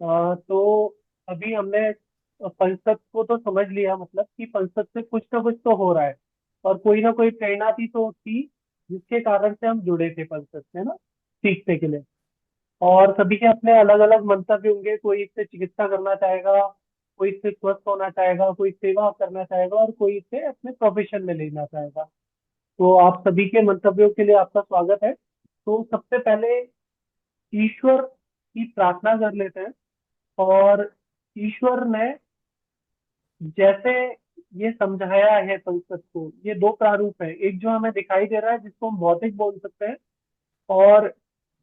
तो अभी हमने पंचतत्व को तो समझ लिया, मतलब कि पंचतत्व से कुछ ना कुछ तो हो रहा है, और कोई ना कोई प्रेरणा थी तो थी जिसके कारण से हम जुड़े थे पंचतत्व से, ना, सीखने के लिए। और सभी के अपने अलग अलग मंतव्य होंगे, कोई इससे चिकित्सा करना चाहेगा, कोई इससे स्वस्थ होना चाहेगा, कोई सेवा करना चाहेगा, और कोई इसे अपने प्रोफेशन में लेना चाहेगा। तो आप सभी के मंतव्यों के लिए आपका स्वागत है। तो सबसे पहले ईश्वर की प्रार्थना कर लेते हैं। और ईश्वर ने जैसे ये समझाया है पंचतत्व को, ये दो प्रारूप है, एक जो हमें दिखाई दे रहा है जिसको हम भौतिक बोल सकते हैं, और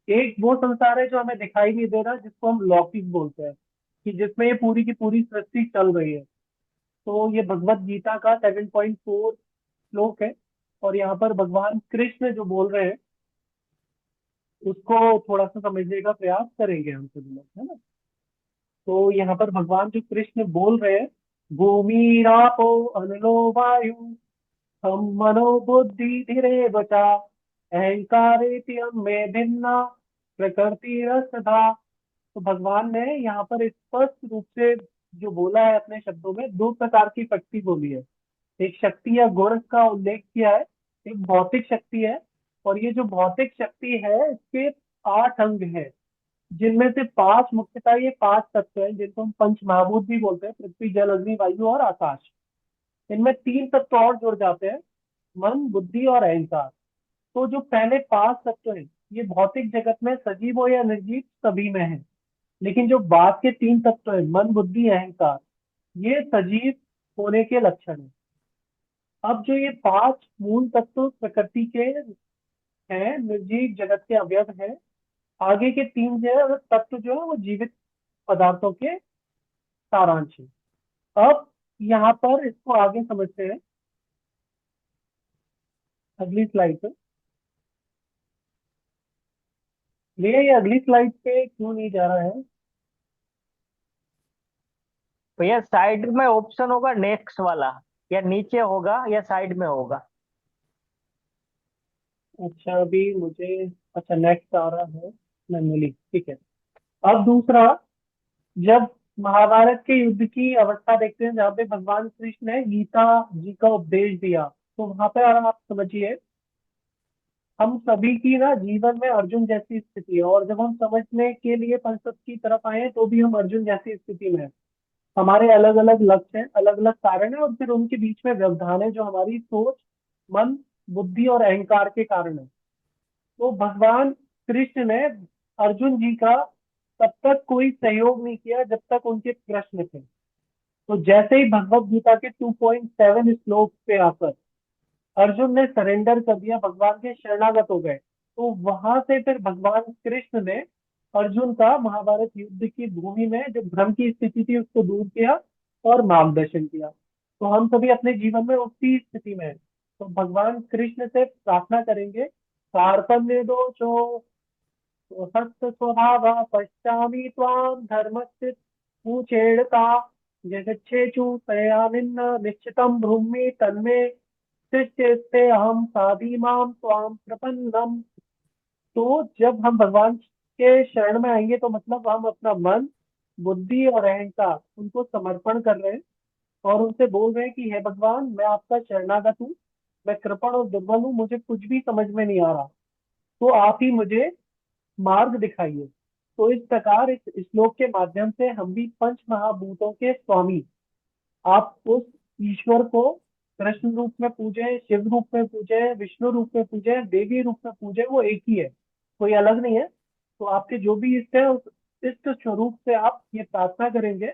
एक वो संसार है जो हमें दिखाई नहीं दे रहा जिसको हम लौकिक बोलते हैं, कि जिसमें ये पूरी की पूरी सृष्टि चल रही है। तो ये भगवत गीता का 7.4 श्लोक है। और यहाँ पर भगवान कृष्ण जो बोल रहे हैं उसको थोड़ा सा समझने का प्रयास करेंगे हम सभी लोग, है ना। तो यहाँ पर भगवान जो कृष्ण बोल रहे हैं, भूमि रापो अनलो वायु हम मनो बुद्धि धीरे बचा अहंकारेति में भिन्ना प्रकृति रसधा। तो भगवान ने यहाँ पर स्पष्ट रूप से जो बोला है अपने शब्दों में, दो प्रकार की शक्ति बोली है। एक शक्ति या गुण का उल्लेख किया है, एक भौतिक शक्ति है। और ये जो भौतिक शक्ति है इसके 8 अंग हैं, जिनमें से 5 मुख्यतः ये 5 तत्व हैं जिनको हम पंच महाभूत भी बोलते हैं, पृथ्वी जल अग्नि वायु और आकाश। इनमें 3 तत्व और जुड़ जाते हैं, मन बुद्धि और अहंकार। तो जो पहले 5 तत्व हैं ये भौतिक जगत में सजीव हो या निर्जीव सभी में है, लेकिन जो बाद के 3 तत्व हैं मन बुद्धि अहंकार, ये सजीव होने के लक्षण है। अब जो ये 5 मूल तत्व प्रकृति के हैं, निर्जीव जगत के अवयव हैं। आगे के 3 जो है वो तत्व जो है वो जीवित पदार्थों के सारांश है। अब यहाँ पर इसको आगे समझते हैं अगली स्लाइड पे। भैया ये अगली स्लाइड पे क्यों नहीं जा रहा है? भैया साइड में ऑप्शन होगा नेक्स्ट वाला, या नीचे होगा या साइड में होगा। अच्छा अभी मुझे, अच्छा नेक्स्ट आ रहा है मैनुअली, ठीक है। अब दूसरा, जब महाभारत के युद्ध की अवस्था देखते हैं जहाँ पे भगवान कृष्ण ने गीता जी का उपदेश दिया, तो वहां पे आप समझिए, हम सभी की ना जीवन में अर्जुन जैसी स्थिति है, और जब हम समझने के लिए पंचतत्व की तरफ आए हैं, तो भी हम अर्जुन जैसी स्थिति में हैं। हमारे अलग अलग लक्ष्य हैं, अलग अलग कारण है, और फिर उनके बीच में व्यवधान है जो हमारी सोच, मन, बुद्धि और अहंकार के कारण है। तो भगवान कृष्ण ने अर्जुन जी का तब तक कोई सहयोग नहीं किया जब तक उनके प्रश्न थे। तो जैसे ही भगवत गीता के 2.7 श्लोक पे आकर अर्जुन ने सरेंडर कर दिया, भगवान के शरणागत हो गए, तो वहां से फिर भगवान कृष्ण ने अर्जुन का महाभारत युद्ध की भूमि में जो भ्रम की स्थिति थी उसको दूर किया और मार्गदर्शन किया। तो हम सभी अपने जीवन में उसी स्थिति में हैं। तो भगवान कृष्ण से प्रार्थना करेंगे, कार्पण्य दोषो हस्त स्वभाव पश्चामि त्वां धर्मस्य पूछेड़ता जगच्छेचु तयानिन्न निश्चितं ब्रूहि तन्मे शिष्यस्ते अहम साधीमाम त्वां प्रपन्नम। तो जब हम भगवान के शरण में आएंगे तो मतलब हम अपना मन बुद्धि और अहंकार उनको समर्पण कर रहे हैं, और उनसे बोल रहे हैं कि हे भगवान, मैं आपका शरणागत हूँ, मैं कृपण और दुर्बल हूँ, मुझे कुछ भी समझ में नहीं आ रहा, तो आप ही मुझे मार्ग दिखाइए। तो इस प्रकार इस श्लोक के माध्यम से हम भी पंच महाभूतों के स्वामी, आप उस ईश्वर को कृष्ण रूप में पूजे, शिव रूप में पूजे, विष्णु रूप में पूजे, देवी रूप में पूजे, वो एक ही है, कोई अलग नहीं है। तो आपके जो भी इष्ट है उस इष्ट स्वरूप से आप ये प्रार्थना करेंगे।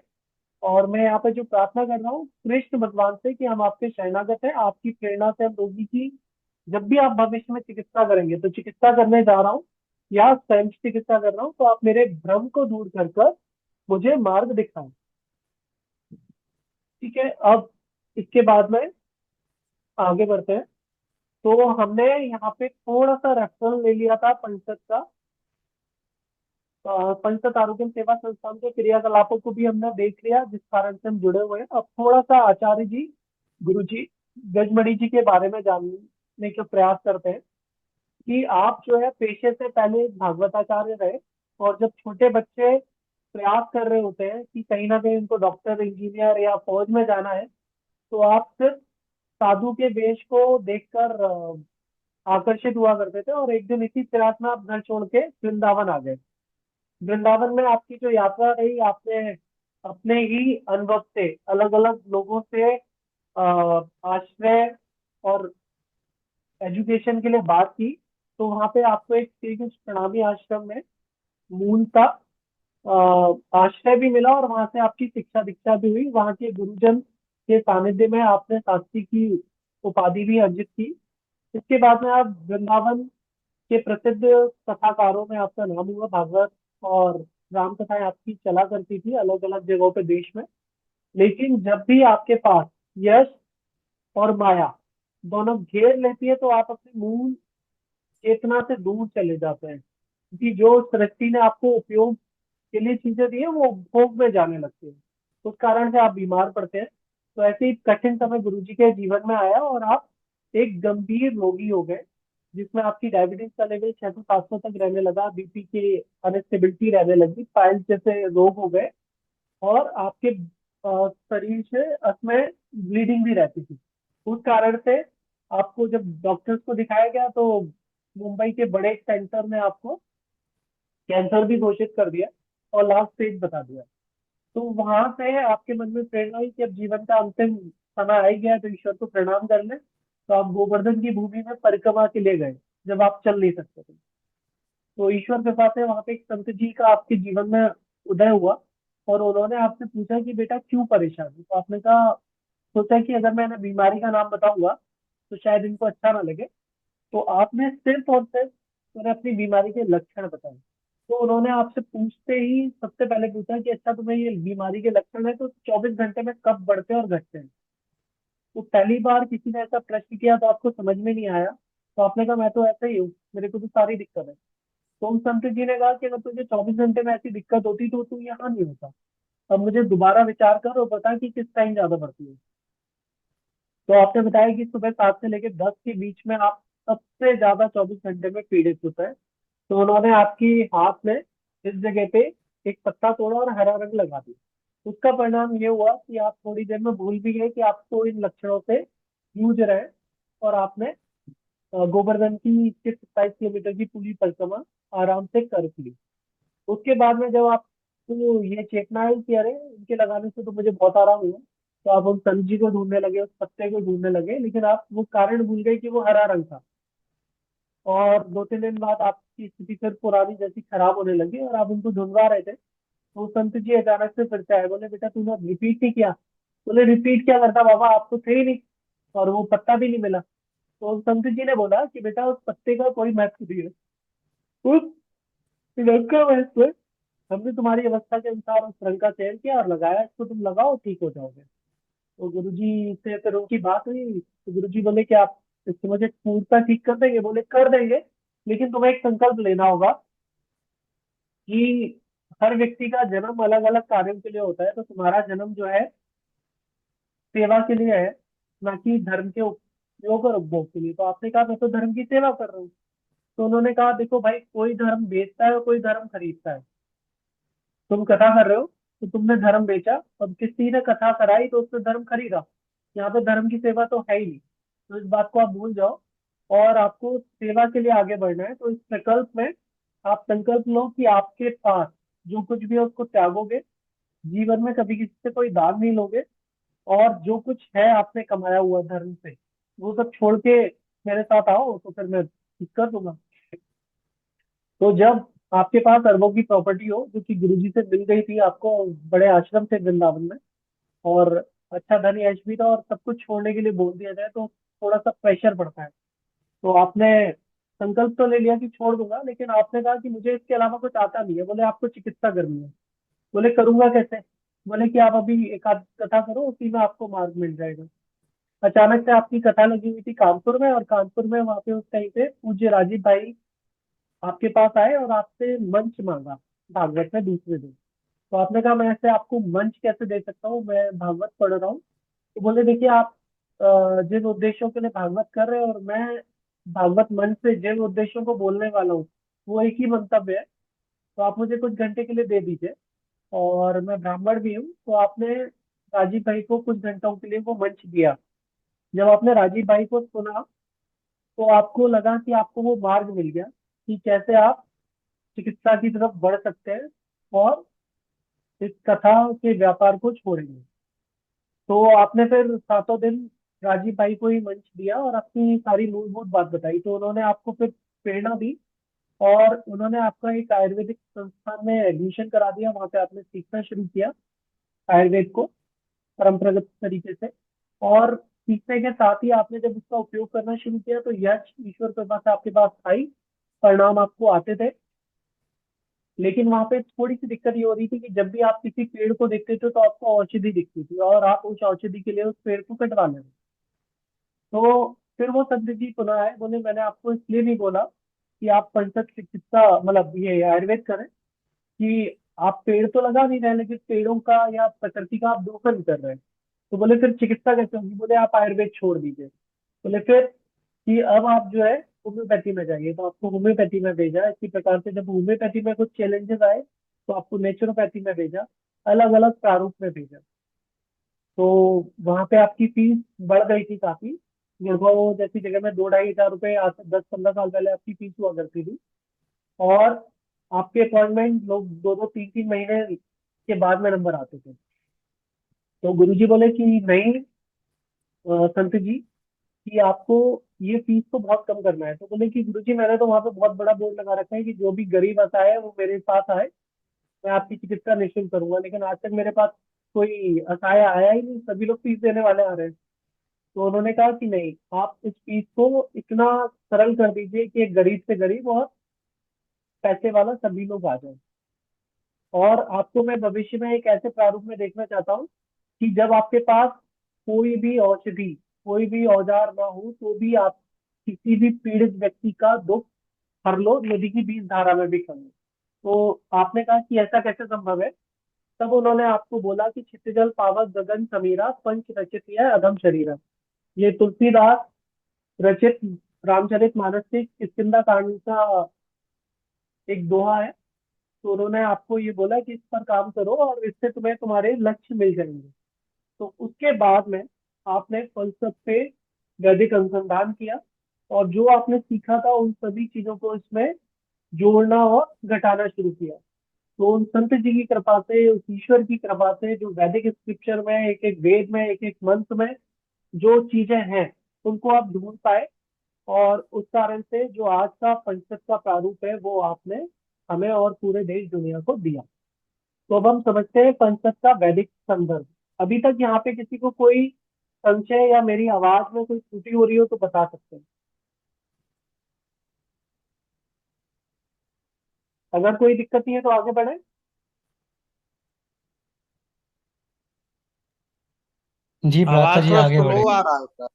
और मैं यहाँ पे जो प्रार्थना कर रहा हूँ कृष्ण भगवान से कि हम आपके शरणागत हैं, आपकी प्रेरणा से हम रोगी की जब भी आप भविष्य में चिकित्सा करेंगे, तो चिकित्सा करने जा रहा हूँ या स्वयं चिकित्सा कर रहा हूँ, तो आप मेरे भ्रम को दूर कर कर मुझे मार्ग दिखाएं। ठीक है। अब इसके बाद में आगे बढ़ते हैं। तो हमने यहाँ पे थोड़ा सा रेफरल ले लिया था पंचत का, पंचत आरोग्य सेवा संस्थान के क्रियाकलापों को भी हमने देख लिया जिस कारण से हम जुड़े हुए हैं। अब थोड़ा सा आचार्य जी, गुरु जी, गजमणि जी के बारे में जानने का प्रयास करते हैं कि आप जो है पेशे से पहले भागवताचार्य रहे, और जब छोटे बच्चे प्रयास कर रहे होते हैं कि कहीं ना कहीं उनको डॉक्टर, इंजीनियर या फौज में जाना है, तो आप सिर्फ साधु के वेश को देखकर आकर्षित हुआ करते थे, और एक दिन इसी प्रयास में आप घर छोड़ के वृंदावन आ गए। वृंदावन में आपकी जो यात्रा रही, आपने अपने ही अनुभव से अलग अलग लोगों से आश्रय और एजुकेशन के लिए बात की। तो वहां पे आपको एक श्री कृष्ण प्रणामी आश्रम में मूलतः आश्रय भी मिला, और वहां से आपकी शिक्षा दीक्षा भी हुई। वहां के गुरुजन के सानिध्य में आपने शास्त्री की उपाधि भी अर्जित की। इसके बाद में आप वृंदावन के प्रसिद्ध कथाकारों में आपका नाम हुआ। भागवत और राम कथाएं आपकी चला करती थी अलग अलग जगहों पे देश में। लेकिन जब भी आपके पास यश और माया दोनों घेर लेती है, तो आप अपने मूल चेतना से दूर चले जाते हैं, क्योंकि जो सृष्टि ने आपको उपयोग के लिए चीजें दी है वो उपभोग में जाने लगती है। उस कारण से आप बीमार पड़ते हैं। तो ऐसे ही कठिन समय गुरुजी के जीवन में आया, और आप एक गंभीर रोगी हो गए, जिसमें आपकी डायबिटीज का लेवल 600-700 तक रहने लगा, बीपी की अनस्टेबिलिटी रहने लगी, पाइल्स जैसे रोग हो गए, और आपके शरीर से असमय ब्लीडिंग भी रहती थी। उस कारण से आपको जब डॉक्टर्स को दिखाया गया, तो मुंबई के बड़े सेंटर ने आपको कैंसर भी घोषित कर दिया और लास्ट स्टेज बता दिया। तो वहां से आपके मन में प्रेरणा हुई कि अब जीवन का अंतिम समय आ ही गया, तो ईश्वर को प्रणाम कर ले। तो आप गोवर्धन की भूमि में परिक्रमा के लिए गए, जब आप चल नहीं सकते थे। तो ईश्वर कृपा से वहां पे एक संत जी का आपके जीवन में उदय हुआ, और उन्होंने आपसे पूछा कि बेटा क्यों परेशान है। तो आपने कहा, सोचा कि अगर मैं इन्हें बीमारी का नाम बताऊंगा तो शायद इनको अच्छा ना लगे। तो आपने सिर्फ और सिर्फ उन्हें अपनी बीमारी के लक्षण बताए। तो उन्होंने आपसे पूछते ही सबसे पहले पूछा कि अच्छा, तुम्हें ये बीमारी के लक्षण है तो 24 घंटे में कब बढ़ते और घटते हैं। तो पहली बार किसी ने ऐसा प्रश्न किया तो आपको समझ में नहीं आया। तो आपने कहा, मैं तो ऐसा ही हूँ, मेरे को तो सारी दिक्कत है। तो उन संत जी ने कहा कि अगर तुझे 24 घंटे में ऐसी दिक्कत होती तो तू यहाँ नहीं होता। अब मुझे दोबारा विचार कर और बता कि किस टाइम ज्यादा बढ़ती है। तो आपने बताया कि सुबह 7 से लेकर 10 के बीच में आप सबसे ज्यादा 24 घंटे में पीड़ित होता है। तो उन्होंने आपकी हाथ में इस जगह पे एक पत्ता तोड़ा और हरा रंग लगा दिया। उसका परिणाम ये हुआ कि आप थोड़ी देर में भूल भी गए कि आपको इन लक्षणों से जूझ रहे हैं, और आपने गोवर्धन की 27 किलोमीटर की पूरी परिक्रमा आराम से कर ली। उसके बाद में जब आपको ये चेतना आई कि अरे, इनके लगाने से तो मुझे बहुत आराम हुआ, तो आप उन संत जी को ढूंढने लगे, उस पत्ते को ढूंढने लगे, लेकिन आप वो कारण भूल गए कि वो हरा रंग था। और 2-3 दिन बाद आपकी स्थिति फिर पुरानी जैसी खराब होने लगी, और आप उनको ढूंढवा रहे थे। तो संत जी अचानक से फिर से आए, बोले बेटा तूने रिपीट नहीं किया। बोले रिपीट क्या करता बाबा, आप तो थे ही नहीं, और वो पत्ता भी नहीं मिला। तो संत जी ने बोला कि बेटा उस पत्ते का कोई महत्व नहीं है, उस रंग का महत्व है। हमने तुम्हारी अवस्था के अनुसार उस रंग का चयन किया और लगाया, इसको तुम लगाओ ठीक हो जाओगे। तो गुरुजी से फिर उनकी बात हुई, तो गुरुजी बोले कि आप इसको मुझे पूर्णतः ठीक कर देंगे। बोले कर देंगे, लेकिन तुम्हें एक संकल्प लेना होगा कि हर व्यक्ति का जन्म अलग अलग कार्यों के लिए होता है। तो तुम्हारा जन्म जो है सेवा के लिए है, ना कि धर्म के उपयोग और उपभोग के लिए। तो आपने कहा मैं तो धर्म की सेवा कर रहा हूँ। तो उन्होंने कहा देखो भाई, कोई धर्म बेचता है और कोई धर्म खरीदता है। तुम कथा कर रहे हो तो तुमने धर्म बेचा, और किसी ने कथा कराई तो उसने धर्म खरीदा। यहाँ पे धर्म की सेवा तो है ही नहीं। तो इस बात को आप भूल जाओ, और आपको सेवा के लिए आगे बढ़ना है। तो इस प्रकल्प में आप संकल्प लो कि आपके पास जो कुछ भी है उसको त्यागोगे, जीवन में कभी किसी से कोई दान नहीं लोगे, और जो कुछ है आपने कमाया हुआ धर्म से, वो सब छोड़ के मेरे साथ आओ, तो फिर मैं ठीक कर दूंगा। तो जब आपके पास अरबों की प्रॉपर्टी हो, जो कि गुरुजी से मिल गई थी आपको बड़े आश्रम से वृंदावन में, और अच्छा धन यश भी था, और सब कुछ छोड़ने के लिए बोल दिया जाए तो थोड़ा सा प्रेशर पड़ता है। तो आपने संकल्प तो ले लिया कि छोड़ दूंगा, लेकिन आपने कहा कि मुझे इसके अलावा कुछ आता नहीं है। बोले आपको चिकित्सा करनी है। बोले करूंगा कैसे। बोले कि आप अभी एक आध कथा करो, उसी में आपको मार्ग मिल जाएगा। अचानक से आपकी कथा लगी हुई थी कानपुर में, और कानपुर में वहां पे उस टाइम पे पूज्य राजीव भाई आपके पास आए और आपसे मंच मांगा भागवत में दूसरे दिन। तो आपने कहा मैं ऐसे आपको मंच कैसे दे सकता हूँ, मैं भागवत पढ़ रहा हूँ। तो बोले देखिए, आप जिन उद्देश्यों के लिए भागवत कर रहे हैं, और मैं भागवत मंच से जिन उद्देश्यों को बोलने वाला हूँ, वो एक ही मंतव्य है। तो आप मुझे कुछ घंटे के लिए दे दीजिए, और मैं ब्राह्मण भी हूँ, तो आपने राजीव भाई को कुछ घंटों के लिए वो मंच दिया। जब आपने राजीव भाई को सुना, तो आपको लगा कि आपको वो मार्ग मिल गया कि कैसे आप चिकित्सा की तरफ बढ़ सकते हैं और इस कथा के व्यापार को छोड़ेंगे। तो आपने फिर सातों दिन राजीव भाई को ही मंच दिया और अपनी सारी मूलभूत बात बताई। तो उन्होंने आपको फिर प्रेरणा दी और उन्होंने आपका एक आयुर्वेदिक संस्थान में एडमिशन करा दिया। वहां पे आपने सीखना शुरू किया आयुर्वेद को परंपरागत तरीके से। और सीखने के साथ ही आपने जब उसका उपयोग करना शुरू किया, तो यश ईश्वर कृपा से आपके पास आई, परिणाम आपको आते थे। लेकिन वहां पे थोड़ी सी दिक्कत ये हो रही थी कि जब भी आप किसी पेड़ को देखते थे, तो आपको औषधि दिखती थी और आप उस औषधि के लिए उस पेड़ को कटवा लेते। तो फिर वो संत जी पुनः आए, बोले मैंने आपको इसलिए नहीं बोला कि आप पंचक चिकित्सा मतलब ये आयुर्वेद करें, कि आप पेड़ तो लगा नहीं रहे, लेकिन पेड़ों का या प्रकृति का आप दोहन कर रहे हैं। तो बोले फिर चिकित्सा कैसे होगी? बोले आप आयुर्वेद छोड़ दीजिए। बोले फिर कि अब आप जो है होम्योपैथी में जाइए। तो आपको होम्योपैथी में भेजा। इसी प्रकार से जब होम्योपैथी में कुछ चैलेंजेस आए, तो आपको नेचुरोपैथी में भेजा। अलग अलग प्रारूप में भेजा। तो वहां पे आपकी फीस बढ़ गई थी काफी। गुड़गांव जैसी जगह में 2-2.5 हजार रुपए आज से 10-15 साल पहले आपकी फीस हुआ करती थी। और आपके अपॉइंटमेंट लोग 2-2 3-3 महीने के बाद में नंबर आते थे। तो गुरुजी बोले कि नहीं संत जी, कि आपको ये फीस को बहुत कम करना है। तो बोले कि गुरुजी मैंने तो वहां पे बहुत बड़ा बोर्ड लगा रखा है कि जो भी गरीब आता है वो मेरे पास आए, मैं आपकी चिकित्सा निःशुल्क करूंगा। लेकिन आज तक मेरे पास कोई असहाय आया ही नहीं, सभी लोग फीस देने वाले आ रहे हैं। तो उन्होंने कहा कि नहीं, आप इस फीस को इतना सरल कर दीजिए कि एक गरीब से गरीब और पैसे वाला सभी लोग आ जाए। और आपको मैं भविष्य में एक ऐसे प्रारूप में देखना चाहता हूँ कि जब आपके पास कोई भी औषधि, कोई भी औजार ना हो, तो भी आप किसी भी पीड़ित व्यक्ति का दुख हर लो, नदी की 20 धारा में भी कमी। तो आपने कहा कि ऐसा कैसे संभव है? तब उन्होंने आपको बोला कि क्षितिजल पावक गगन समीरा पंच रचित है अधम शरीरा। ये तुलसीदास रचित रामचरित मानस के किष्किंधा कांड का एक दोहा है। तो उन्होंने आपको ये बोला कि इस पर काम करो और इससे तुम्हें तुम्हारे लक्ष्य मिल जाएंगे। तो उसके बाद में आपने फलसफे वैदिक अनुसंधान किया और जो आपने सीखा था उन सभी चीजों को इसमें जोड़ना और घटाना शुरू किया। तो उन संत जी की कृपा से, उस ईश्वर की कृपा से, जो वैदिक स्क्रिप्चर में एक एक वेद में एक एक मंत्र में जो चीजें हैं, उनको आप ढूंढ पाए। और उस कारण से जो आज का पंचक का प्रारूप है, वो आपने हमें और पूरे देश दुनिया को दिया। तो अब हम समझते हैं पंचक का वैदिक संदर्भ। अभी तक यहाँ पे किसी को कोई संशय या मेरी आवाज में कोई त्रुटि हो रही हो तो बता सकते हैं। अगर कोई दिक्कत नहीं है तो आगे बढ़े। जी भ्राता आवाज जी थोड़ा आगे स्लो बढ़े। आ रहा है सर।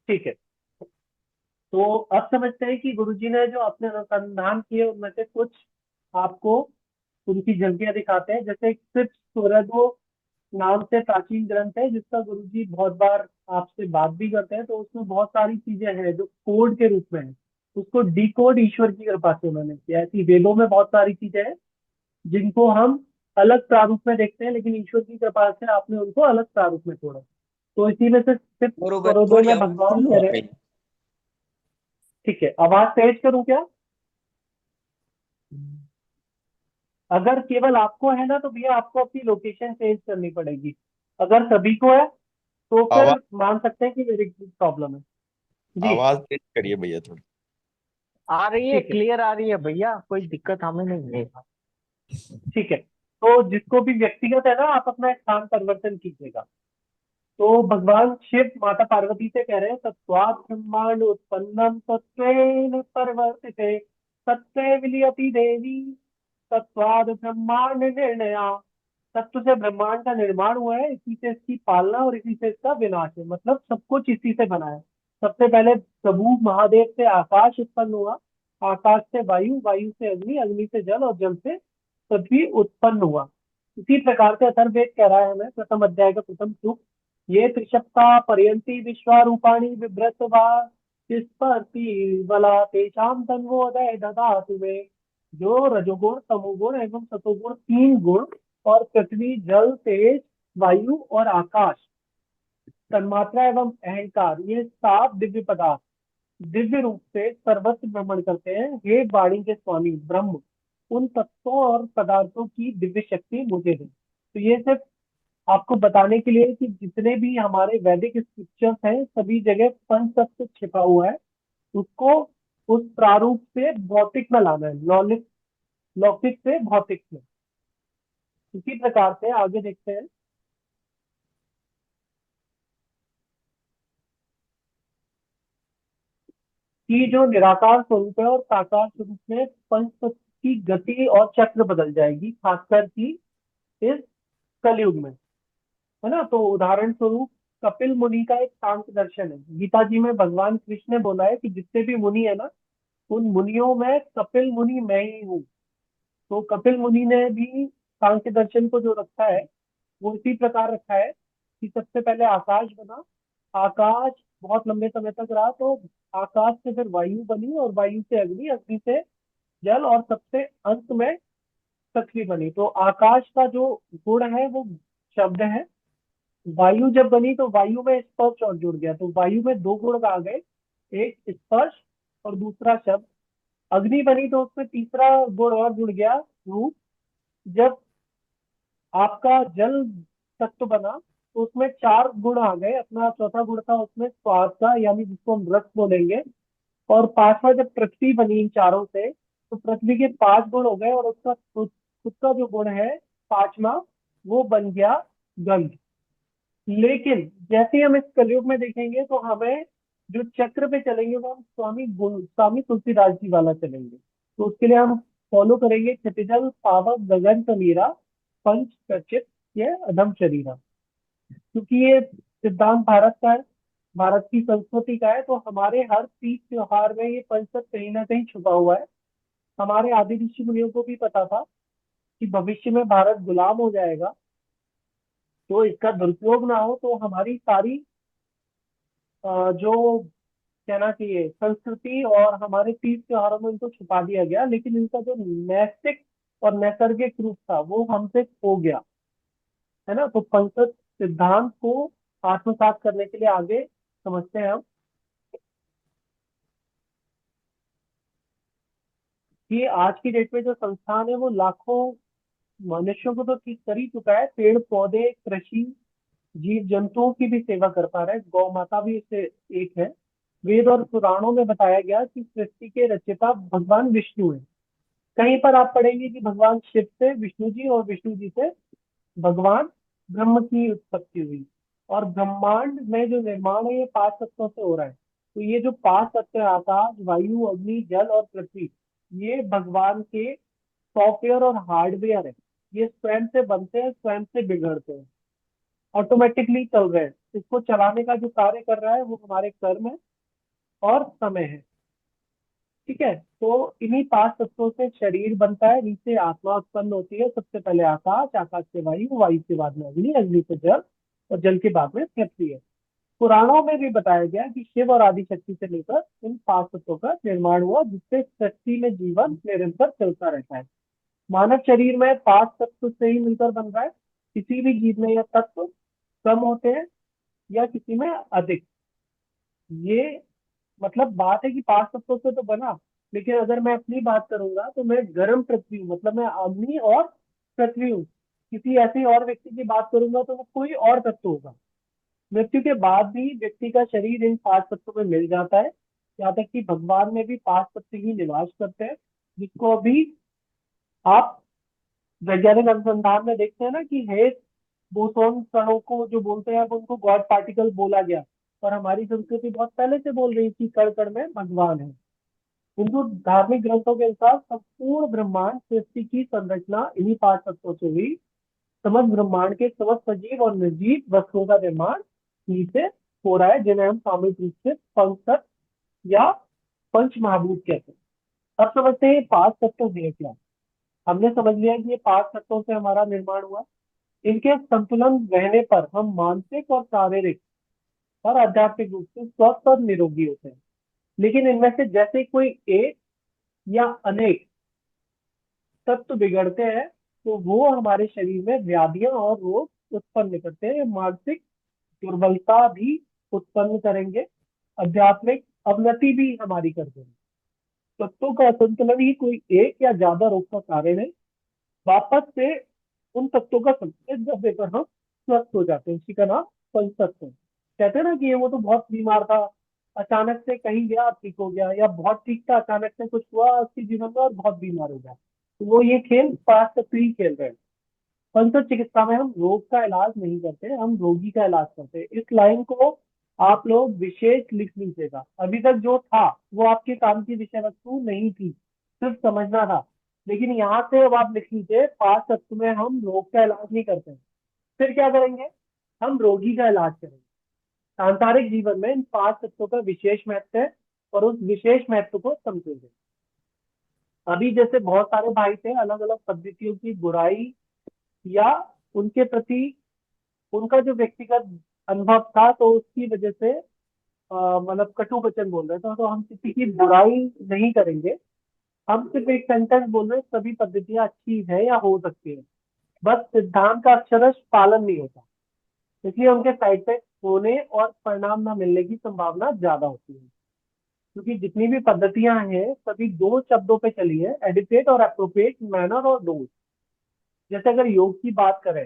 ठीक है। तो अब समझते हैं कि गुरुजी ने जो अपने अनुसंधान किए उनमें से कुछ आपको उनकी झलकियां दिखाते हैं। जैसे सिर्फ सूरजो नाम से प्राचीन ग्रंथ है, जिसका गुरुजी बहुत बार आपसे बात भी करते हैं। तो उसमें बहुत सारी चीजें हैं जो कोड के रूप में है। उसको डिकोड ईश्वर की कृपा से उन्होंने किया। ऐसी वेदों में बहुत सारी चीजें हैं जिनको हम अलग प्रारूप में देखते हैं, लेकिन ईश्वर की कृपा से आपने उनको अलग प्रारूप में तोड़ा। तो इसी में से सिर्फ बरोबर, स्वरोदय थोड़ी में आवाज भगवान स्लो कह आ रहे हैं। रही। ठीक है, आवाज तेज करूं क्या? अगर केवल आपको है ना, तो भैया आपको अपनी लोकेशन चेंज करनी पड़ेगी। अगर सभी को है तो आवाज फिर मान सकते हैं कि मेरी प्रॉब्लम है। जी। आवाज तेज करिए भैया थोड़ी। आ रही है, ठीक है। क्लियर आ रही है भैया, कोई दिक्कत हमें नहीं है। ठीक है, तो जिसको भी व्यक्तिगत है ना, आप अपना स्थान परिवर्तन कीजिएगा। तो भगवान शिव माता पार्वती से कह रहे हैं, तत्वात् ब्रह्मांड उत्पन्नम तत्वेन परिवर्तिते तत्ते विलियति देवी तत्वाद ब्रह्मांड निर्णया। तत्व से ब्रह्मांड का निर्माण हुआ है, इसी से इसकी पालना और इसी से इसका विनाश है। मतलब सब कुछ इसी से बना है। सबसे पहले प्रभु महादेव से आकाश उत्पन्न हुआ, आकाश से वायु, वायु से अग्नि, अग्नि से जल और जल से पृथ्वी उत्पन्न हुआ। इसी प्रकार से अथर्ववेद कह रहा है हमें, प्रथम अध्याय का प्रथम श्लोक, ये त्रिशप्ता पर्यंती विश्वारूपाणी बिभ्रत वा तिष्ठन्ति बला तेषां तन्वोदय ददातु मे। जो रजोगुण, तमोगुण एवं सतोगुण तीन गुण, और पृथ्वी, जल, तेज, वायु और आकाश, तन्मात्रा एवं अहंकार, ये सात दिव्य पदार्थ दिव्य रूप से सर्वत्र भ्रमण करते हैं। हे वाणी के स्वामी ब्रह्म, उन तत्वों और पदार्थों की दिव्य शक्ति मुझे दे। तो ये सिर्फ आपको बताने के लिए कि जितने भी हमारे वैदिक स्क्रिप्चर्स हैं सभी जगह पंच तत्व छिपा हुआ है, उसको उस प्रारूप से भौतिक में लाना है, लौकिक लौकिक से भौतिक में। इसी प्रकार से आगे देखते हैं कि जो निराकार स्वरूप है और साकार स्वरूप में पंच तत्व की गति और चक्र बदल जाएगी, खासकर कि इस कलयुग में, है ना। तो उदाहरण स्वरूप कपिल मुनि का एक सांख्य दर्शन है। गीता जी में भगवान कृष्ण ने बोला है कि जितने भी मुनि है ना, उन मुनियों में कपिल मुनि मैं ही हूँ। तो कपिल मुनि ने भी सांख्य दर्शन को जो रखा है वो इसी प्रकार रखा है कि सबसे पहले आकाश बना, आकाश बहुत लंबे समय तक रहा, तो आकाश से फिर वायु बनी, और वायु से अग्नि, अग्नि से जल, और सबसे अंत में पृथ्वी बनी। तो आकाश का जो गुण है वो शब्द है। वायु जब बनी तो वायु में स्पर्श और जुड़ गया, तो वायु में दो गुण आ गए, एक स्पर्श और दूसरा शब्द। अग्नि बनी तो उसमें तीसरा गुण और जुड़ गया, रूप। जब आपका जल तत्व बना तो उसमें चार गुण आ गए, अपना चौथा गुण था उसमें स्वाद का, यानी जिसको हम रस बोलेंगे। और पांचवा जब पृथ्वी बनी इन चारों से, तो पृथ्वी के पांच गुण हो गए, और उसका खुद खुद का जो गुण है पांचवा, वो बन गया गंध। लेकिन जैसे ही हम इस कलयुग में देखेंगे तो हमें जो चक्र पे चलेंगे वो हम स्वामी तुलसीदास जी वाला चलेंगे। तो उसके लिए हम फॉलो करेंगे क्षितिजल पावक गगन समीरा, पंच चर्चित ये अधम शरीरा। क्योंकि ये सिद्धांत भारत का है, भारत की संस्कृति का है, तो हमारे हर तीज त्योहार में ये पंचतत्व कहीं ना कहीं छुपा हुआ है। हमारे आदि ऋषि मुनियों को भी पता था कि भविष्य में भारत गुलाम हो जाएगा, तो इसका दुरुपयोग ना हो, तो हमारी सारी जो कहना चाहिए संस्कृति और हमारे तीज त्योहारों में इनको छुपा दिया गया, लेकिन इनका जो नैतिक और नैसर्गिक रूप था वो हमसे खो गया, है ना। तो पंचतत्व सिद्धांत को आत्मसात करने के लिए आगे समझते हैं हम कि आज की डेट में जो संस्थान है वो लाखों मनुष्यों को तो ठीक कर ही चुका है, पेड़ पौधे, कृषि, जीव जंतुओं की भी सेवा कर पा रहा है। गौ माता भी इससे एक है। वेद और पुराणों में बताया गया कि सृष्टि के रचयिता भगवान विष्णु है। कहीं पर आप पढ़ेंगे कि भगवान शिव से विष्णु जी, और विष्णु जी से भगवान ब्रह्म की उत्पत्ति हुई। और ब्रह्मांड में जो निर्माण है ये पांच तत्वों से हो रहा है। तो ये जो पांच तत्व है, आकाश, वायु, अग्नि, जल और पृथ्वी, ये भगवान के सॉफ्टवेयर और हार्डवेयर है। ये स्वयं से बनते हैं, स्वयं से बिगड़ते हैं, ऑटोमेटिकली चल रहे हैं। इसको चलाने का जो कार्य कर रहा है वो हमारे कर्म है और समय है। ठीक है। तो इन्हीं पांच तत्वों से शरीर बनता है, नीचे आत्मा उत्पन्न होती है। सबसे पहले आकाश, आकाश से वायु, वायु के बाद में अग्नि, अग्नि से जल, और जल के बाद में पृथ्वी है। पुराणों में भी बताया गया कि शिव और आदि शक्ति से लेकर इन पांच तत्वों का निर्माण हुआ, जिससे सृष्टि में जीवन निरंतर चलता रहता है। मानव शरीर में पांच तत्व से ही मिलकर बन रहा है। किसी भी जीव में यह तत्व कम होते हैं या किसी में अधिक। ये मतलब बात है कि पांच तत्वों से तो बना, लेकिन अगर मैं अपनी बात करूंगा तो मैं गर्म पृथ्वी हूँ, मतलब मैं अग्नि और पृथ्वी हूँ। किसी ऐसे और व्यक्ति की बात करूंगा तो वो कोई और तत्व होगा। मृत्यु के बाद भी व्यक्ति का शरीर इन पांच तत्वों में मिल जाता है। यहाँ तक कि भगवान में भी पांच तत्व ही निवास करते हैं, जिसको अभी आप वैज्ञानिक अनुसंधान में देखते हैं ना कि हे बोसोन कणों को जो बोलते हैं, अब उनको गॉड पार्टिकल बोला गया। और हमारी संस्कृति बहुत पहले से बोल रही थी कण कण में भगवान है। हिंदू धार्मिक ग्रंथों के अनुसार संपूर्ण ब्रह्मांड सृष्टि की संरचना इन्हीं पांच तत्वों से हुई। समस्त ब्रह्मांड के समस्त सजीव और निर्जीव वस्तुओं का निर्माण इन्हीं से हो रहा है, जिन्हें हम सामूहिक रूप से पंच तत्व या पंच महाभूत कहते हैं। अब समझते हैं ये पांच तत्व है क्या। हमने समझ लिया कि ये पांच तत्वों से हमारा निर्माण हुआ। इनके संतुलन रहने पर हम मानसिक और शारीरिक और आध्यात्मिक रूप से स्वस्थ और निरोगी होते हैं। लेकिन इनमें से जैसे कोई एक या अनेक तत्व बिगड़ते हैं तो वो हमारे शरीर में व्याधियां और रोग उत्पन्न करते हैं, मानसिक दुर्बलता भी उत्पन्न करेंगे, आध्यात्मिक अवनति भी हमारी कर देंगे। तत्वों का असंतुलन ही कोई एक या ज्यादा रोग का कारण है। वापस से उन तत्वों का संतुलित जब देकर हम स्वस्थ हो जाते हैं, इसी का नाम पंचतत्व है। कहते हैं ना कि ये वो तो बहुत बीमार था, अचानक से कहीं गया ठीक हो गया, या बहुत ठीक था अचानक से कुछ हुआ उसके जीवन में और बहुत बीमार हो गया। तो वो ये खेल पांच तत्व ही खेल रहे हैं। पंच चिकित्सा में हम रोग का इलाज नहीं करते, हम रोगी का इलाज करते हैं। इस लाइन को आप लोग विशेष लिख लीजिएगा। अभी तक जो था वो आपके काम की विषय वस्तु नहीं थी, सिर्फ समझना था। लेकिन यहाँ से अब आप लिख लीजिए, पांच तत्व में हम रोग का इलाज नहीं करते हैं। फिर क्या करेंगे? हम रोगी का इलाज करेंगे। सांसारिक जीवन में इन पांच तत्वों का विशेष महत्व है और उस विशेष महत्व को समझेंगे। अभी जैसे बहुत सारे भाई थे अलग अलग पद्धतियों की बुराई या उनके प्रति उनका जो व्यक्तिगत अनुभव था तो उसकी वजह से मतलब कटु वचन बोल रहे थे, तो हम किसी की बुराई नहीं करेंगे। हम सिर्फ एक सेंटेंस बोल रहे हैं, सभी पद्धतियां अच्छी है या हो सकती है, बस सिद्धांत का अक्षरश पालन नहीं होता, इसलिए उनके साइड इफेक्ट होने और परिणाम न मिलने की संभावना ज्यादा होती है। क्योंकि जितनी भी पद्धतियां हैं सभी दो शब्दों पे चली है, एडिक्वेट और अप्रोप्रिएट मैनर और डोज। जैसे अगर योग की बात करें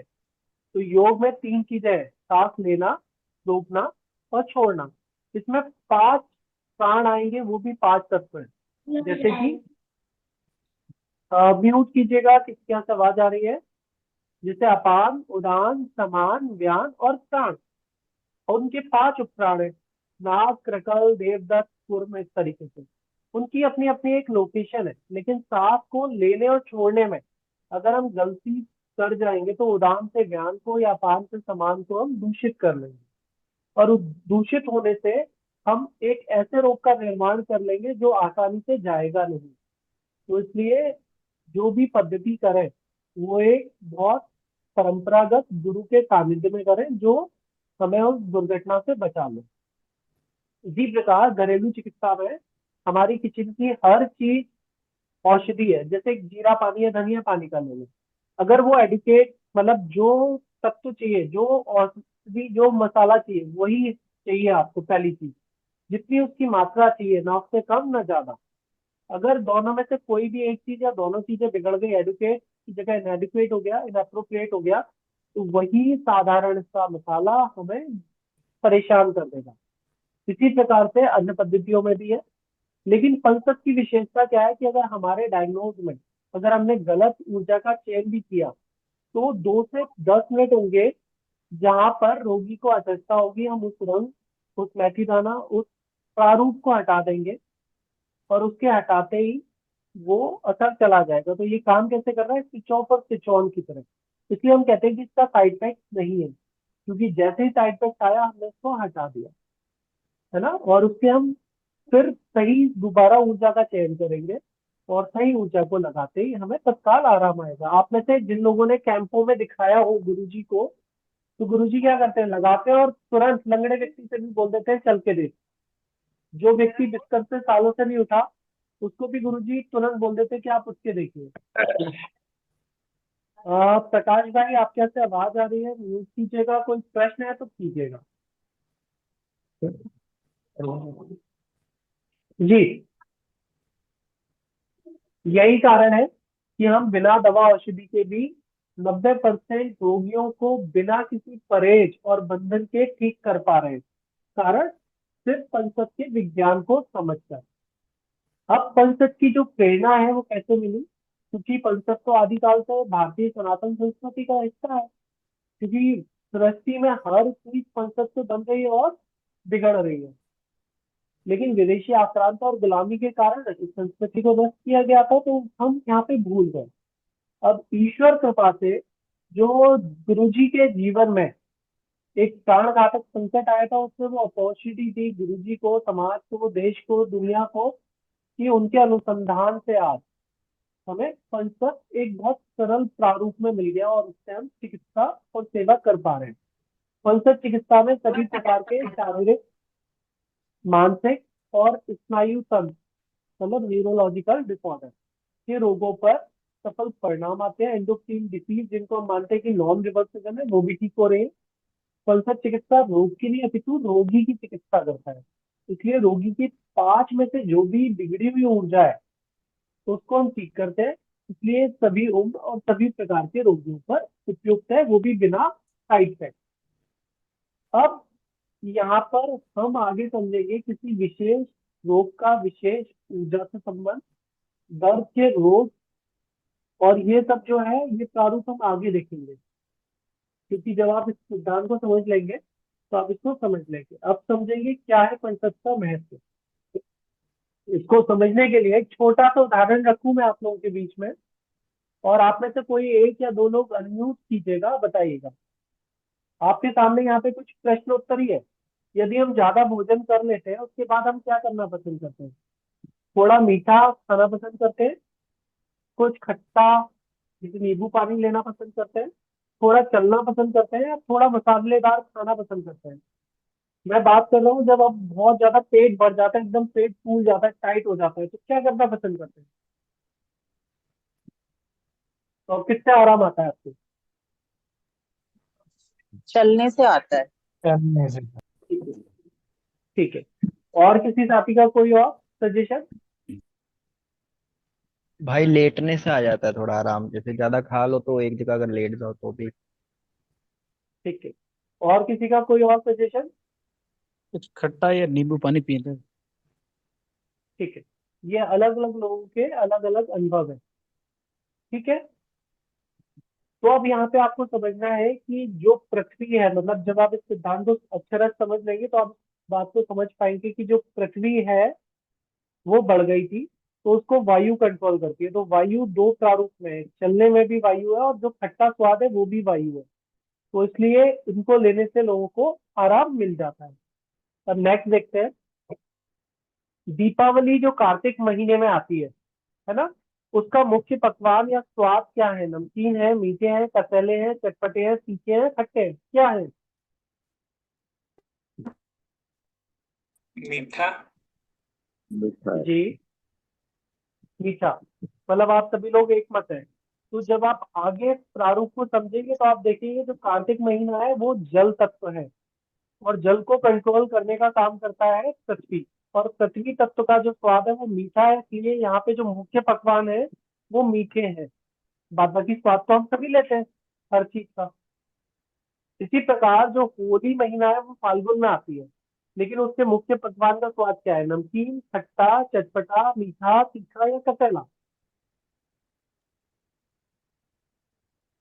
तो योग में तीन चीजें हैं, सांस लेना, रोकना और छोड़ना। इसमें पांच प्राण आएंगे, वो भी पांच तत्व हैं। जैसे कि म्यूट कीजिएगा, किसके यहाँ से आवाज आ रही है? जैसे अपान, उदान, समान, व्यान और प्राण। और उनके पांच उपप्राण है, नाग, क्रकल, देवदत्त, कूर्म, इस तरीके से। उनकी अपनी अपनी एक लोकेशन है, लेकिन सांस को लेने और छोड़ने में अगर हम गलती कर जाएंगे तो उदान से ज्ञान को या अपान से समान को हम दूषित कर लेंगे, और उस दूषित होने से हम एक ऐसे रोग का निर्माण कर लेंगे जो आसानी से जाएगा नहीं। तो इसलिए जो भी पद्धति करें वो एक बहुत परंपरागत गुरु के सानिध्य में करें, जो हमें उस दुर्घटना से बचा ले। इसी प्रकार घरेलू चिकित्सा में हमारी किचन की हर चीज औषधि है। जैसे जीरा पानी या धनिया पानी का ले लें, अगर वो एडिकेट मतलब जो तत्व चाहिए, जो औषधि, जो मसाला चाहिए वही चाहिए आपको। पहली चीज, जितनी उसकी मात्रा चाहिए, ना उससे कम ना ज्यादा। अगर दोनों में से कोई भी एक चीज या दोनों चीजें बिगड़ गई, एडुकेट की जगह इनएडिक्वेट हो गया, इनअप्रोप्रिएट हो गया, तो वही साधारण सा मसाला हमें परेशान कर देगा। इसी प्रकार से अन्य पद्धतियों में भी है। लेकिन पंचतत्व की विशेषता क्या है कि अगर हमारे डायग्नोज में अगर हमने गलत ऊर्जा का चयन भी किया तो 2 से 10 मिनट होंगे जहां पर रोगी को असहजता होगी, हम उस रंग, उस मेथी दाना, उस प्रारूप को हटा देंगे और उसके हटाते ही वो असर चला जाएगा। तो ये काम कैसे कर रहा है? स्विच ऑफ और स्विच ऑन की तरह। इसलिए हम कहते हैं कि इसका साइड इफेक्ट नहीं है, क्योंकि जैसे ही साइड इफेक्ट आया हमने उसको हटा दिया, है ना। और उससे हम फिर सही दोबारा ऊर्जा का चयन करेंगे और सही ऊर्जा को लगाते ही हमें तत्काल आराम आएगा। आप में से जिन लोगों ने कैंपों में दिखाया हो गुरुजी को, तो गुरुजी क्या करते हैं? लगाते हैं और तुरंत लंगड़े व्यक्ति से भी बोल देते हैं चल के देख। जो व्यक्ति बिस्तर से सालों से नहीं उठा उसको भी गुरुजी तुरंत बोल देते हैं कि आप उठ के देखिए। प्रकाश भाई, आपके यहाँ से आवाज आ रही है, म्यूट कीजिएगा। कोई प्रश्न है तो कीजिएगा जी। यही कारण है कि हम बिना दवा औषधि के भी 90% रोगियों को बिना किसी परहेज और बंधन के ठीक कर पा रहे हैं। कारण सिर्फ पंचतत्व के विज्ञान को समझकर। अब पंचतत्व की जो प्रेरणा है वो कैसे मिली? क्योंकि पंचतत्व तो आदिकाल से भारतीय सनातन संस्कृति का हिस्सा है। क्योंकि सृष्टि में हर चीज पंचतत्व से बन रही है और बिगड़ रही है, लेकिन विदेशी आक्रांता और गुलामी के कारण इस संस्कृति को नष्ट किया गया था, तो हम यहाँ पे भूल गए। अब ईश्वर कृपा से जो गुरुजी के जीवन में एक प्राण घातक संकट आया था, उसमें वो अपॉर्चुनिटी दी गुरुजी को, समाज को, देश को, दुनिया को, कि उनके अनुसंधान से आज हमें पंचतत्व एक बहुत सरल प्रारूप में मिल गया और उससे हम चिकित्सा और सेवा कर पा रहे हैं। पंचतत्व चिकित्सा में सभी प्रकार के शारीरिक, मानसिक और स्नायु तंत्र मतलब न्यूरोलॉजिकल डिसऑर्डर के रोगों पर सफल परिणाम आते हैं, एंडोक्रीन डिसीज जिनको हम मानते हैं कि नॉन रिवर्सिबल है, वो भी ठीक हो रहे हैं। फलसत चिकित्सा रोग की नहीं अपितु रोगी की चिकित्सा करता है। इसलिए रोगी की 5 में से जो भी बिगड़ी हुई ऊर्जा है तो उसको हम ठीक करते हैं। इसलिए सभी उम्र और सभी प्रकार के रोगियों पर उपयुक्त है, वो भी बिना साइड इफेक्ट। अब यहाँ पर हम आगे समझेंगे किसी विशेष रोग का विशेष ऊर्जा से संबंध, दर्द के रोग, और ये सब जो है ये प्रारूप हम आगे देखेंगे, क्योंकि जब आप इस सिद्धांत को समझ लेंगे तो आप इसको समझ लेंगे। अब समझेंगे क्या है पंचतत्व का महत्व। इसको समझने के लिए एक छोटा सा उदाहरण रखूं मैं आप लोगों के बीच में, और आप में से कोई एक या दो लोग अनम्यूट कीजिएगा, बताइएगा। आपके सामने यहाँ पे कुछ प्रश्न उत्तर ही है। यदि हम ज्यादा भोजन कर लेते हैं उसके बाद हम क्या करना पसंद करते हैं? थोड़ा मीठा खाना पसंद करते हैं, कुछ खट्टा जैसे नींबू पानी लेना पसंद करते हैं, थोड़ा चलना पसंद करते हैं, या थोड़ा मसालेदार खाना पसंद करते हैं। मैं बात कर रहा हूँ जब अब बहुत ज्यादा पेट भर जाता है, एकदम पेट फूल जाता है, टाइट हो जाता है, तो क्या करना पसंद करते हैं? तो किससे आराम आता है आपको? चलने से आता है। करने से। ठीक है, ठीक है। और किसी साथी का कोई और सजेशन? भाई लेटने से आ जाता है थोड़ा आराम, जैसे ज्यादा खा लो तो एक जगह अगर लेट जाओ तो भी। ठीक है, और किसी का कोई और सजेशन? कुछ खट्टा या नींबू पानी पी ले। ठीक है, ये अलग अलग लोगों के अलग अलग अनुभव है। ठीक है, तो अब यहाँ पे आपको समझना है कि जो पृथ्वी है, मतलब जब आप इस सिद्धांत को अक्षरश समझ लेंगे तो आप इस बात को समझ पाएंगे कि जो पृथ्वी है वो बढ़ गई थी, तो उसको वायु कंट्रोल करती है। तो वायु दो प्रारूप में है, चलने में भी वायु है और जो खट्टा स्वाद है वो भी वायु है। तो इसलिए इनको लेने से लोगों को आराम मिल जाता है। अब नेक्स्ट देखते हैं, दीपावली जो कार्तिक महीने में आती है ना, उसका मुख्य पकवान या स्वाद क्या है? नमकीन है, मीठे हैं, कसेले हैं, चटपटे हैं, तीखे हैं, खट्टे हैं, क्या है? मीठा। जी, मीठा। मतलब आप सभी लोग एक मत है। तो जब आप आगे प्रारूप को समझेंगे तो आप देखेंगे जो कार्तिक महीना है वो जल तत्व है, और जल को कंट्रोल करने का काम करता है पृथ्वी। और पृथ्वी तत्व का जो स्वाद है वो मीठा है, इसलिए यहाँ पे जो मुख्य पकवान है वो मीठे हैं। बाद बाकी स्वाद तो हम सभी लेते हैं हर चीज का। इसी प्रकार जो होली महीना है वो फाल्गुन में आती है, लेकिन उसके मुख्य पकवान का स्वाद क्या है? नमकीन, खट्टा, चटपटा, मीठा, तीखा या कसेला?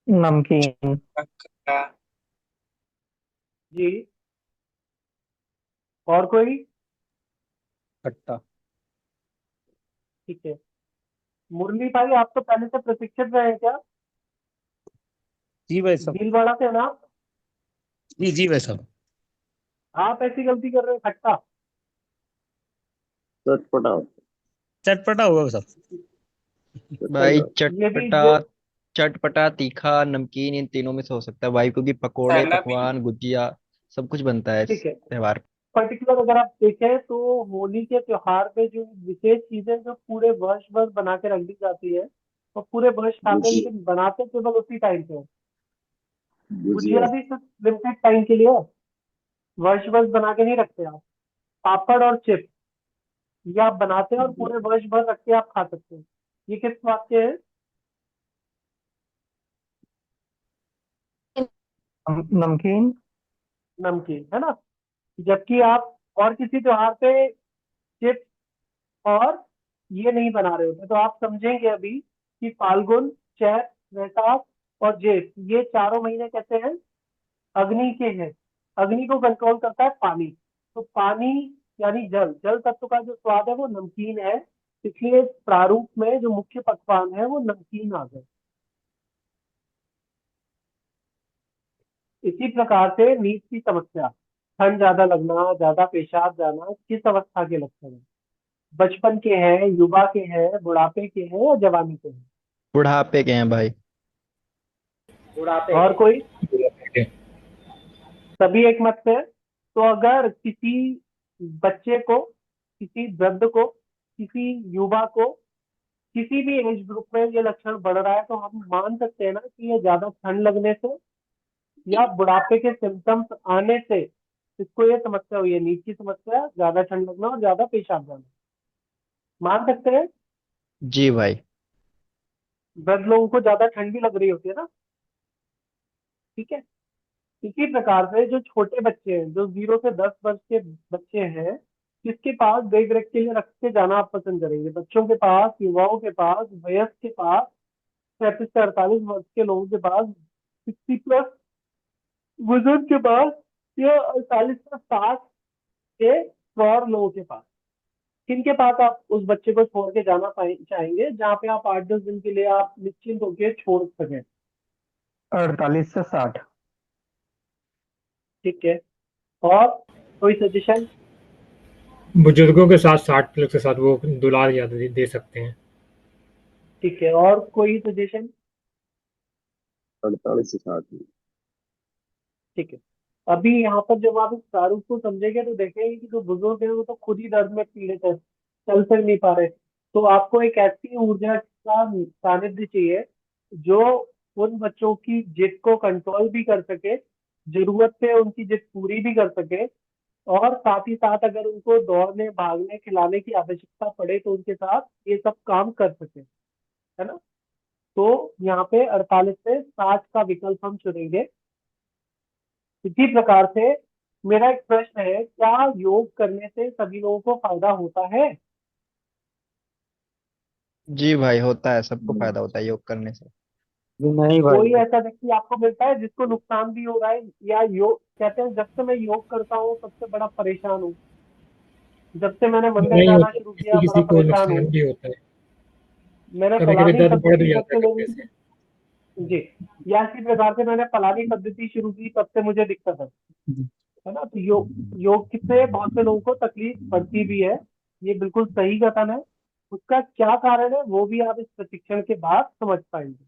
नमकीन। खट्टा। जी, और कोई? खट्टा। ठीक है, मुरली भाई आप तो पहले से प्रशिक्षित रहे हैं क्या? जी भाई साहब। भीलवाड़ा से ना? जी भाई साहब। आप ऐसी गलती कर रहे हैं, खट्टा। चटपटा। चटपटा हुआ साहब। भाई ये भी चटपटा, जो चटपटा तीखा नमकीन इन तीनों में से हो सकता है भाई, क्योंकि पकोड़े पहला भी। पकवान गुजिया सब कुछ बनता है इस ठीक है, त्योहार। पर्टिकुलर अगर आप देखें तो होली के त्योहार पे जो विशेष चीजें जो पूरे वर्ष भर बना के रख दी जाती है, और पूरे वर्ष खाते हैं, गुजिया। लेकिन बनाते केवल उसी टाइम पे हैं। गुजिया। गुजिया भी सिर्फ लिमिटेड टाइम के लिए है, वर्ष भर बना के नहीं रखते आप। पापड़ और चिप्स ये आप बनाते हैं और पूरे वर्ष भर रख के आप खा सकते हैं। ये किस बात के हैं? नमकीन। नमकीन, है ना? जबकि आप और किसी त्योहार पे चिप्स और ये नहीं बना रहे होते। तो आप समझेंगे अभी कि फाल्गुन, चैत, वैशाख और जेठ ये चारों महीने कैसे हैं? अग्नि के हैं। अग्नि को कंट्रोल करता है पानी। तो पानी यानी जल, जल तत्व का जो स्वाद है वो नमकीन है। इसलिए प्रारूप में जो मुख्य पकवान है वो नमकीन आ गए। इसी प्रकार से नींद की समस्या, ठंड ज्यादा लगना, ज्यादा पेशाब जाना, किस अवस्था के लक्षण है? बचपन के हैं, युवा के हैं, बुढ़ापे के हैं या जवानी के हैं? बुढ़ापे के हैं भाई। बुढ़ापे और कोई? सभी एक मत से हैं। तो अगर किसी बच्चे को, किसी वृद्ध को, किसी युवा को, किसी भी एज ग्रुप में ये लक्षण बढ़ रहा है तो हम मान सकते हैं ना कि ये ज्यादा ठंड लगने से या बुढ़ापे के सिम्टम्स आने से इसको ये समस्या हुई है, नींद की समस्या, ज्यादा ठंड लगना और ज्यादा पेशाब जाना। मान सकते हैं। जी भाई। वृद्ध लोगों को ज्यादा ठंड भी लग रही होती है ना, ठीक है। इसी प्रकार से जो छोटे बच्चे हैं, जो 0 से 10 वर्ष के बच्चे हैं, किसके पास देख रेख के लिए रख के जाना आप पसंद करेंगे? बच्चों के पास, युवाओं के पास, वयस्क के पास, 35 से 48 वर्ष के लोगों के पास, 60+ बुजुर्ग के पास, या 48 से 60 के और लोगों के पास? किनके पास आप उस बच्चे को छोड़ के जाना चाहेंगे, जहाँ पे आप 8-10 दिन के लिए आप निश्चिंत होकर छोड़ सकें? 48 से 60। ठीक है। और कोई सजेशन? बुजुर्गों के साथ 60 के साथ वो दुलार ज्यादा दे सकते हैं। ठीक है, और कोई सजेशन? 48 से 60। ठीक है। अभी यहाँ पर जब आप इस प्रारूप को समझेंगे तो देखेंगे कि जो बुजुर्ग हैं वो तो खुद ही दर्द में पीड़ित है, चल फिर नहीं पा रहे। तो आपको एक ऐसी ऊर्जा का सानिध्य चाहिए जो उन बच्चों की जिद को कंट्रोल भी कर सके, जरूरत पे उनकी जिद पूरी भी कर सके, और साथ ही साथ अगर उनको दौड़ने, भागने, खिलाने की आवश्यकता पड़े तो उनके साथ ये सब काम कर सके, है ना। तो यहाँ पे 48 से 60 का विकल्प हम चुनेंगे। इसी प्रकार से मेरा एक प्रश्न है, क्या योग करने से सभी लोगों को फायदा होता है? जी भाई, होता है, सबको फायदा होता है योग करने से। नहीं कोई भाई। ऐसा व्यक्ति आपको मिलता है जिसको नुकसान भी हो रहा है? या योग कहते हैं, जब से मैं योग करता हूँ तब से बड़ा परेशान हूँ, जब से मैंने मंदिर नहीं जाना होता, शुरू किया किसी बड़ा किसी को परेशान नुकसान हूँ। भी होता है। मैंने कभी कभी फलानी दर्द बढ़ पद्धति भी जब जाता से है लेनी कमरे से। जी, या इसी प्रकार से मैंने फलानी पद्धति शुरू की तब से मुझे दिक्कत है ना। तो योग से बहुत से लोगों को तकलीफ बढ़ती भी है, ये बिल्कुल सही कथन है। उसका क्या कारण है वो भी आप इस प्रशिक्षण के बाद समझ पाएंगे।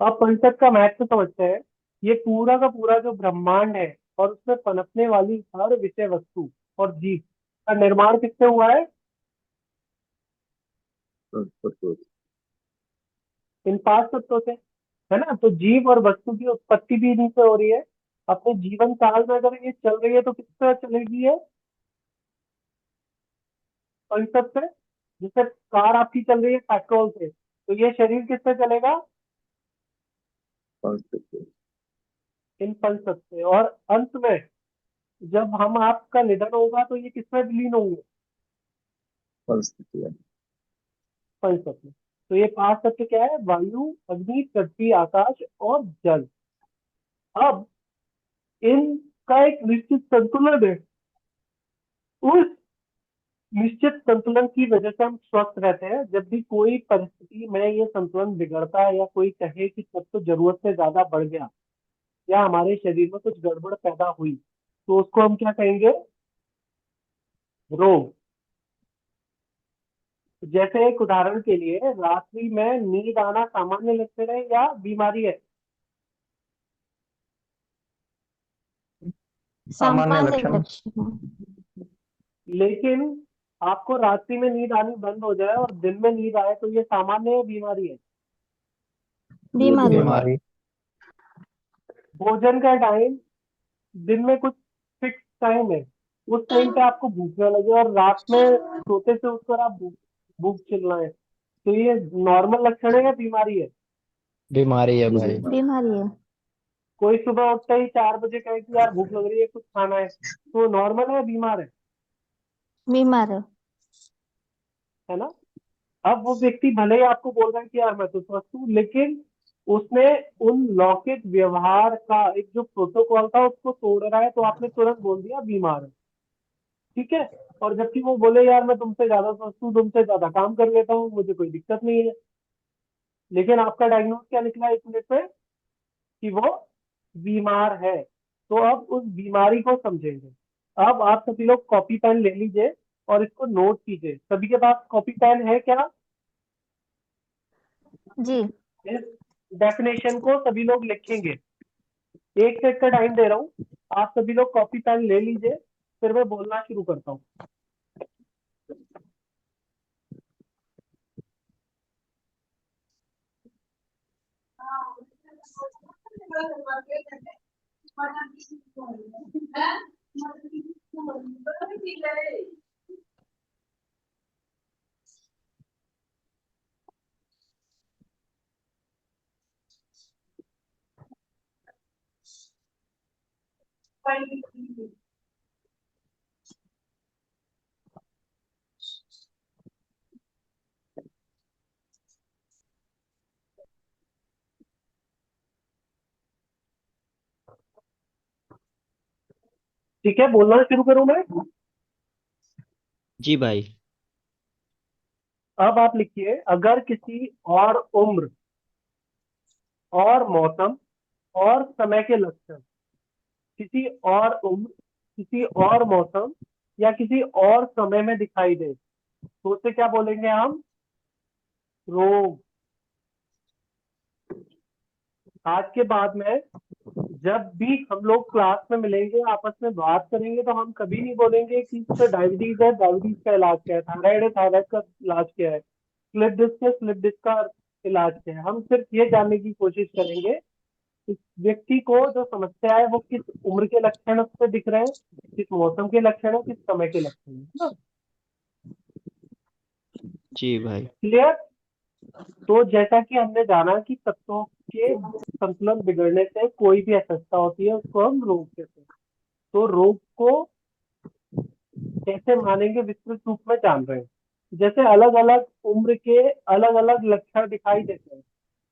आप पंचतत्व का महत्व समझते हैं। ये पूरा का पूरा जो ब्रह्मांड है और उसमें पनपने वाली हर विषय वस्तु और जीव का निर्माण किससे हुआ है? इन 5 तत्वों से, है ना। तो जीव और वस्तु की उत्पत्ति भी इन्हीं से हो रही है। अपने जीवन काल में अगर ये चल रही है तो किससे चलेगी है? पंचतत्व से। जैसे कार आपकी चल रही है पेट्रोल से, तो ये शरीर किससे चलेगा? इन पंचतत्व से। और अंत में जब हम आपका निधन होगा तो ये किसमें विलीन होंगे? पंचतत्व। तो ये 5 तत्व क्या है? वायु, अग्नि, पृथ्वी, आकाश और जल। अब इनका एक निश्चित संतुलन है। उस निश्चित संतुलन की वजह से हम स्वस्थ रहते हैं। जब भी कोई परिस्थिति में ये संतुलन बिगड़ता है या कोई कहे कि तब तो जरूरत से ज्यादा बढ़ गया या हमारे शरीर में कुछ गड़बड़ पैदा हुई, तो उसको हम क्या कहेंगे? रोग। जैसे एक उदाहरण के लिए, रात्रि में नींद आना सामान्य लक्षण है या बीमारी है? सामान्य सामान्य लक्षण। लक्षण। लेकिन आपको रात्रि में नींद आनी बंद हो जाए और दिन में नींद आए तो ये सामान्य है, बीमारी है? बीमारी। बीमारी। भोजन का टाइम, दिन में कुछ फिक्स टाइम है, उस टाइम पे आपको भूख ना लगे और रात में सोते से उठकर आप भूख भूख चिल्लाएं, तो ये नॉर्मल लक्षण है या बीमारी है? बीमारी है भाई। बीमारी है। कोई सुबह उठते ही 4 बजे कहे कि यार भूख लग रही है, कुछ खाना है, तो नॉर्मल है या बीमार बीमार है। है ना। अब वो व्यक्ति भले ही आपको बोल रहा है कि यार मैं तो स्वस्थ हूँ, लेकिन उसने उन लौकिक व्यवहार का एक जो प्रोटोकॉल था उसको तोड़ रहा है, तो आपने तुरंत बोल दिया बीमार है, ठीक है। और जबकि वो बोले यार मैं तुमसे ज्यादा स्वस्थ हूँ, तुमसे ज्यादा काम कर लेता हूँ, मुझे कोई दिक्कत नहीं है, लेकिन आपका डायग्नोज क्या निकला 1 मिनट में? कि वो बीमार है। तो अब उस बीमारी को समझेंगे। अब आप सभी लोग कॉपी पेन ले लीजिए और इसको नोट कीजिए। सभी के पास कॉपी पेन है क्या? जी। इस डेफिनेशन को सभी लोग लिखेंगे। 1 मिनट का टाइम दे रहा हूँ, आप सभी लोग कॉपी पेन ले लीजिए, फिर मैं बोलना शुरू करता हूँ। ठीक है, बोलना शुरू करूं मैं? जी भाई। अब आप लिखिए, अगर किसी और उम्र और मौसम और समय के लक्षण किसी और उम्र, किसी और मौसम या किसी और समय में दिखाई दे तो उसे क्या बोलेंगे हम? रोग। आज के बाद में जब भी हम लोग क्लास में मिलेंगे, आपस में बात करेंगे, तो हम कभी नहीं बोलेंगे कि इसको डायबिटीज है, डायबिटीज का इलाज क्या है, थायराइड है, थायराइड का इलाज क्या है, स्लिप डिस्क है, स्लिप डिस्क का इलाज क्या है। हम सिर्फ ये जानने की कोशिश करेंगे इस व्यक्ति को जो समस्या है वो किस उम्र के लक्षण उससे दिख रहे हैं, किस मौसम के लक्षण है, किस समय के लक्षण है ना? जी भाई। क्लियर? तो जैसा कि हमने जाना कि तत्वों के संतुलन बिगड़ने से कोई भी अस्वस्थता होती है, उसको हम रोग कहते हैं। तो रोग को कैसे मानेंगे विस्तृत रूप में जान रहे हैं। जैसे अलग अलग उम्र के अलग अलग लक्षण दिखाई देते हैं।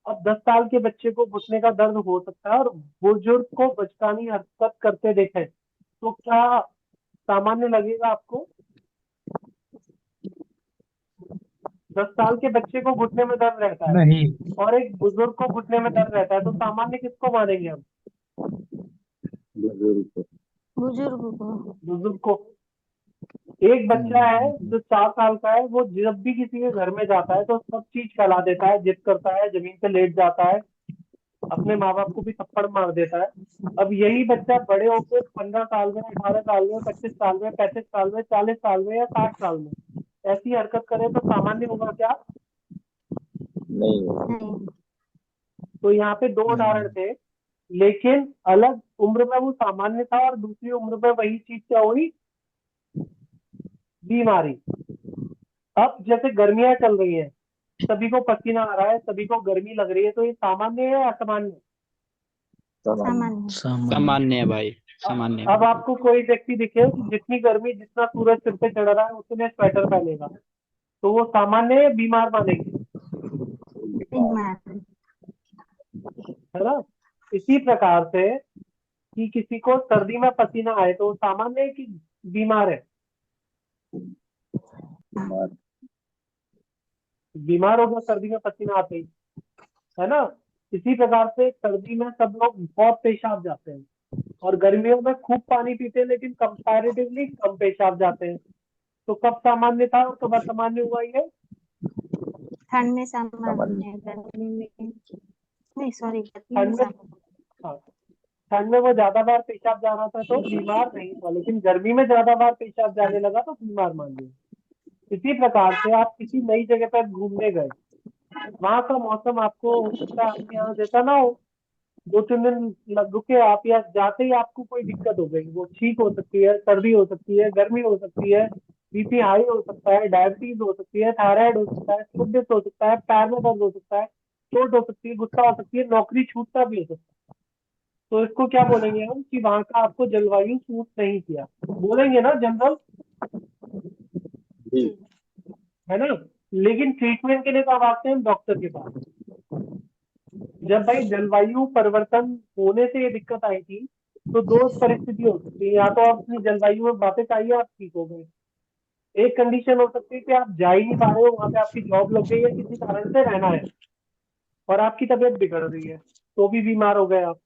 अब 10 साल के बच्चे को घुटने का दर्द हो सकता है और बुजुर्ग को बचकानी हरकत करते देखें तो क्या सामान्य लगेगा आपको? 10 साल के बच्चे को घुटने में दर्द रहता है नहीं। और एक बुजुर्ग को घुटने में दर्द रहता है, तो सामान्य किसको मानेंगे हम? बुजुर्ग को। बुजुर्ग को। बुजुर्ग को। एक बच्चा है जो 4 साल का है, वो जब भी किसी के घर में जाता है तो सब चीज फैला देता है, जिद करता है, जमीन पे लेट जाता है, अपने माँ बाप को भी थप्पड़ मार देता है। अब यही बच्चा बड़े होकर 15 साल में, 18 साल में, 25 साल में, 35 साल में, 40 साल में या 60 साल में ऐसी हरकत करे तो सामान्य होगा क्या? नहीं नहीं। तो यहाँ पे 2 उदाहरण थे, लेकिन अलग उम्र में वो सामान्य था और दूसरी उम्र में वही चीज क्या हुई? बीमारी। अब जैसे गर्मियां चल रही है, सभी को पसीना आ रहा है, सभी को गर्मी लग रही है, तो ये सामान्य है या असामान्य? सामान्य। सामान्य। सामान्य है भाई, सामान्य। अब आपको कोई व्यक्ति दिखे कि जितनी गर्मी, जितना सूरज सिर पे चढ़ रहा है उतने स्वेटर पहनेगा, तो वो सामान्य है या बीमार मानेंगे? बीमार। है ना? इसी प्रकार से कि किसी को सर्दी में पसीना आए तो वो सामान्य है कि बीमार है? बीमार। बीमार होगा सर्दी में पसीना आते ही, है ना? इसी प्रकार से सर्दी में सब लोग बहुत पेशाब जाते हैं और गर्मियों में खूब पानी पीते हैं, लेकिन कंपैरेटिवली कम पेशाब जाते हैं। तो कब सामान्य था और कब असामान्य हुआ ये? ठंड में सामान्य, गर्मी में नहीं, सॉरी, गर्मी में ठंड में, सामान्य। हाँ, ठंड में वो ज्यादा बार पेशाब जा रहा था तो बीमार नहीं था, लेकिन गर्मी में ज्यादा बार पेशाब जाने लगा तो बीमार मान लिया। इसी प्रकार से आप किसी नई जगह पर घूमने गए, वहां का मौसम आपको हो सकता है आपके यहाँ जैसा ना हो, 2-3 दिन रुके आप, या जाते ही आपको कोई दिक्कत हो गई, वो छींक हो सकती है, सर्दी हो सकती है, गर्मी हो सकती है, बीपी हाई हो सकता है, डायबिटीज हो सकती है, थायराइड हो सकता है, स्लिप हो सकता है, पैर में दर्द हो सकता है, चोट हो सकती है, गुस्सा हो सकती है, नौकरी छूटना भी हो सकता है। तो इसको क्या बोलेंगे हम कि वहां का आपको जलवायु सूट नहीं किया, बोलेंगे ना जनरल, जी। है ना? लेकिन ट्रीटमेंट के लिए कब आते हैं हम? डॉक्टर के पास। जब भाई जलवायु परिवर्तन होने से ये दिक्कत आई थी तो 2 परिस्थिति हो सकती है, या तो आप अपनी जलवायु में वापस आइए, आप ठीक हो गए। एक कंडीशन हो सकती है कि आप जा ही नहीं पा रहे हो, वहां पे आपकी जॉब लग गई है, किसी कारण से रहना है और आपकी तबीयत बिगड़ रही है, तो भी बीमार हो गए आप।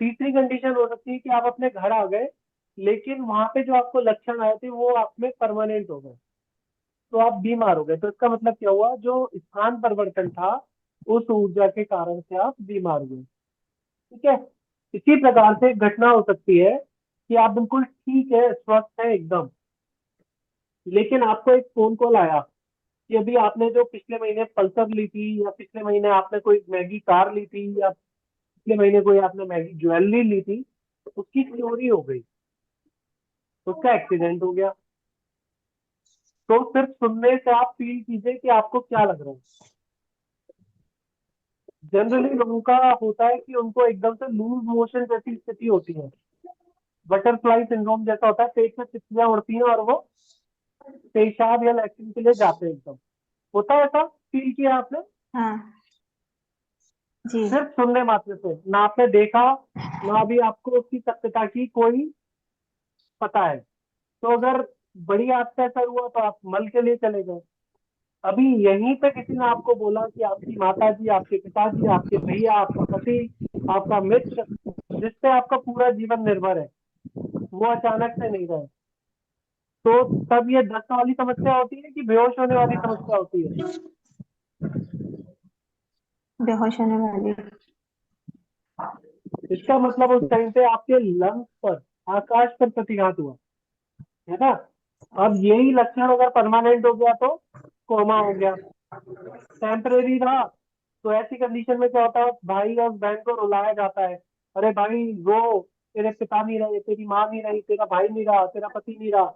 तीसरी कंडीशन हो सकती है कि आप अपने घर आ गए, लेकिन वहां पे जो आपको लक्षण आए थे वो आप में परमानेंट हो गए, तो आप बीमार हो गए। तो इसका मतलब क्या हुआ? जो स्थान परिवर्तन था उस ऊर्जा के कारण से आप बीमार हुए। ठीक है? इसी प्रकार से एक घटना हो सकती है कि आप बिल्कुल ठीक है, स्वस्थ है एकदम, लेकिन आपको एक फोन कॉल आया कि अभी आपने जो पिछले महीने पल्सर ली थी, या पिछले महीने आपने कोई महंगी कार ली थी, या पिछले महीने कोई आपने महंगी ज्वेलरी ली थी, उसकी चोरी हो गई, उसका एक्सीडेंट हो गया, तो सिर्फ सुनने से आप फील कीजिए कि आपको क्या लग रहा है। जनरली लोगों का होता है कि उनको एकदम से लूज मोशन जैसी स्थिति होती है, बटरफ्लाई सिंड्रोम जैसा होता है, पेट में तितलियां उड़ती हैं और वो पेशाब या लैट्रिन के लिए जाते हैं एकदम। होता है ऐसा फील किया आपने? हाँ जी। सिर्फ सुनने मात्र से, ना आपने देखा, ना अभी आपको उसकी सत्यता की कोई पता है। तो अगर बड़ी आंत से ऐसा हुआ तो आप मल के लिए चले गए। अभी यहीं पे किसी ने आपको बोला कि आपकी माता जी, आपके पिताजी, आपके भैया, आपका पति, आपका मित्र, जिससे आपका पूरा जीवन निर्भर है, वो अचानक से नहीं रहे, तो तब ये दस्त वाली समस्या होती है कि बेहोश होने वाली समस्या होती है? बेहोश होने वाली। इसका मतलब उस टाइम पे आपके लंग्स पर, आकाश पर प्रतिघात हुआ है ना। अब यही लक्षण अगर परमानेंट हो गया तो कोमा हो गया। टेम्परेरी रहा तो ऐसी कंडीशन में क्या होता है, भाई और बहन को रुलाया जाता है, अरे भाई रो, तेरे पिता नहीं रहे, तेरी माँ नहीं रही, तेरा भाई नहीं रहा, तेरा पति नहीं रहा,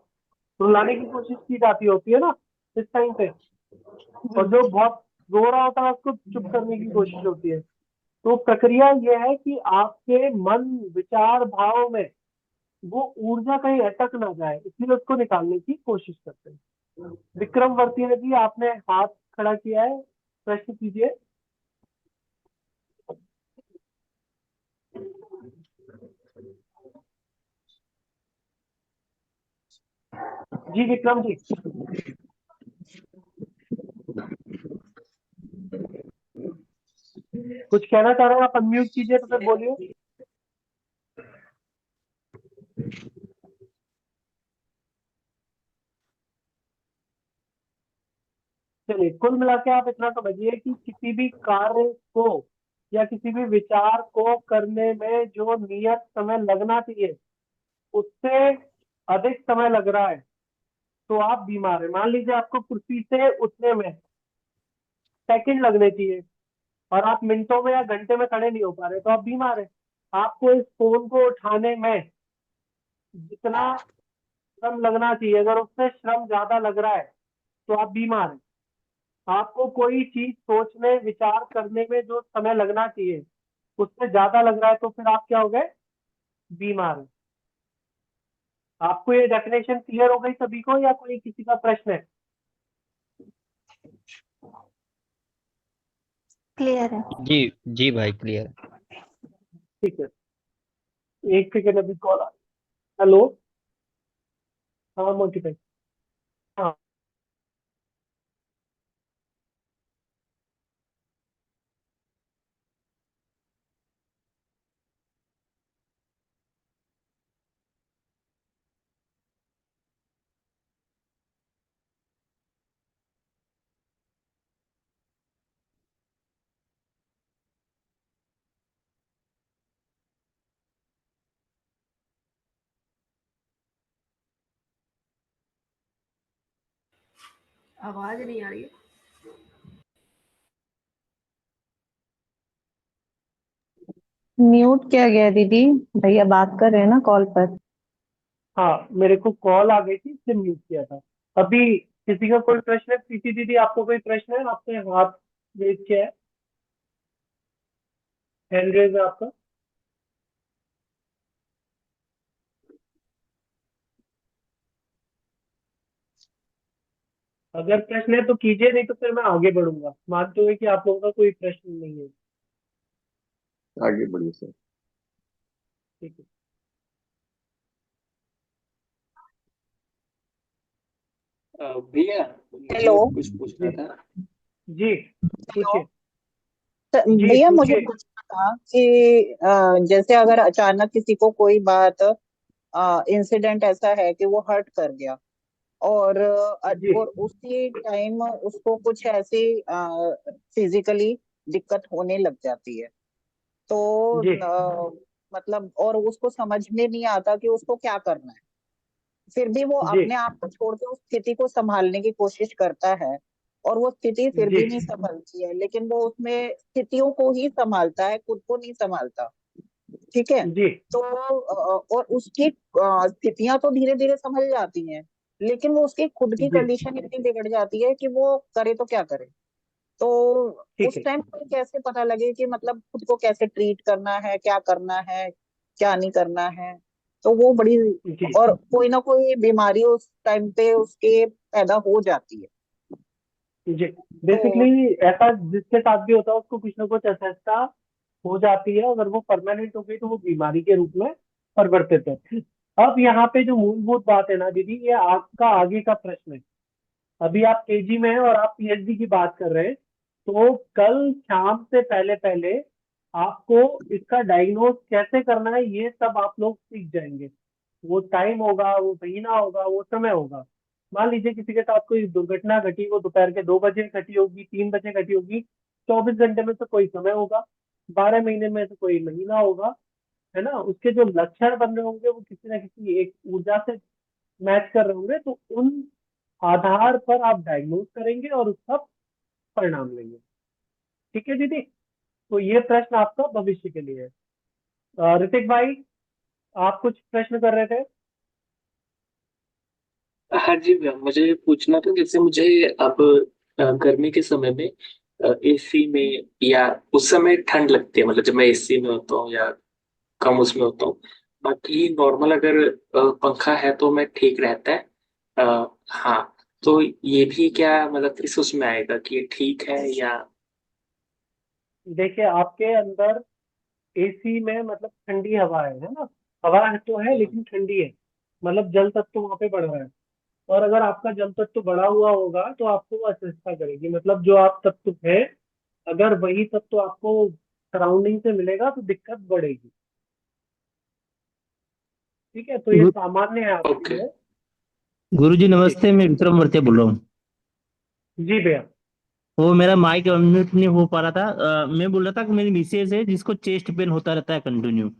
रुलाने की कोशिश की जाती होती है ना इस टाइम पे। और जो बहुत रो रहा होता है उसको चुप करने की कोशिश होती है। तो प्रक्रिया ये है कि आपके मन, विचार, भाव में वो ऊर्जा कहीं अटक ना जाए, इसलिए उसको निकालने की कोशिश करते हैं। विक्रम वर्तिया जी, आपने हाथ खड़ा किया है, प्रश्न कीजिए। जी विक्रम जी। कुछ कहना चाह रहे हैं आप? अनम्यूट कीजिए तो फिर बोलिए। चलिए, कुल मिला के आप इतना समझिए कि किसी भी कार्य को या किसी भी विचार को करने में जो नियत समय लगना चाहिए उससे अधिक समय लग रहा है तो आप बीमार हैं। मान लीजिए आपको कुर्सी से उठने में सेकंड लगने चाहिए और आप मिनटों में या घंटे में खड़े नहीं हो पा रहे, तो आप बीमार हैं। आपको इस फोन को उठाने में जितना श्रम लगना चाहिए, अगर उससे श्रम ज्यादा लग रहा है तो आप बीमार हैं। आपको कोई चीज सोचने, विचार करने में जो समय लगना चाहिए उससे ज्यादा लग रहा है तो फिर आप क्या हो गए? बीमार हैं। आपको ये डेफिनेशन क्लियर हो गई सभी को, या कोई किसी का प्रश्न है? क्लियर है। जी जी भाई, क्लियर है। ठीक है, एक सेकेंड, अभी कॉल आ। हेलो। हाँ मोटी भाई। हाँ आवाज नहीं आ रही है। म्यूट किया गया दीदी, भैया बात कर रहे हैं ना कॉल पर। हाँ, मेरे को कॉल आ गई थी इसलिए म्यूट किया था। अभी किसी का कोई प्रश्न है? प्रीति दीदी, आपको कोई प्रश्न है? आपने हाथ रेज किया है, हैंड रेज है आपका। अगर प्रश्न है तो कीजिए, नहीं तो फिर मैं आगे बढ़ूंगा, मानते हुए कि आप लोगों का कोई प्रश्न नहीं है। आगे बढ़िए सर। ठीक है। भैया हेलो। मुझे कुछ पूछना था। जी पूछिए। जी भैया मुझे पूछिए। पूछना था कि जैसे अगर अचानक किसी को कोई बात, इंसिडेंट ऐसा है कि वो हर्ट कर गया और जी और उसी टाइम उसको कुछ ऐसी फिजिकली दिक्कत होने लग जाती है, तो जी मतलब और उसको समझ में नहीं आता कि उसको क्या करना है, फिर भी वो जी अपने आप को छोड़ के उस स्थिति को संभालने की कोशिश करता है, और वो स्थिति फिर जी भी नहीं संभलती है, लेकिन वो उसमें स्थितियों को ही संभालता है, खुद को नहीं संभालता। ठीक है। जी तो और उसकी स्थितियां तो धीरे धीरे संभल जाती हैं, लेकिन वो उसकी खुद की जी कंडीशन इतनी बिगड़ जाती है कि वो करे तो क्या करे। तो ठीक उस है। टाइम पर कैसे पता लगे कि मतलब खुद को कैसे ट्रीट करना है, क्या करना है, क्या नहीं करना है। तो वो बड़ी, जी और कोई ना कोई बीमारी उस टाइम पे उसके पैदा हो जाती है। जी तो बेसिकली ऐसा जिसके साथ भी होता है उसको कुछ ना कुछ अवस्था हो जाती है। अगर वो परमानेंट हो गई तो वो बीमारी के रूप में परिवर्तित है। अब यहाँ पे जो मूलभूत बात है ना दीदी, ये आपका आगे का प्रश्न है। अभी आप केजी में हैं और आप पीएचडी की बात कर रहे हैं, तो कल शाम से पहले पहले आपको इसका डायग्नोज कैसे करना है ये सब आप लोग सीख जाएंगे। वो टाइम होगा, वो महीना होगा, वो समय होगा। मान लीजिए किसी के साथ कोई दुर्घटना घटी, वो दोपहर के 2 बजे घटी होगी, 3 बजे घटी होगी। 24 घंटे में से कोई समय होगा, 12 महीने में से कोई महीना होगा, है ना। उसके जो लक्षण बन रहे होंगे वो किसी ना किसी एक ऊर्जा से मैच कर रहे होंगे, तो उन आधार पर आप डायग्नोज करेंगे और उसका परिणाम लेंगे। ठीक है दीदी। तो ये प्रश्न आपका भविष्य के लिए है। ऋतिक भाई, आप कुछ प्रश्न कर रहे थे। हाँ जी भैया, मुझे पूछना था जैसे मुझे अब गर्मी के समय में एसी में या उस समय ठंड लगती है, मतलब जब मैं एसी में होता हूँ या कम उसमें होता हूँ। बाकी नॉर्मल अगर पंखा है तो मैं ठीक रहता है। हाँ, तो ये भी क्या मतलब इस उसमें आएगा कि ये ठीक है या? देखिए आपके अंदर एसी में मतलब ठंडी हवा है ना। हवा तो है लेकिन ठंडी है, मतलब जल तत्व वहां पे बढ़ रहा है। और अगर आपका जल तत्व बढ़ा हुआ होगा तो आपको वो अस्वस्थता करेगी। मतलब जो आप तत्व है, अगर वही तत्व आपको सराउंडिंग से मिलेगा तो दिक्कत बढ़ेगी। ठीक है, तो ये गु- सामान्य है आपके ओके। लिए। गुरुजी जी नमस्ते, मैं विक्रम वर्तिया बोल रहा हूँ। जी भैया। वो मेरा माइक अनम्यूट नहीं हो पा रहा था। मैं बोल रहा था कि मेरी मिसेज है जिसको चेस्ट पेन होता रहता है कंटिन्यू।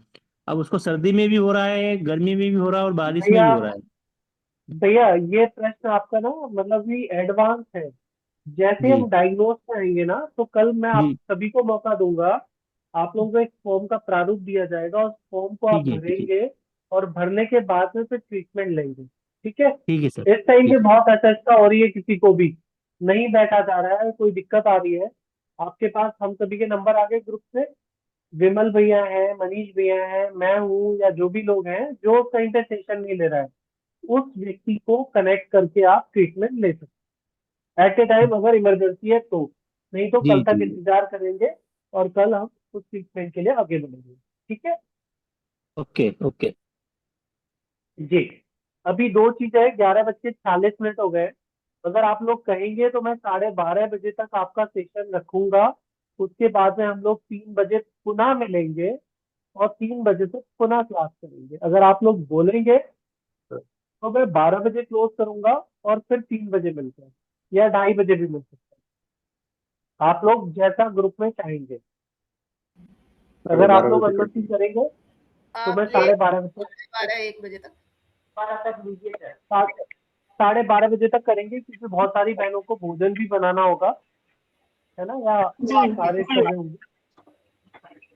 अब उसको सर्दी में भी हो रहा है, गर्मी में भी हो रहा है और बारिश में भैया भी हो रहा है। भैया ये प्रश्न आपका ना मतलब भी एडवांस है। जैसे जी हम डायग्नोज करेंगे ना, तो कल मैं आप जी। सभी को मौका दूंगा। आप लोगों को एक फॉर्म का प्रारूप दिया जाएगा, उस फॉर्म को आप ठीक है ठीक है। भरेंगे और भरने के बाद में फिर ट्रीटमेंट लेंगे। ठीक है। ठीक है सर। इस टाइम पे ठीक। बहुत असहजता हो रही है, किसी को भी नहीं बैठा जा रहा है, कोई दिक्कत आ रही है। आपके पास हम सभी के नंबर आ गए ग्रुप से। विमल भैया हैं, मनीष भैया हैं, मैं हूँ, या जो भी लोग हैं जो कहीं पे सेशन नहीं ले रहा है, उस व्यक्ति को कनेक्ट करके आप ट्रीटमेंट ले सकते हैं एट ए टाइम, अगर इमरजेंसी है तो। नहीं तो जी कल तक जी। इंतजार करेंगे और कल हम उस ट्रीटमेंट के लिए आगे बढ़ेंगे। ठीक है ओके ओके। जी। अभी दो चीजें हैं, 11:40 हो गए। अगर आप लोग कहेंगे तो मैं 12:30 बजे तक आपका सेशन रखूंगा। उसके बाद में हम लोग 3 बजे पुनः मिलेंगे और 3 बजे से पुनः क्लास करेंगे। अगर आप लोग बोलेंगे तो मैं 12 बजे क्लोज करूंगा और फिर 3 बजे मिलते हैं, या 2:30 बजे भी मिल सकते हैं, आप लोग जैसा ग्रुप में चाहेंगे। साढ़े अगर आप बारह लोग बजे कर अनुमति दीजिए। करेंगे तो मैं आप ले 12:30 बजे 12 1 बजे तक। 12 तक लीजिए। 12:30 बजे तक करेंगे, क्योंकि बहुत सारी बहनों को भोजन भी बनाना होगा, है ना, या जी कार्य कर रहे होंगे।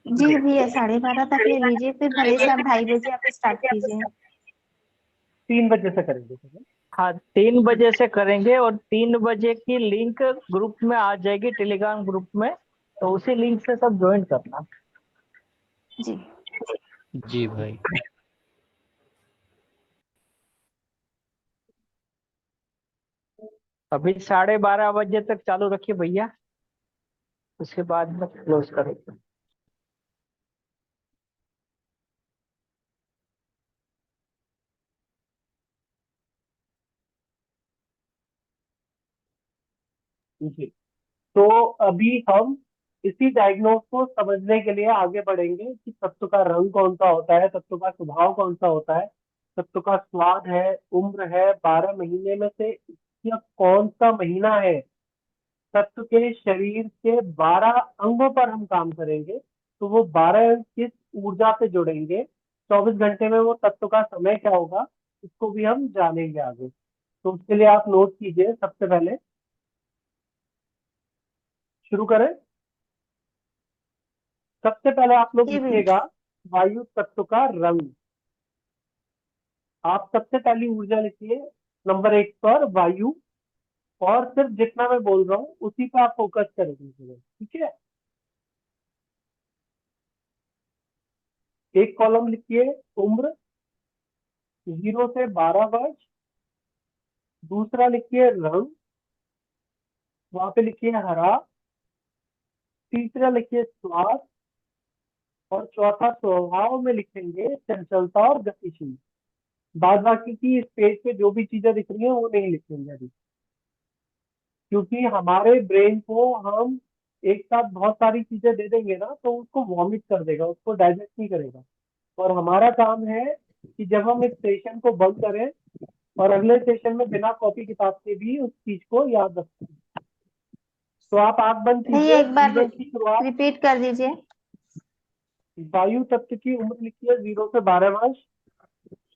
जी जी भैया 12:30 तक ले लीजिए, फिर भले से आप 2:30 आप स्टार्ट कीजिए। 3 बजे से करेंगे, ठीक है। हाँ, 3 बजे से करेंगे और 3 बजे की लिंक ग्रुप में आ जाएगी, टेलीग्राम ग्रुप में। तो उसी लिंक से सब ज्वाइन करना। जी जी भाई। अभी 12:30 बजे तक चालू रखिए भैया, उसके बाद में क्लोज करेंगे। जी तो अभी हम इसी डायग्नोस को समझने के लिए आगे बढ़ेंगे कि तत्व का रंग कौन सा होता है, तत्व का स्वभाव कौन सा होता है, तत्व का स्वाद है, उम्र है, 12 महीने में से इसका कौन सा महीना है। तत्व के शरीर के 12 अंगों पर हम काम करेंगे, तो वो 12 अंग किस ऊर्जा से जुड़ेंगे, 24 घंटे में वो तत्व का समय क्या होगा, इसको भी हम जानेंगे आगे। तो उसके लिए आप नोट कीजिए सबसे पहले। शुरू करें? सबसे पहले आप लोग जी भैया। लिखिएगा वायु तत्व का रंग। आप सबसे पहली ऊर्जा लिखिए नंबर 1 पर वायु, और सिर्फ जितना मैं बोल रहा हूँ उसी पर आप फोकस करेंगे, ठीक है? एक कॉलम लिखिए उम्र 0 से 12 वर्ष, दूसरा लिखिए रंग, वहां पे लिखिए हरा, तीसरा लिखिए स्वाद, और चौथा स्वभाव में लिखेंगे चंचलता और गतिशील। बाद बाकी की इस पेज पे जो भी चीजें दिख रही हैं वो नहीं लिखेंगे अभी, क्योंकि हमारे ब्रेन को हम एक साथ बहुत सारी चीजें दे देंगे ना तो उसको वॉमिट कर देगा, उसको डाइजेस्ट नहीं करेगा। और हमारा काम है कि जब हम इस सेशन को बंद करें और अगले सेशन में बिना कॉपी किताब के भी उस चीज को याद रखें। तो आप आंख बंद भैया कीजिए। एक बार जीवन की शुरुआत, रिपीट कर दीजिए। वायु तत्व की उम्र लिखिए 0 से 12 वर्ष।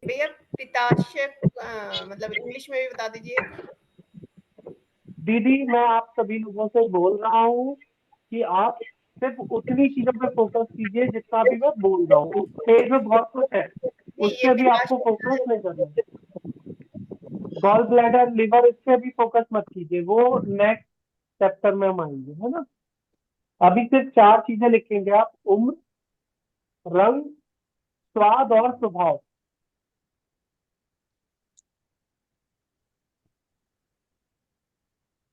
भैया पिताशय मतलब इंग्लिश में भी बता दीजिए। दीदी मैं आप सभी लोगों से बोल रहा हूँ कि आप सिर्फ उतनी चीजों पे फोकस कीजिए जितना भी मैं बोल रहा हूँ। उस पेज में बहुत कुछ है, उस ये पे भी आपको फोकस नहीं करना है। गॉल ब्लैडर, लिवर, इस पे भी फोकस मत कीजिए, वो नेक्स्ट चैप्टर में हम आएंगे, है ना? अभी सिर्फ 4 चीजें लिखेंगे आप, उम्र, रंग, स्वाद और स्वभाव।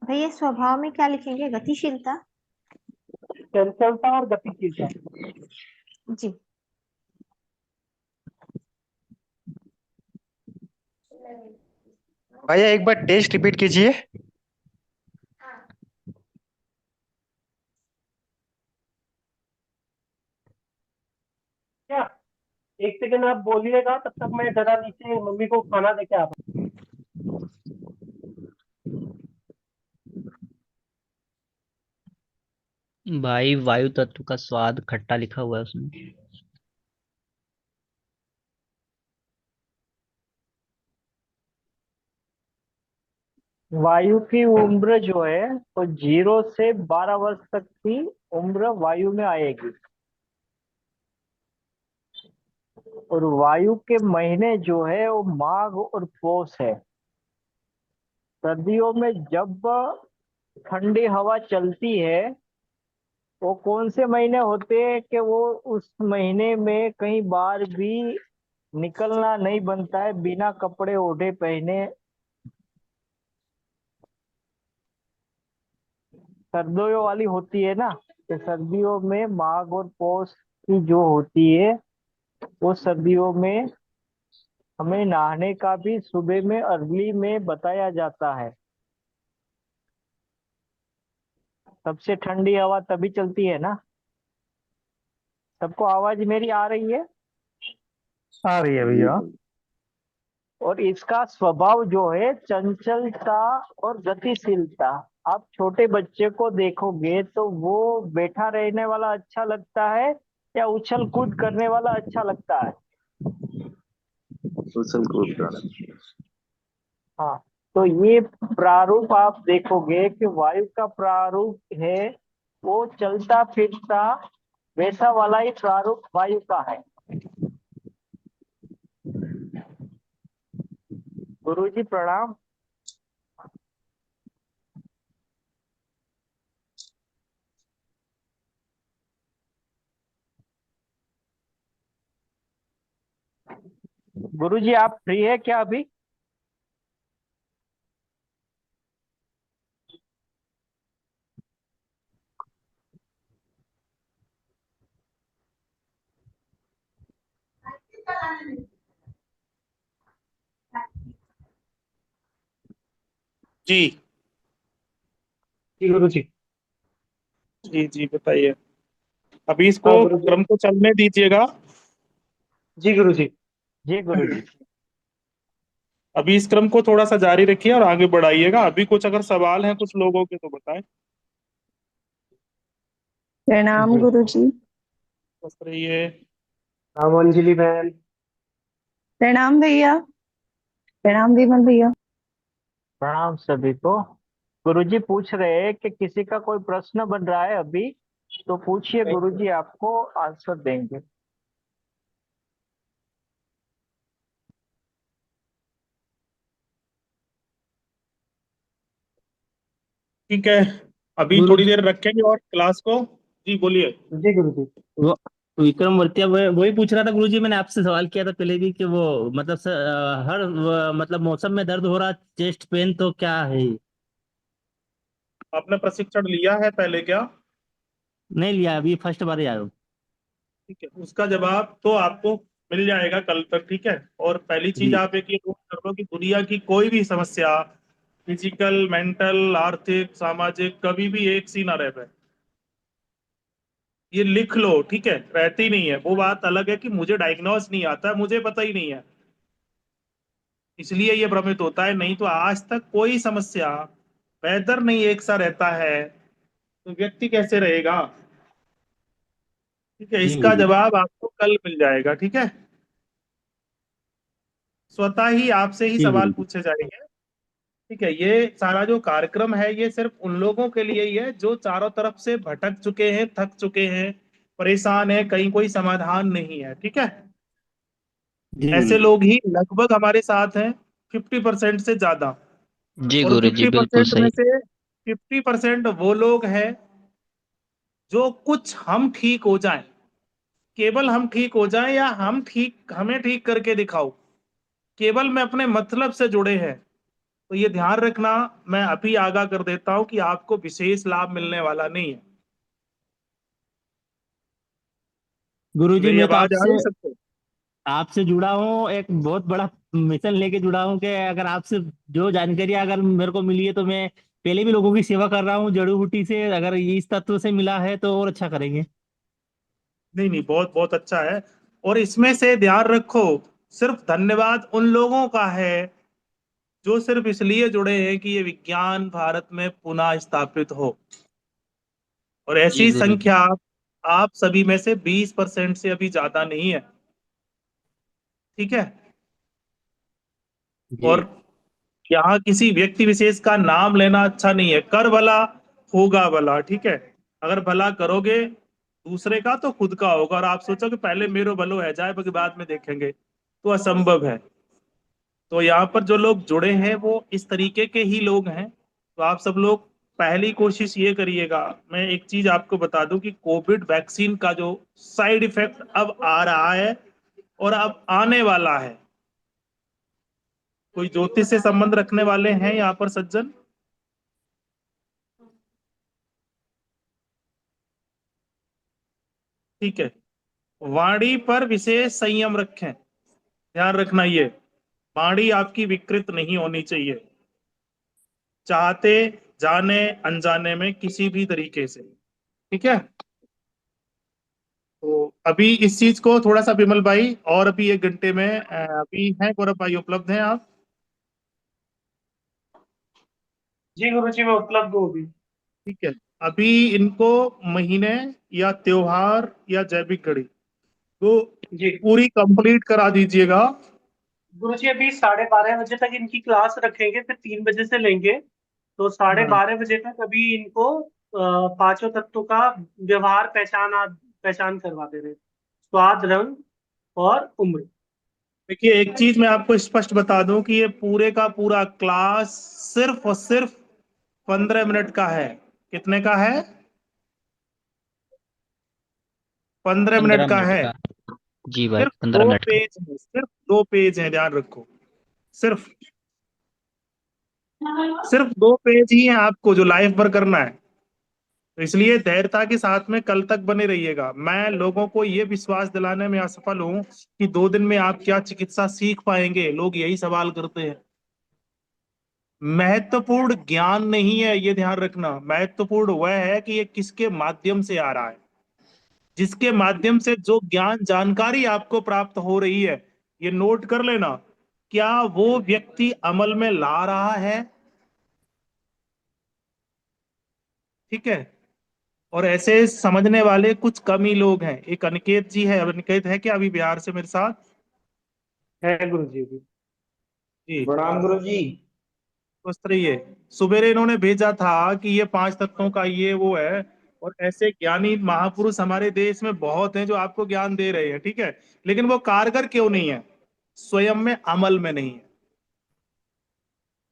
भैया स्वभाव में क्या लिखेंगे? गतिशीलता। चंचलता और गतिशीलता। जी। भैया एक बार टेस्ट रिपीट कीजिए। क्या? एक सेकंड आप बोलिएगा, तब तक मैं जरा नीचे मम्मी को खाना देके आता हूँ। भाई वायु तत्व का स्वाद खट्टा लिखा हुआ है उसमें। वायु की उम्र जो है वो 0 से 12 वर्ष तक की उम्र वायु में आएगी। और वायु के महीने जो है वो माघ और पौष है। सर्दियों में जब ठंडी हवा चलती है, वो कौन से महीने होते हैं कि वो उस महीने में कहीं बार भी निकलना नहीं बनता है बिना कपड़े ओढ़े पहने। सर्दियों वाली होती है ना, तो सर्दियों में माघ और पौष की जो होती है, वो सर्दियों में हमें नहाने का भी सुबह में अर्ली में बताया जाता है। सबसे ठंडी हवा तभी चलती है ना। सबको आवाज मेरी आ रही है? आ रही है भैया। और इसका स्वभाव जो है चंचलता और गतिशीलता। आप छोटे बच्चे को देखोगे तो वो बैठा रहने वाला अच्छा लगता है या उछल कूद करने वाला अच्छा लगता है? उछल कूद कर। हाँ, तो ये प्रारूप आप देखोगे कि वायु का प्रारूप है वो चलता फिरता, वैसा वाला ही प्रारूप वायु का है। गुरुजी प्रणाम। गुरुजी आप फ्री है क्या अभी? जी जी गुरु जी। जी जी बताइए। अभी इसको हाँ गुरु जी। क्रम को चलने दीजिएगा। जी गुरु जी। जी गुरुजी। अभी इस क्रम को थोड़ा सा जारी रखिए और आगे बढ़ाइएगा। अभी कुछ अगर सवाल हैं कुछ लोगों के तो बताएं। प्रणाम गुरुजी। बस रहिए। राम अंजलि बहन। प्रणाम भैया। प्रणाम विमल भैया। प्रणाम सभी को। गुरुजी पूछ रहे हैं कि किसी का कोई प्रश्न बन रहा है अभी, तो पूछिए, गुरुजी आपको आंसर देंगे। ठीक है, अभी गुरु थोड़ी देर रखेंगे और क्लास को। जी बोलिए। जी गुरुजी। वो विक्रम वर्तिया वही पूछ रहा था गुरुजी, मैंने आपसे सवाल किया था पहले भी कि वो मतलब हर मतलब मौसम में दर्द हो रहा, चेस्ट पेन, तो क्या है ये? आपने प्रशिक्षण लिया है पहले क्या? नहीं लिया, अभी फर्स्ट बार ही आया हूँ। ठीक है, उसका जवाब तो आपको मिल जाएगा कल तक। ठीक है, और पहली चीज जी आप एक ये नोट कर लो कि दुनिया की कोई भी समस्या, फिजिकल, मेंटल, आर्थिक, सामाजिक, कभी भी एक सी ना रह पाए। ये लिख लो, ठीक है, रहती नहीं है। वो बात अलग है कि मुझे डायग्नोज नहीं आता है, मुझे पता ही नहीं है, इसलिए ये भ्रमित होता है। नहीं तो आज तक कोई समस्या, वेदर नहीं एक सा रहता है तो व्यक्ति कैसे रहेगा? ठीक है, जी इसका गुरुजी। जवाब आपको कल मिल जाएगा। ठीक है, स्वतः ही आपसे ही जी सवाल गुरुजी। पूछे जाएंगे। ठीक है, ये सारा जो कार्यक्रम है ये सिर्फ उन लोगों के लिए ही है जो चारों तरफ से भटक चुके हैं, थक चुके हैं, परेशान है, कहीं कोई समाधान नहीं है। ठीक है, जी ऐसे गुरुजी। लोग ही लगभग हमारे साथ हैं, 50% से ज्यादा। जी और गुरुजी, फिफ्टी बिल्कुल परसेंट में सही। से 50% वो लोग हैं जो कुछ हम ठीक हो जाएं, केवल हम ठीक हो जाएं या हम ठीक, हमें ठीक करके दिखाओ, केवल मैं अपने मतलब से जुड़े हैं। तो ये ध्यान रखना, मैं अभी आगाह कर देता हूं कि आपको विशेष लाभ मिलने वाला नहीं है। गुरुजी मेरी मैं तो आवाज आ आपसे रही सबको? आपसे जुड़ा हूँ, एक बहुत बड़ा मिशन लेके जुड़ा हूँ कि अगर आपसे जो जानकारी अगर मेरे को मिली है तो मैं पहले भी लोगों की सेवा कर रहा हूँ जड़ी बूटी से, अगर ये इस तत्व से मिला है तो और अच्छा करेंगे। नहीं नहीं, बहुत बहुत अच्छा है। और इसमें से ध्यान रखो, सिर्फ धन्यवाद उन लोगों का है जो सिर्फ इसलिए जुड़े हैं कि ये विज्ञान भारत में पुनः स्थापित हो। और जी ऐसी गुरुजी। संख्या आप सभी में से 20% से अभी ज्यादा नहीं है। ठीक है, जी और यहाँ किसी व्यक्ति विशेष का नाम लेना अच्छा नहीं है। कर भला, होगा भला। ठीक है, अगर भला करोगे दूसरे का तो खुद का होगा। और आप सोचो कि पहले मेरो भलो है जाए बाकी बाद में देखेंगे, तो असंभव है। तो यहाँ पर जो लोग जुड़े हैं वो इस तरीके के ही लोग हैं। तो आप सब लोग पहली कोशिश ये करिएगा। मैं एक चीज आपको बता दूं कि कोविड वैक्सीन का जो साइड इफेक्ट अब आ रहा है और अब आने वाला है, कोई ज्योतिष से संबंध रखने वाले हैं यहाँ पर सज्जन? ठीक है, वाणी पर विशेष संयम रखें, ध्यान रखना ये वाणी आपकी विकृत नहीं होनी चाहिए, चाहते जाने अनजाने में किसी भी तरीके से। ठीक है, तो अभी इस चीज को थोड़ा सा विमल भाई, और अभी 1 घंटे में अभी हैं गौरव भाई उपलब्ध हैं आप? जी गुरुजी मैं उपलब्ध हूँ अभी। ठीक है, अभी इनको महीने या त्योहार या जैविक घड़ी तो जी पूरी कंप्लीट करा दीजिएगा। गुरुजी अभी 12:30 बजे तक इनकी क्लास रखेंगे, फिर 3 बजे से लेंगे। तो साढ़े हाँ, बारह बजे तक अभी इनको पांचों तत्वों का व्यवहार पहचान करवा दे रहे हैं। स्वाद, रंग और उम्र। देखिए एक चीज मैं आपको स्पष्ट बता दूं कि ये पूरे का पूरा क्लास सिर्फ और सिर्फ 15 मिनट का है। कितने का है? 15 मिनट 15 का मिनट है। का। जी भाई, सिर्फ 15 दो मिनट का। पेज है, सिर्फ 2 पेज है, ध्यान रखो। सिर्फ सिर्फ 2 पेज ही है आपको जो लाइव पर करना है। तो इसलिए धैर्यता के साथ में कल तक बने रहिएगा। मैं लोगों को ये विश्वास दिलाने में असफल हूं कि 2 दिन में आप क्या चिकित्सा सीख पाएंगे। लोग यही सवाल करते हैं। महत्वपूर्ण ज्ञान नहीं है, ये ध्यान रखना। महत्वपूर्ण वह है कि ये किसके माध्यम से आ रहा है। जिसके माध्यम से जो ज्ञान जानकारी आपको प्राप्त हो रही है, ये नोट कर लेना, क्या वो व्यक्ति अमल में ला रहा है? ठीक है, और ऐसे समझने वाले कुछ कम ही लोग हैं। एक अनिकेत जी है, अनिकेत है क्या अभी बिहार से मेरे साथ? है गुरुजी अभी। जी, प्रणाम गुरु जी। स्वस्थ रहिए। सुबेरे इन्होंने भेजा था कि ये 5 तत्वों का ये वो है, और ऐसे ज्ञानी महापुरुष हमारे देश में बहुत हैं जो आपको ज्ञान दे रहे हैं, ठीक है, लेकिन वो कारगर क्यों नहीं है? स्वयं में अमल में नहीं है।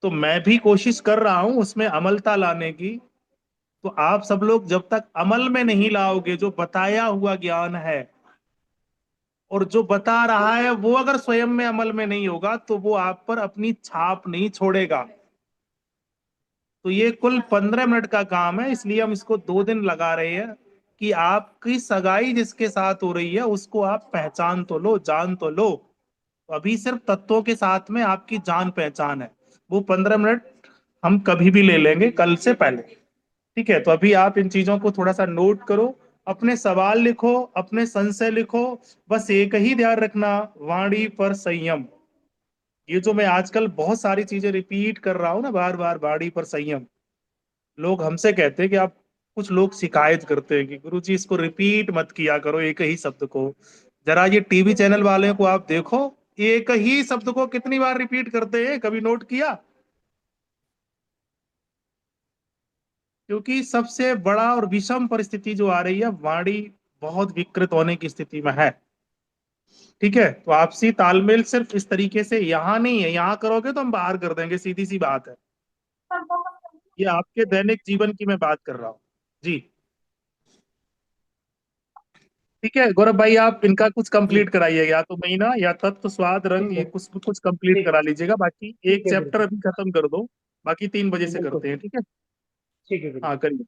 तो मैं भी कोशिश कर रहा हूं उसमें अमलता लाने की। तो आप सब लोग जब तक अमल में नहीं लाओगे, जो बताया हुआ ज्ञान है और जो बता रहा है वो अगर स्वयं में अमल में नहीं होगा, तो वो आप पर अपनी छाप नहीं छोड़ेगा। तो ये कुल 15 मिनट का काम है, इसलिए हम इसको 2 दिन लगा रहे हैं कि आपकी सगाई जिसके साथ हो रही है उसको आप पहचान तो लो, जान तो लो। तो अभी सिर्फ तत्वों के साथ में आपकी जान पहचान है। वो 15 मिनट हम कभी भी ले लेंगे कल से पहले, ठीक है? तो अभी आप इन चीजों को थोड़ा सा नोट करो, अपने सवाल लिखो, अपने संशय लिखो। बस एक ही ध्यान रखना, वाणी पर संयम। ये जो मैं आजकल बहुत सारी चीजें रिपीट कर रहा हूं ना बार बार, वाणी पर संयम, लोग हमसे कहते हैं कि आप, कुछ लोग शिकायत करते हैं कि गुरुजी इसको रिपीट मत किया करो एक ही शब्द को। जरा ये टीवी चैनल वाले को आप देखो, एक ही शब्द को कितनी बार रिपीट करते हैं, कभी नोट किया? क्योंकि सबसे बड़ा और विषम परिस्थिति जो आ रही है, वाणी बहुत विकृत होने की स्थिति में है, ठीक है? तो आपसी तालमेल सिर्फ इस तरीके से यहाँ नहीं है, यहाँ करोगे तो हम बाहर कर देंगे, सीधी सी बात है। ये आपके दैनिक जीवन की मैं बात कर रहा हूँ जी। ठीक है गौरव भाई, आप इनका कुछ कंप्लीट कराइएगा, या तो महीना या तत्व स्वाद रंग, ठीक ये है, कुछ कंप्लीट ठीक करा लीजिएगा। बाकी ठीक एक है चैप्टर गुरुजी, अभी खत्म कर दो, बाकी 3 बजे से बिल्कुल करते हैं, ठीक है? ठीक है गुरुजी। हाँ करिए।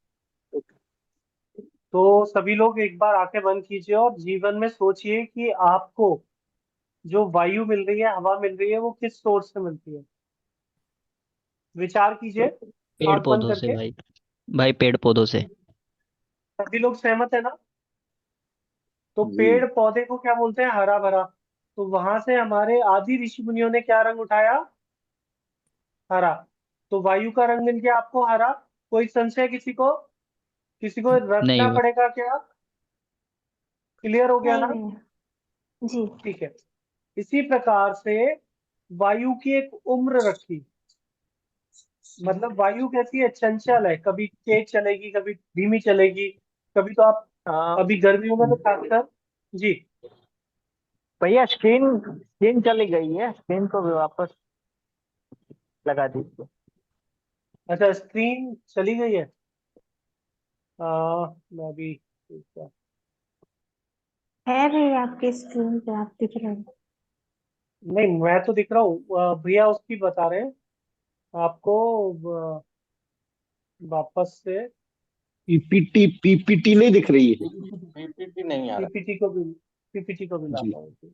तो सभी लोग एक बार आंखें बंद कीजिए और जीवन में सोचिए कि आपको जो वायु मिल रही है, हवा मिल रही है, वो किस सोर्स से मिलती है। विचार कीजिए पेड़ आंख बंद पौधों से करके। भाई। भाई पेड़ पौधों से। सभी लोग सहमत है ना? तो जी। पेड़ पौधे को क्या बोलते हैं? हरा भरा। तो वहां से हमारे आदि ऋषि मुनियों ने क्या रंग उठाया? हरा। तो वायु का रंग मिल गया आपको हरा। कोई संशय किसी को? किसी को नहीं रटना भाई। पड़ेगा क्या? क्लियर हो गया नहीं ना? भैया जी। ठीक है। इसी प्रकार से वायु की एक उम्र रखी, मतलब वायु कैसी है? चंचल है, कभी तेज चलेगी, कभी धीमी चलेगी। कभी तो आप, हाँ अभी गर्मियों में तो खासकर जी। भैया, स्क्रीन स्क्रीन चली गई है, स्क्रीन को भी वापस लगा दीजिए। अच्छा, स्क्रीन चली गई है। मैं अभी है भैया आपकी स्क्रीन पे आप दिख रहे हो। नहीं, मैं तो दिख रहा हूँ। भैया उसकी बता रहे हैं आपको। अ, वापस से पीपीटी पीपीटी नहीं दिख रही है? पीपीटी नहीं आ रहा। पीपीटी को भी जी। लाता हूँ।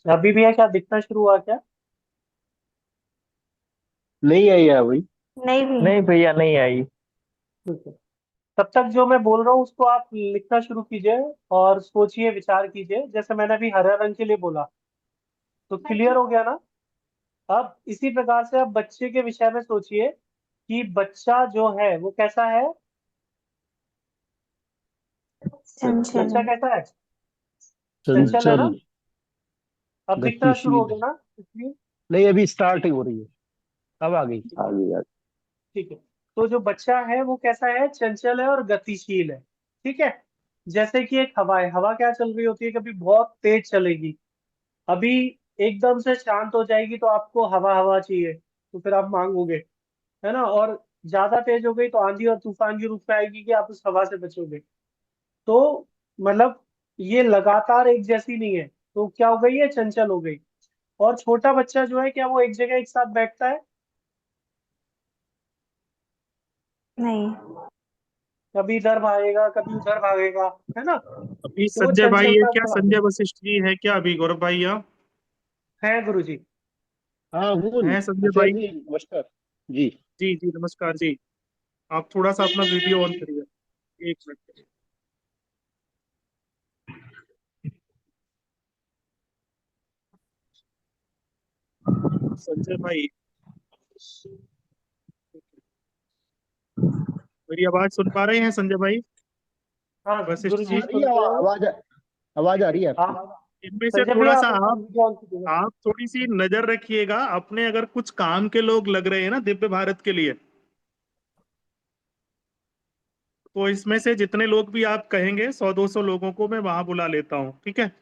अभी भैया क्या दिखना शुरू हुआ क्या? नहीं आई है अभी। नहीं भैया। नहीं भैया, नहीं आई। ठीक है। तब तक जो मैं बोल रहा हूँ उसको आप लिखना शुरू कीजिए और सोचिए, विचार कीजिए, जैसे मैंने अभी हरा रंग के लिए बोला। तो क्लियर हो गया ना? अब इसी प्रकार से आप बच्चे के विषय में सोचिए कि बच्चा जो है वो कैसा है? चंचल बच्चा है। कैसा है? चंचल है चंचल, ना? अब दिखना शुरू हो गतिशील। गया ना इसलिए? नहीं, अभी स्टार्ट ही हो रही है, अब आ गई। आ गया। ठीक है। तो जो बच्चा है वो कैसा है? चंचल है और गतिशील है, ठीक है। जैसे कि एक हवा है, हवा क्या चल रही होती है? कभी बहुत तेज चलेगी, अभी एकदम से शांत हो जाएगी, तो आपको हवा हवा चाहिए, तो फिर आप मांगोगे, है ना? और ज्यादा तेज हो गई तो आंधी और तूफान के रूप में आएगी कि आप उस हवा से बचोगे। तो मतलब ये लगातार एक जैसी नहीं है, तो क्या हो गई? ये चंचल हो गई। और छोटा बच्चा जो है, क्या वो एक जगह एक साथ बैठता है? नहीं। कभी इधर भागेगा, कभी उधर भागेगा, है ना? अभी तो वो संजय भाई है चंचलता क्या? को आ गई। संजय वशिष्ठ जी है क्या अभी गौरव भाई यहाँ? है गुरुजी। हाँ हूँ। हैं संजय अच्छा भाई? जी, नमस्कार जी। जी जी नमस्कार जी। आप थोड़ा सा अपना वीडियो ऑन करिए, 1 मिनट। संजय भाई, मेरी आवाज सुन पा रहे हैं संजय भाई? हाँ वशिष्ठ गुरु जी जी, आ रही है सुन रहे हैं। आवाज, आवाज आ रही है आपकी। आप इनमें से संजय थोड़ा भैया सा आप वीडियो ऑन कीजिएगा। आप थोड़ी सी नजर रखिएगा अपने, अगर कुछ काम के लोग लग रहे हैं ना दिव्य भारत के लिए, तो इसमें से जितने लोग भी आप कहेंगे 100-200 लोगों को मैं वहां बुला लेता हूँ, ठीक है?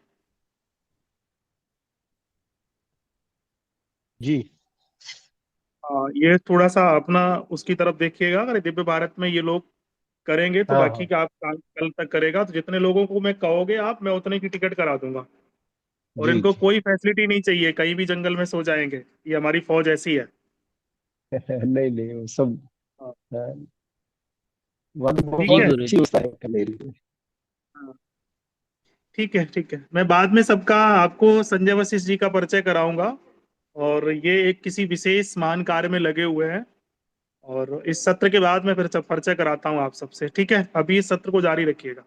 जी हाँ, ये थोड़ा सा अपना उसकी तरफ देखिएगा, अगर दिव्य भारत में ये लोग करेंगे तो हाँ बाकी हाँ का आप काम कल तक करेगा, तो जितने लोगों को मैं कहोगे आप, मैं उतने की टिकट करा दूंगा। और जी इनको जी। कोई फैसिलिटी नहीं चाहिए, कहीं भी जंगल में सो जाएंगे, ये हमारी फौज ऐसी है। नहीं नहीं वो सब हाँ, वहाँ तो ठीक जी बहुत है। गुरु अच्छी जी। व्यवस्था है करने के लिए। हाँ, ठीक है, ठीक है, मैं बाद में सबका आपको संजय वशिष्ठ जी का परिचय कराऊंगा। और ये एक किसी विशेष महान कार्य में लगे हुए हैं, और इस सत्र के बाद मैं फिर परिचय कराता हूँ आप सबसे, ठीक है? अभी इस सत्र को जारी रखिएगा,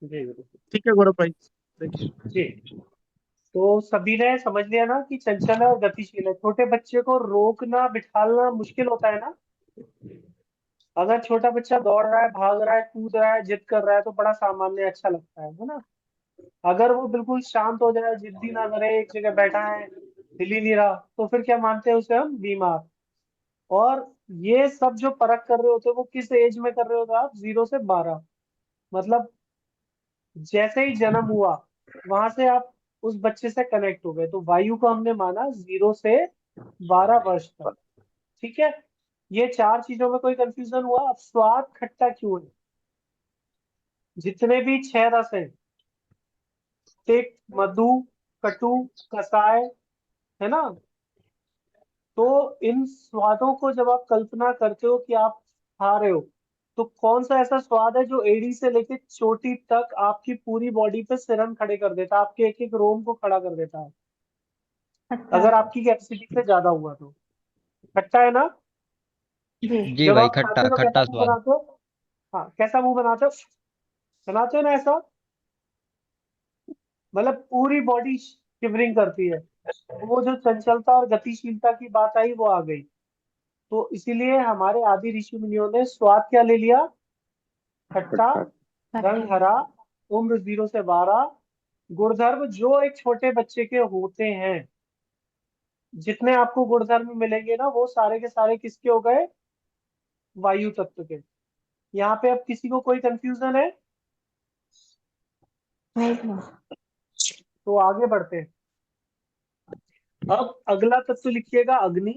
जी गुरु ठीक है गौरव भाई? देखिए, जी। तो सभी ने समझ लिया ना कि चंचल है और गतिशील है। छोटे बच्चे को रोकना बिठाना मुश्किल होता है ना। अगर छोटा बच्चा दौड़ रहा है, भाग रहा है, कूद रहा है, जिद कर रहा है तो बड़ा सामान्य अच्छा लगता है ना। अगर वो बिल्कुल शांत हो जाए, जिद्दी ना करे, एक जगह बैठा है, हिल ही नहीं रहा, तो फिर क्या मानते हैं उसे हम? बीमार। और ये सब जो परख कर रहे होते हैं वो किस एज में कर रहे होते हैं आप? 0 से 12। मतलब जैसे ही जन्म हुआ वहां से आप उस बच्चे से कनेक्ट हो गए। तो वायु को हमने माना 0 से 12 वर्ष तक, ठीक है। ये 4 चीजों में कोई कंफ्यूजन हुआ? अब स्वाद खट्टा क्यों है? जितने भी 6 रस हैं, तिक्त, मधु, कटु, कसाय, है ना। तो इन स्वादों को जब आप कल्पना करते हो कि आप खा रहे हो, तो कौन सा ऐसा स्वाद है जो एड़ी से लेके चोटी तक आपकी पूरी बॉडी पे सिरन खड़े कर देता है, आपके एक एक रोम को खड़ा कर देता है, अगर आपकी कैपेसिटी से ज्यादा हुआ तो? खट्टा है ना। जी जी जब भाई, आप खाते खट्टा हो तो कैसा खट्टा मुंह स्वाद। बनाते हो? हाँ, कैसा मुंह बनाते हो? बनाते हो ना ऐसा, मतलब पूरी बॉडी शिवरिंग करती है। तो वो जो चंचलता और गतिशीलता की बात आई वो आ गई। तो इसीलिए हमारे आदि ऋषि मुनियों ने स्वाद क्या ले लिया? खट्टा, रंग हरा, उम्र 0 से 12, गुणधर्म जो एक छोटे बच्चे के होते हैं। जितने आपको गुणधर्म मिलेंगे ना वो सारे के सारे किसके हो गए? वायु तत्व के। यहाँ पे अब किसी को कोई कंफ्यूजन है? नहीं। तो आगे बढ़ते हैं। अब अगला तत्व लिखिएगा अग्नि।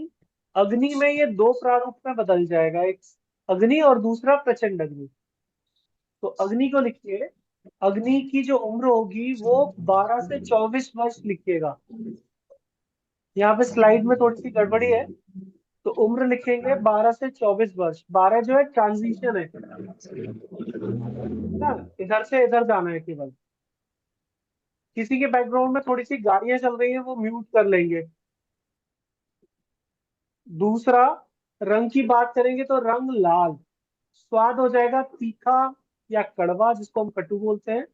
अग्नि में ये 2 प्रारूप में बदल जाएगा, एक अग्नि और दूसरा प्रचंड अग्नि। तो अग्नि को लिखिए। अग्नि की जो उम्र होगी वो 12 से 24 वर्ष लिखिएगा। यहाँ पे स्लाइड में थोड़ी सी गड़बड़ी है, तो उम्र लिखेंगे 12 से 24 वर्ष। 12 जो है ट्रांजिशन है ना, इधर से इधर जाना है केवल। किसी के बैकग्राउंड में थोड़ी सी गाड़ियां चल रही है, वो म्यूट कर लेंगे। दूसरा, रंग की बात करेंगे तो रंग लाल। स्वाद हो जाएगा तीखा या कड़वा, जिसको हम कटु बोलते हैं।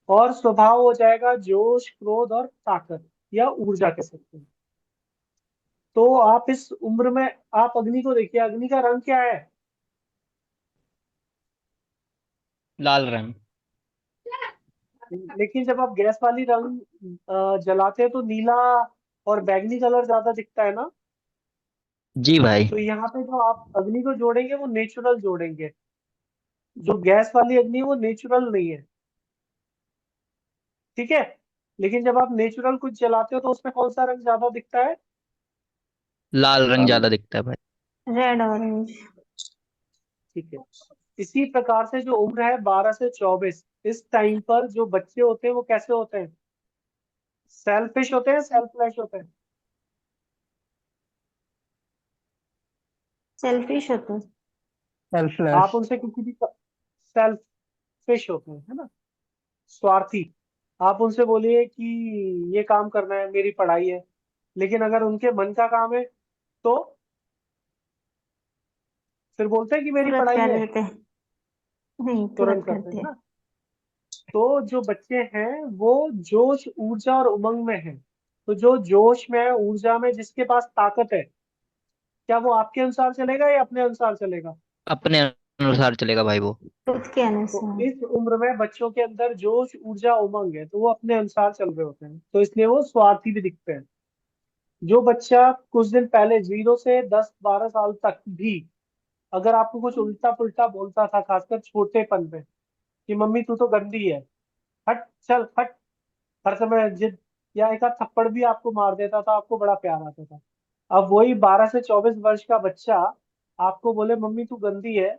और स्वभाव हो जाएगा जोश, क्रोध और ताकत या ऊर्जा कह सकते हैं। तो आप इस उम्र में आप अग्नि को देखिए, अग्नि का रंग क्या है? लाल रंग। लेकिन जब आप गैस वाली रंग जलाते हैं तो नीला और बैंगनी कलर ज्यादा दिखता है ना। जी भाई। तो यहाँ पे जो आप अग्नि को जोड़ेंगे वो नेचुरल जोड़ेंगे। जो गैस वाली अग्नि है वो नेचुरल नहीं है, ठीक है। लेकिन जब आप नेचुरल कुछ जलाते हो तो उसमें कौन सा रंग ज्यादा दिखता है? लाल रंग ज्यादा दिखता है भाई। Red orange. ठीक है। इसी प्रकार से जो उम्र है 12 से 24, इस टाइम पर जो बच्चे होते हैं वो कैसे होते हैं? सेल्फिश होते हैं, सेल्फलेस होते हैं? सेल्फिश होते हैं। सेल्फलेस। आप उनसे किसी भी सेल्फिश होते हैं, है ना, स्वार्थी। आप उनसे बोलिए कि ये काम करना है, मेरी पढ़ाई है, लेकिन अगर उनके मन का काम है तो फिर बोलते हैं कि मेरी तुरंत पढ़ाई कर है, लेते हैं। नहीं, तुरंत तुरंत करते करते हैं हैं। ना। तो जो बच्चे हैं वो जोश, ऊर्जा और उमंग में हैं। तो जो जोश में, ऊर्जा में जिसके पास ताकत है, क्या वो आपके अनुसार चलेगा या अपने अनुसार चलेगा? अपने अनुसार चलेगा भाई वो। खुद के तो अनुसार। इस उम्र में बच्चों के अंदर जोश, ऊर्जा, उमंग है, तो वो अपने अनुसार चल रहे होते हैं, तो इसलिए वो स्वार्थी भी दिखते हैं। जो बच्चा कुछ दिन पहले 0 से 10-12 साल तक भी अगर आपको कुछ उल्टा पुल्टा बोलता था, खासकर छोटेपन में, कि मम्मी तू तो गंदी है, हट चल हट, हर समय जिद, या एक आध थप्पड़ भी आपको मार देता था, आपको बड़ा प्यार आता था। अब वही 12 से 24 वर्ष का बच्चा आपको बोले मम्मी तू गंदी है,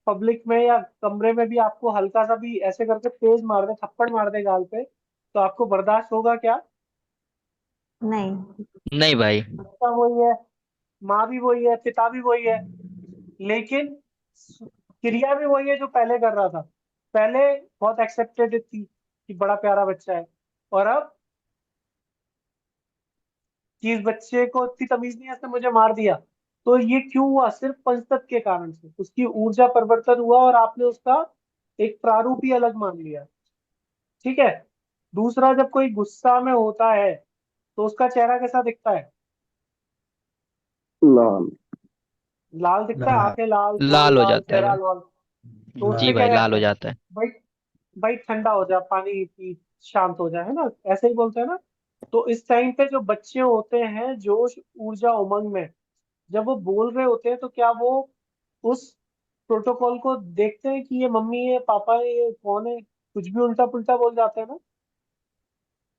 पब्लिक में या कमरे में भी आपको हल्का सा भी ऐसे करके तेज मार दे, थप्पड़ मार दे गाल पे, तो आपको बर्दाश्त होगा क्या? नहीं। नहीं भाई। बच्चा वही है, माँ भी वही है, पिता भी वही है, लेकिन क्रिया भी वही है जो पहले कर रहा था। पहले बहुत एक्सेप्टेड थी कि बड़ा प्यारा बच्चा है, और अब कि इस बच्चे को इतनी तमीज नहीं है, इसने मुझे मार दिया। तो ये क्यों हुआ? सिर्फ पंचतत्व के कारण से उसकी ऊर्जा परिवर्तन हुआ, और आपने उसका एक प्रारूप ही अलग मान लिया। ठीक है। दूसरा, जब कोई गुस्सा में होता है तो उसका चेहरा कैसा दिखता है? लाल। लाल दिखता है, आंखें लाल, कान लाल हो लाल, जाता है चेहरा भाई। लाल। तो जी उससे क्या भाई लाल कहते हो हैं? जाता है। भाई, भाई ठंडा हो जा, पानी पी, शांत हो जाए, है ना? ऐसे ही बोलते हैं ना। तो इस टाइम पे जो बच्चे होते हैं जोश, ऊर्जा, उमंग में, जब वो बोल रहे होते हैं, तो क्या वो उस प्रोटोकॉल को देखते हैं कि ये मम्मी है, पापा है, ये कौन है? कुछ भी उल्टा पुल्टा बोल जाते हैं ना,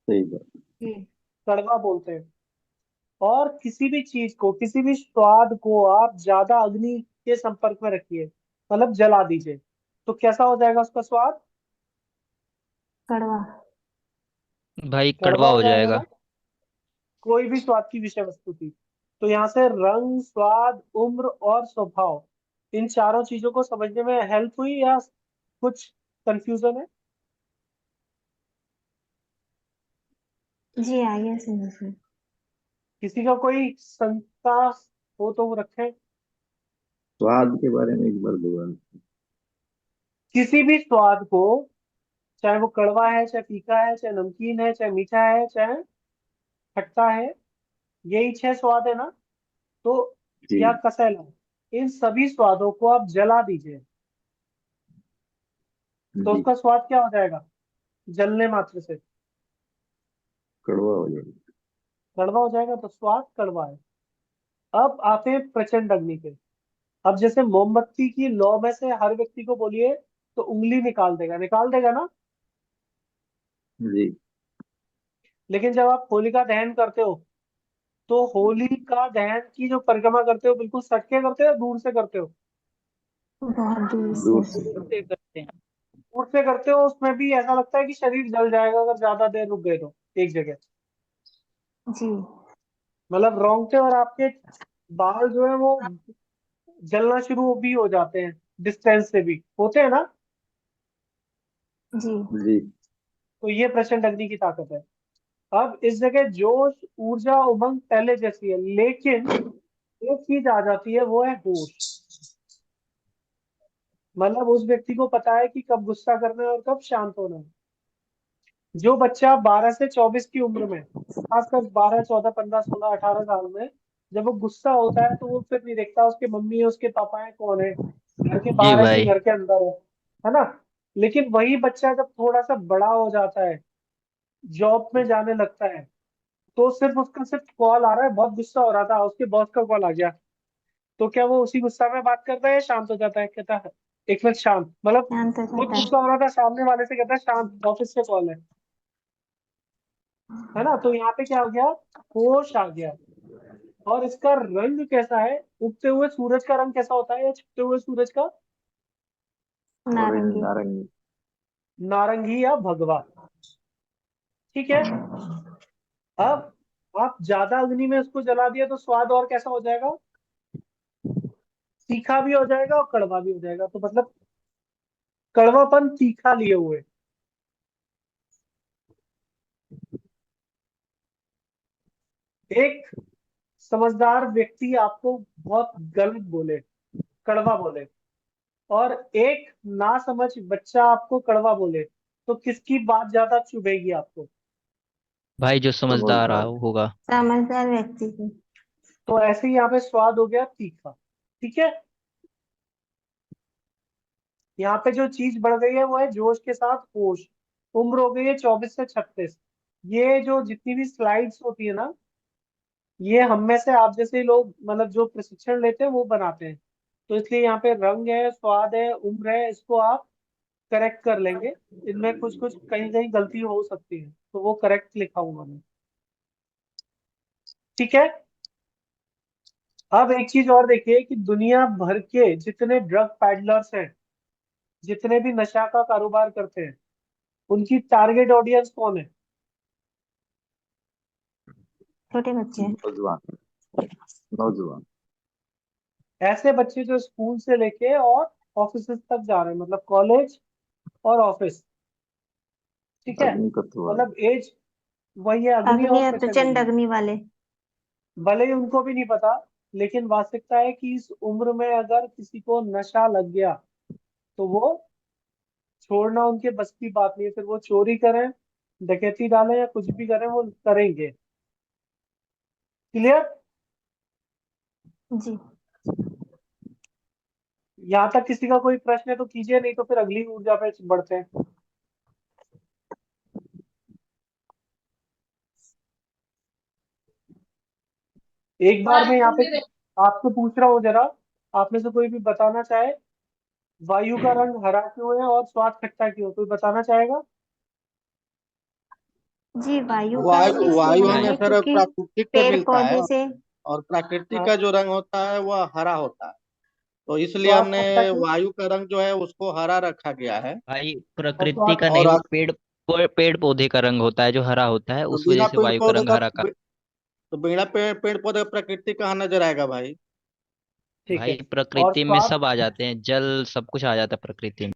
सही बात। कड़वा बोलते हैं। और किसी भी चीज को, किसी भी स्वाद को आप ज्यादा अग्नि के संपर्क में रखिए, मतलब जला दीजिए, तो कैसा हो जाएगा उसका स्वाद? कड़वा। भाई कड़वा कड़वा हो हो जाएगा जाएगा। ना। कोई भी स्वाद की विषय वस्तु थी। तो यहाँ से रंग, स्वाद, उम्र और स्वभाव, इन चारों चीजों को समझने में हेल्प हुई या कुछ कंफ्यूजन है? जी आ गया समझ में। किसी का कोई शंका हो तो वो रखें। स्वाद के बारे में एक बार दोबारा। किसी भी स्वाद को, चाहे वो कड़वा है, चाहे फीका है, चाहे नमकीन है, चाहे मीठा है, चाहे खट्टा है, यही 6 स्वाद है ना। तो जी या कसैला, इन सभी स्वादों को आप जला दीजिए, तो जी। उसका स्वाद क्या हो जाएगा? जलने मात्र से कड़वा हो जाएगा। कड़वा हो जाएगा, तो स्वाद कड़वा है। अब आते हैं प्रचंड अग्नि पे। अब जैसे मोमबत्ती की लौ में से हर व्यक्ति को बोलिए तो उंगली निकाल देगा, निकाल देगा ना। जी लेकिन जब आप होलिका दहन करते हो, तो होलिका दहन की जो परिक्रमा करते हो, बिल्कुल सट के करते हो या दूर से करते हो? बहुत दूर दूर से। से। दूर से करते हो, उसमें भी ऐसा लगता है कि शरीर जल जाएगा अगर ज्यादा देर रुक गए तो एक जगह। जी। मतलब रोंगटे और आपके बाल जो है वो जलना शुरू भी हो जाते हैं, डिस्टेंस से भी होते हैं ना। जी। जी तो ये प्रचंड अग्नि की ताकत है। अब इस जगह जोश, ऊर्जा, उमंग पहले जैसी है, लेकिन एक चीज आ जाती है, वो है होश। मतलब उस व्यक्ति को पता है कि कब गुस्सा करना है और कब शांत होना है। जो बच्चा 12 से 24 की उम्र में, खासकर 12, 14, 15, 16, 18 साल में, जब वो गुस्सा होता है, तो वो फिर नहीं देखता उसके मम्मी है, उसके पापा है, कौन है, घर के जी बाहर है कि भाई। घर के अंदर है ना? लेकिन वही बच्चा जब थोड़ा सा बड़ा हो जाता है, जॉब में जाने लगता है, तो सिर्फ उसका सिर्फ कॉल आ रहा है, बहुत गुस्सा हो रहा था, उसके बॉस का कॉल आ गया, तो क्या वो उसी गुस्सा में बात करता है या शांत हो जाता है? कहता है एक मिनट शांत, मतलब शांत हो खुद जाता गुस्सा है। हो रहा था, सामने वाले से कहता है शांत, ऑफिस से कॉल है ना? तो यहाँ पे क्या हो गया? होश आ गया। और इसका रंग कैसा है? उगते हुए सूरज का रंग कैसा होता है या छिपते हुए सूरज का? ऑरेंज नारंगी। नारंगी। नारंगी या भगवा। ठीक है। अब आप ज्यादा अग्नि में उसको जला दिया, तो स्वाद और कैसा हो जाएगा? तीखा भी हो जाएगा और कड़वा भी हो जाएगा, तो मतलब कड़वापन तीखा लिए हुए। एक समझदार व्यक्ति आपको बहुत गलत बोले, कड़वा बोले, और एक नासमझ बच्चा आपको कड़वा बोले, तो किसकी बात ज्यादा चुभेगी आपको? भाई जो समझदार समझदार। होगा। समझदार व्यक्ति की। तो ऐसे ही यहाँ पे स्वाद हो गया तीखा। ठीक है, यहाँ पे जो चीज बढ़ गई है वो है जोश के साथ होश। उम्र हो गई है 24 से 36। ये जो जितनी भी स्लाइड्स होती है ना, ये हम में से आप जैसे लोग मतलब जो प्रशिक्षण लेते हैं वो बनाते हैं। तो इसलिए यहाँ पे रंग है, स्वाद है, उम्र है, इसको आप करेक्ट कर लेंगे। इनमें कुछ कुछ कहीं कहीं गलती हो सकती है, तो वो करेक्ट लिखा हुआ है। ठीक है, अब एक चीज और देखिए कि दुनिया भर के जितने ड्रग पैडलर्स हैं, जितने भी नशा का कारोबार करते हैं, उनकी टारगेट ऑडियंस कौन है? छोटे बच्चे। नौजवान। नौजवान। ऐसे बच्चे जो स्कूल से लेके और ऑफिस तक जा रहे हैं, मतलब कॉलेज और ऑफिस। ठीक है, अग्नि तत्व वाले। मतलब एज वही है, अग्नि अग्नि और और प्रचंड प्रचंड अग्नि। अग्नि वाले। भले ही उनको भी नहीं पता, लेकिन वास्तविकता है कि इस उम्र में अगर किसी को नशा लग गया तो वो छोड़ना उनके बस की बात नहीं है। फिर वो चोरी करें, डकैती डालें या कुछ भी करें, वो करेंगे। क्लियर? जी। यहाँ तक किसी का कोई प्रश्न है तो कीजिए, नहीं तो फिर अगली ऊर्जा पे बढ़ते हैं। एक बार मैं यहाँ पे आपसे पूछ रहा हूँ, जरा आप में से कोई भी बताना चाहे वायु का रंग हरा क्यों है और स्वाद खट्टा क्यों है? कोई बताना चाहेगा? जी, वायु का वायु रंग इसलिए वायु हरा हमें है सर क्योंकि प्राकृतिक से पेड़ मिलता है, पौधे से। और प्रकृति हाँ, का जो रंग होता है वह हरा होता है, तो इसलिए स्वाद हमने खट्टा क्यों? वायु का रंग जो है उसको हरा रखा गया है। भाई और प्रकृति स्वाद का नहीं, और वो पेड़ पौधे का रंग होता है जो हरा होता है, तो उस वजह बिना से पेड़ वायु का पौधे रंग का हरा का। तो बिना पेड़ पौधे का प्रकृति कहाँ नजर आएगा भाई। ठीक भाई है। और प्रकृति में स्वाद? सब आ जाते हैं, जल सब कुछ आ जाता है प्रकृति में।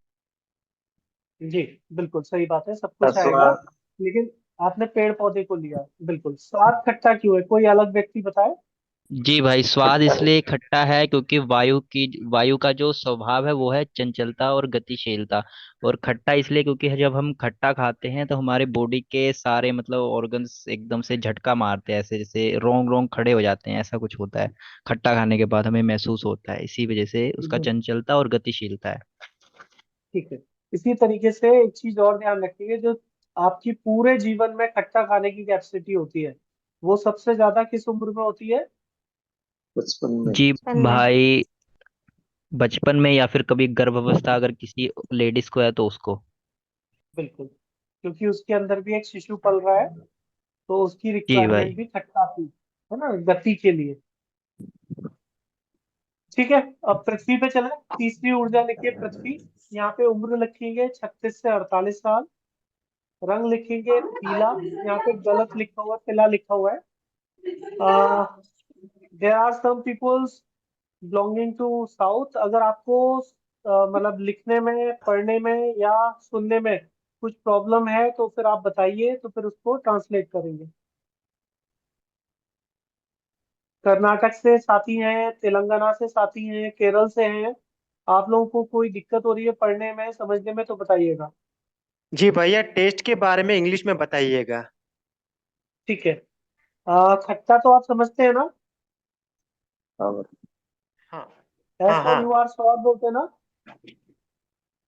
जी, बिल्कुल सही बात है, सब कुछ आएगा। स्वाद। लेकिन आपने पेड़ पौधे को लिया। बिल्कुल, स्वाद खट्टा क्यों है? कोई अलग व्यक्ति बताए। जी भाई, स्वाद खट्टा है। इसलिए खट्टा है क्योंकि वायु का जो स्वभाव है वो है चंचलता और गतिशीलता। और खट्टा इसलिए क्योंकि जब हम खट्टा खाते हैं तो हमारे बॉडी के सारे मतलब ऑर्गन्स एकदम से झटका मारते हैं, ऐसे जैसे रोंग रोंग खड़े हो जाते हैं, ऐसा कुछ होता है। खट्टा खाने के बाद हमें महसूस होता है, इसी वजह से उसका जी, चंचलता और गतिशीलता है। ठीक है। इसी तरीके से एक चीज और ध्यान रखिए, जो आपकी पूरे जीवन में खट्टा खाने की कैपेसिटी होती है, वो सबसे ज्यादा किस उम्र में होती है? बचपन में। जी बचपन में। भाई, बचपन में या फिर कभी गर्भावस्था अगर किसी लेडीज को है तो उसको। बिल्कुल, क्योंकि उसके अंदर भी एक शिशु पल रहा है, तो उसकी जी रिक्वायरमेंट भाई। भी खट्टा की है ना, गति के लिए। ठीक है, अब पृथ्वी पे चले। तीसरी ऊर्जा लिखिए पृथ्वी। यहाँ पे उम्र लिखेंगे 36 से 48 साल। रंग लिखेंगे पीला। यहाँ पे गलत लिखा हुआ है, पीला लिखा हुआ है। There are some peoples belonging to south. अगर आपको मतलब लिखने में, पढ़ने में या सुनने में कुछ प्रॉब्लम है तो फिर आप बताइए, तो फिर उसको ट्रांसलेट करेंगे। कर्नाटक से साथी हैं, तेलंगाना से साथी हैं, केरल से हैं। आप लोगों को कोई दिक्कत हो रही है पढ़ने में, समझने में, तो बताइएगा। जी भैया, टेस्ट के बारे में इंग्लिश में बताइएगा। ठीक है। खट्टा तो आप समझते हैं ना? और हाँ एस हाँ ओ हाँ। यू आर स्वाद बोलते हैं ना?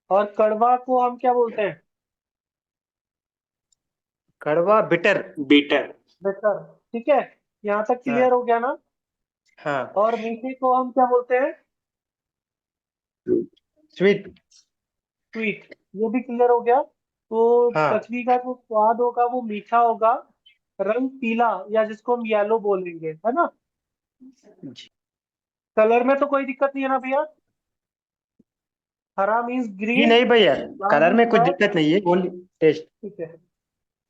और कड़वा को हम क्या बोलते हैं? कड़वा बिटर। बीटर। बेटर। ठीक है, यहाँ तक हाँ क्लियर हो गया ना? हाँ। और मीठे को हम क्या बोलते हैं? स्वीट। स्वीट। ये भी क्लियर हो गया। तो हाँ पृथ्वी का जो स्वाद होगा वो मीठा होगा। रंग पीला, या जिसको हम येलो बोलेंगे, है ना? जी। कलर में तो कोई दिक्कत नहीं है ना भैया? हरा मीन्स जी ग्रीन, नहीं भैया, लाल कलर मीन्स में कुछ रेड। दिक्कत नहीं है, ओनली टेस्ट। ठीक है,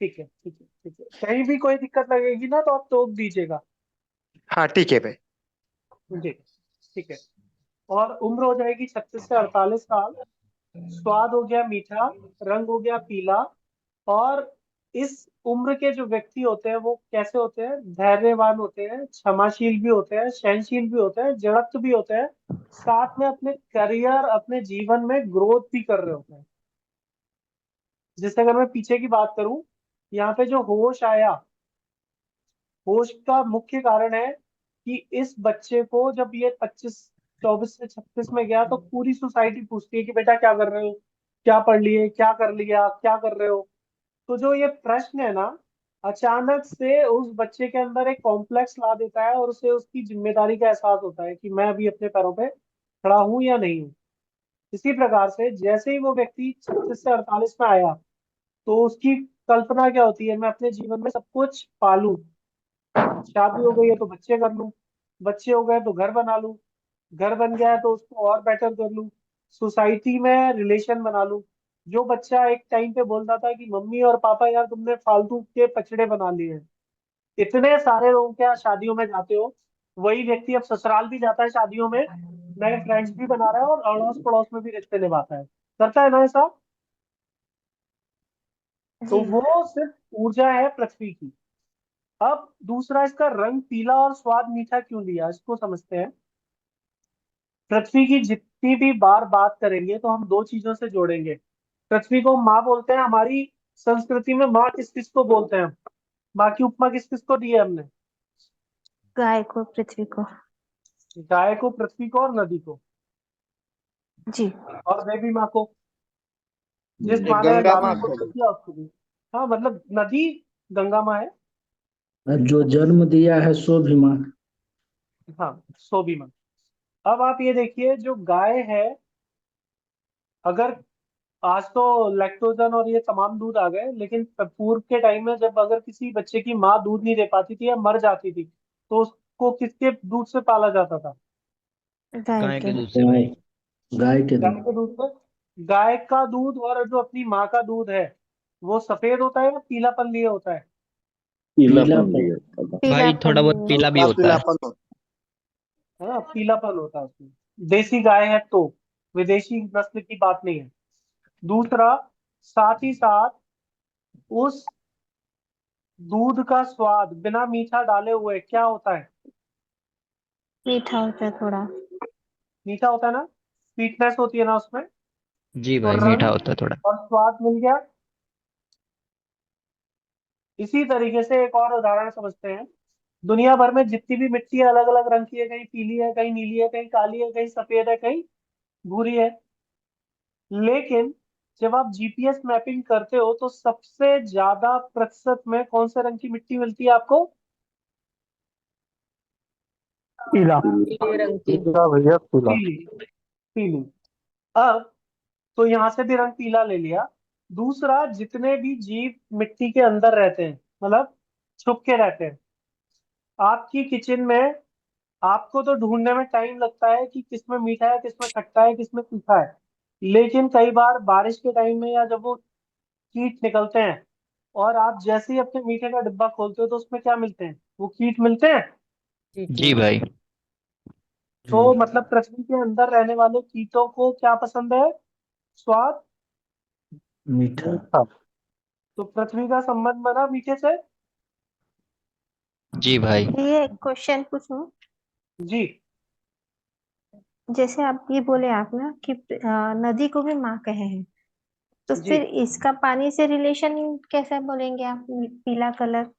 ठीक है, ठीक है, ठीक है। कहीं भी कोई दिक्कत लगेगी ना तो आप टोक दीजिएगा। हाँ ठीक है भाई। जी, ठीक है। और उम्र हो जाएगी 36 से 48 साल। स्वाद हो गया मीठा, रंग हो गया पीला। और इस उम्र के जो व्यक्ति होते हैं वो कैसे होते हैं? धैर्यवान होते हैं, क्षमाशील भी होते हैं, सहनशील भी होते हैं, जड़त्व भी होते हैं। साथ में अपने करियर, अपने जीवन में ग्रोथ भी कर रहे होते हैं। जैसे अगर मैं पीछे की बात करूं, यहाँ पे जो होश आया, होश का मुख्य कारण है कि इस बच्चे को जब ये 24 से 36 में गया तो पूरी सोसाइटी पूछती है कि बेटा क्या कर रहे हो, क्या पढ़ लिए, क्या कर लिया, क्या कर रहे हो। तो जो ये प्रश्न है ना, अचानक से उस बच्चे के अंदर एक कॉम्प्लेक्स ला देता है और उसे उसकी जिम्मेदारी का एहसास होता है कि मैं अभी अपने पैरों पे खड़ा हूं या नहीं हूं। इसी प्रकार से जैसे ही वो व्यक्ति 36 से 48 में आया तो उसकी कल्पना क्या होती है, मैं अपने जीवन में सब कुछ पालूं, शादी हो गई है तो बच्चे कर लूं, बच्चे हो गए तो घर बना लूं, घर बन गया है तो उसको और बेटर कर लूं, सोसाइटी में रिलेशन बना लूं। जो बच्चा एक टाइम पे बोलता था कि मम्मी और पापा यार तुमने फालतू के पचड़े बना लिए हैं, इतने सारे लोग क्या शादियों में जाते हो, वही व्यक्ति अब ससुराल भी जाता है शादियों में, नए फ्रेंड्स भी बना रहा है और अड़ोस पड़ोस में भी रिश्ते निभाता है, करता है ना ऐसा। तो जी वो सिर्फ ऊर्जा है पृथ्वी की। अब दूसरा, इसका रंग पीला और स्वाद मीठा क्यों लिया, इसको समझते हैं। पृथ्वी की जितनी भी बार बात करेंगे तो हम दो चीजों से जोड़ेंगे। पृथ्वी को माँ बोलते हैं, हमारी संस्कृति में माँ किस किस को बोलते हैं हम? माँ की उपमा किस किस को दी है हमने? गाय को, पृथ्वी को। गाय को, पृथ्वी को और नदी को। जी और देवी माँ को, जिस एक माँ ने गंगा लालन माँ को। पालन किया उसको भी। हाँ मतलब नदी गंगा माँ है। जो जन्म दिया है सो भी माँ। हाँ, सो भी माँ। अब आप ये देखिए, जो गाय है, अगर आज तो लैक्टोजन और ये तमाम दूध आ गए, लेकिन पूर्व के टाइम में जब अगर किसी बच्चे की माँ दूध नहीं दे पाती थी या मर जाती थी तो उसको किसके दूध से पाला जाता था? गाय गाय के। के दूध से भाई। गाय के गाय दूध। के दूध से। गाय का दूध और जो अपनी माँ का दूध है वो सफेद होता है या पीलापन लिए होता है? पीलापन पीलापन। लिया था। भाई पीलापन थोड़ा बहुत लिए। पीला भी हल्का होता है। पीलापन होता है ना, पीलापन होता है उसमें। देसी गाय है तो, विदेशी नस्ल की बात नहीं है। दूसरा, साथ ही साथ उस दूध का स्वाद बिना मीठा डाले हुए क्या होता है? मीठा होता है थोड़ा। मीठा होता है ना, स्वीटनेस होती है ना उसमें। जी तो भाई मीठा रंग होता है थोड़ा। और स्वाद मिल गया। इसी तरीके से एक और उदाहरण समझते हैं। दुनिया भर में जितनी भी मिट्टी है अलग अलग रंग की है, कहीं पीली है, कहीं नीली है, कहीं काली है, कहीं सफेद है, कहीं भूरी है। लेकिन जब आप जीपीएस मैपिंग करते हो तो सबसे ज्यादा प्रतिशत में कौन से रंग की मिट्टी मिलती है आपको? पीला। पीले रंग की। पीला भैया पीला। पीली। पीली। अब तो यहां से भी रंग पीला ले लिया। दूसरा, जितने भी जीव मिट्टी के अंदर रहते हैं, मतलब छुप के रहते हैं, आपकी किचन में आपको तो ढूंढने में टाइम लगता है कि किसमें मीठा है, किसमें खट्टा है, किसमें तीखा है। लेकिन कई बार बारिश के टाइम में या जब वो कीट निकलते हैं और आप जैसे ही अपने मीठे का डिब्बा खोलते हो तो उसमें क्या मिलते हैं? वो कीट मिलते हैं। जी भाई। तो मतलब पृथ्वी के अंदर रहने वाले कीटों को क्या पसंद है? स्वाद। मीठा। मीठा। तो पृथ्वी का संबंध बना मीठे से। जी भाई। ये क्वेश्चन पूछूं? जी। जैसे आप ये बोले आप ना कि नदी को भी माँ कहे हैं, तो जी फिर इसका पानी से रिलेशन कैसे बोलेंगे आप? पीला कलर,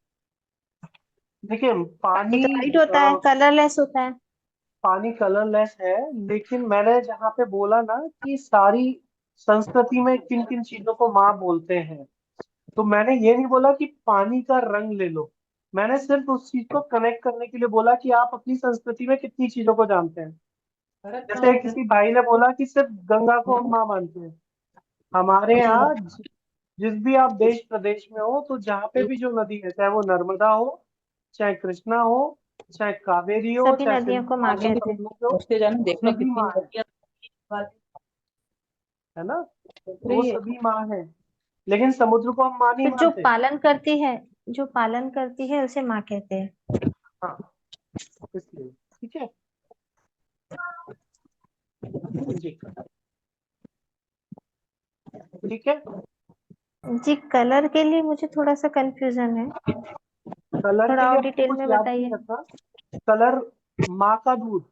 देखिए, ये पानी तो वाइट होता है, कलरलेस होता है। पानी कलरलेस है। लेकिन मैंने जहाँ पे बोला ना कि सारी संस्कृति में किन किन चीजों को माँ बोलते हैं, तो मैंने ये नहीं बोला कि पानी का रंग ले लो। मैंने सिर्फ उस चीज को कनेक्ट करने के लिए बोला कि आप अपनी संस्कृति में कितनी चीजों को जानते हैं। जैसे किसी भाई ने बोला कि सिर्फ गंगा को हम माँ मानते हैं। हमारे यहाँ जिस भी आप देश प्रदेश में हो, तो जहाँ पे भी जो नदी है, चाहे वो नर्मदा हो, चाहे कृष्णा हो, चाहे कावेरी हो, सभी चाहे नदियों को सिंधु माँ हो, कहते हैं। सतलुज हो, वो सभी माँ है ना, तो वो सभी माँ है। लेकिन समुद्र को हम माँ नहीं तो जो मानते। पालन करती है, जो पालन करती है उसे माँ कहते हैं। हाँ, इसलिए ठीक है जी। ठीक है। जी कलर के लिए मुझे थोड़ा सा कंफ्यूजन है, कलर के थोड़ा लिए और आपको डिटेल कुछ में याद नहीं बताइए। रखना। कलर, माँ का दूध,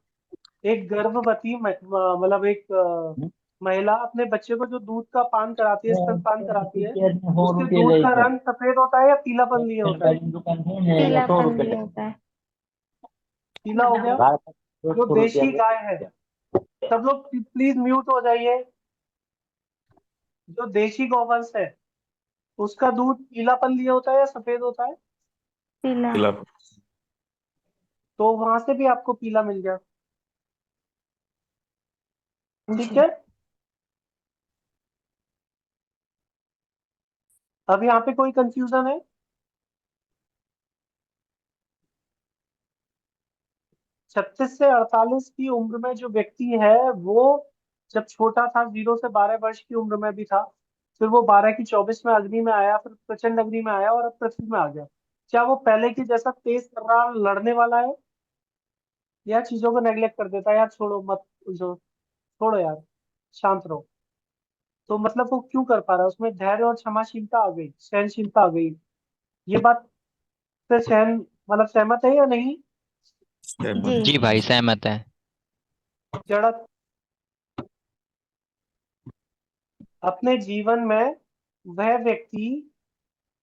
एक गर्भवती मतलब एक महिला अपने बच्चे को जो दूध का पान कराती है, स्तनपान कराती है, हो उसके रुपये दूध का जाएगा रंग सफेद होता है या पीलापन लिए होता है? दुकान है 100 पीलापन रुपये भी होता है। पीला हो गया। गाय जो 200 देशी रुपया गाय है, सब लोग प्लीज म्यूट हो जाइए। जो देशी गौवंश है उसका दूध पीलापन लिए होता है या सफेद होता है? पीला। तो वहां से भी आपको पीला मिल गया। ठीक है, अब यहाँ पे कोई कंफ्यूजन है? 36 से 48 की उम्र में जो व्यक्ति है वो जब छोटा था, 0 से 12 वर्ष की उम्र में भी था, फिर वो 12 की 24 में अग्नि में आया, फिर प्रचंड अग्नि में आया और अब पृथ्वी में आ गया। क्या वो पहले की जैसा तेज तर्रार लड़ने वाला है या चीजों को नेग्लेक्ट कर देता है? यार छोड़ो मत, जो छोड़ो यार, शांत रहो। तो मतलब वो क्यों कर पा रहा है? उसमें धैर्य और क्षमाशीलता आ गई, सहनशीलता आ गई। ये बात से सहन मतलब सहमत है या नहीं? जी। जी भाई सहमत है। जड़त अपने जीवन में वह व्यक्ति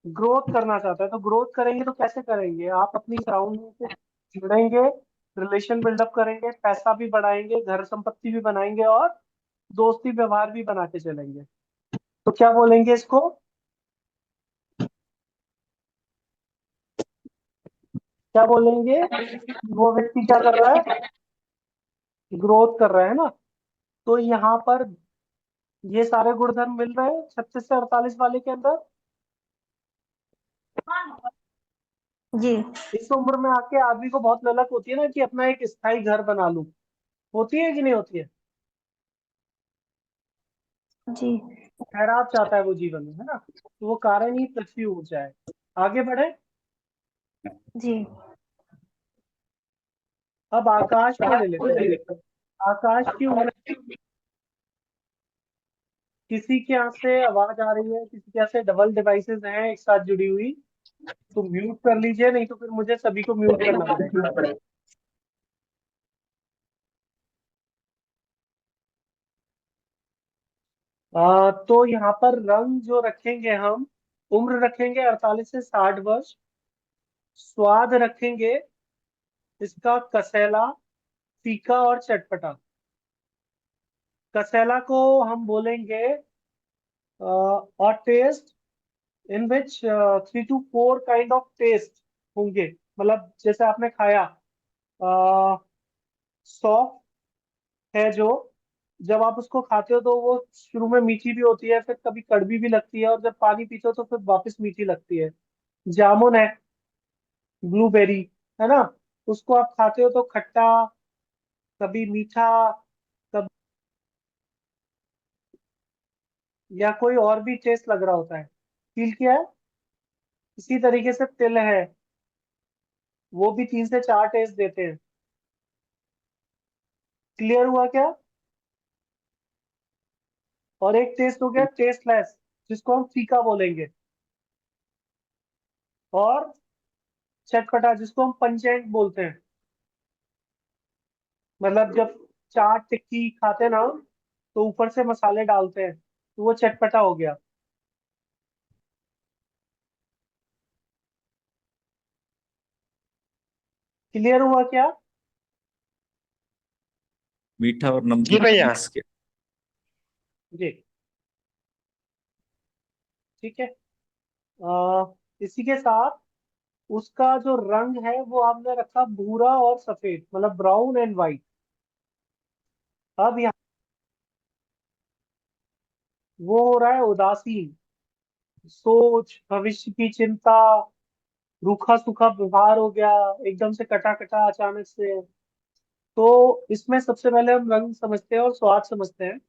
ग्रोथ करना चाहता है, तो ग्रोथ करेंगे तो कैसे करेंगे? आप अपनी सराउंडिंग से जुड़ेंगे, रिलेशन बिल्डअप करेंगे, पैसा भी बढ़ाएंगे, घर संपत्ति भी बनाएंगे और दोस्ती व्यवहार भी बना के चलेंगे। तो क्या बोलेंगे इसको? क्या बोलेंगे? वो व्यक्ति क्या कर रहा है? ग्रोथ कर रहा है ना। तो यहाँ पर ये सारे गुणधर्म मिल रहे हैं 36 से 48 वाले के अंदर। जी। इस उम्र में आके आदमी को बहुत ललक होती है ना कि अपना एक स्थायी घर बना लूं। होती है कि नहीं होती है? जी। ठहराव चाहता है वो जीवन में, है ना। तो वो कारण ही पृथ्वी ऊर्जा है। आगे बढ़े। जी। अब आकाश को ले लेते हैं। आकाश की उम्र, किसी के यहाँ से आवाज आ रही है, किसी के यहाँ से डबल डिवाइसेस हैं एक साथ जुड़ी हुई, तो म्यूट कर लीजिए, नहीं तो फिर मुझे सभी को म्यूट करना पड़ेगा। तो यहाँ पर रंग जो रखेंगे हम, उम्र रखेंगे 48 से 60 वर्ष। स्वाद रखेंगे इसका कसैला, फीका और चटपटा। कसैला को हम बोलेंगे और test in which 3 to 4 kind of test होंगे। मतलब जैसे आपने खाया, सॉफ्ट है जो, जब आप उसको खाते हो तो वो शुरू में मीठी भी होती है, फिर कभी कड़वी भी लगती है, और जब पानी पीते हो तो फिर वापस मीठी लगती है। जामुन है, ब्लूबेरी, है ना, उसको आप खाते हो तो खट्टा, कभी मीठा, कभी या कोई और भी टेस्ट लग रहा होता है। फील किया है? इसी तरीके से तिल है, वो भी 3 से 4 टेस्ट देते हैं। क्लियर हुआ क्या? और एक टेस्ट हो गया टेस्टलेस, जिसको हम फीका बोलेंगे। और चटपटा, जिसको हम पंचेंट बोलते हैं। मतलब जब चाट टिक्की खाते हैं ना, तो ऊपर से मसाले डालते हैं, तो वो चटपटा हो गया। क्लियर हुआ क्या? मीठा और जी नमकीन भैया। मिक्स के। जी। ठीक है। आ, इसी के साथ उसका जो रंग है वो हमने रखा भूरा और सफेद, मतलब ब्राउन एंड व्हाइट। अब यहाँ वो हो रहा है उदासीन, सोच, भविष्य की चिंता, रूखा सूखा व्यवहार हो गया, एकदम से कटा कटा अचानक से। तो इसमें सबसे पहले हम रंग समझते हैं और स्वाद समझते हैं।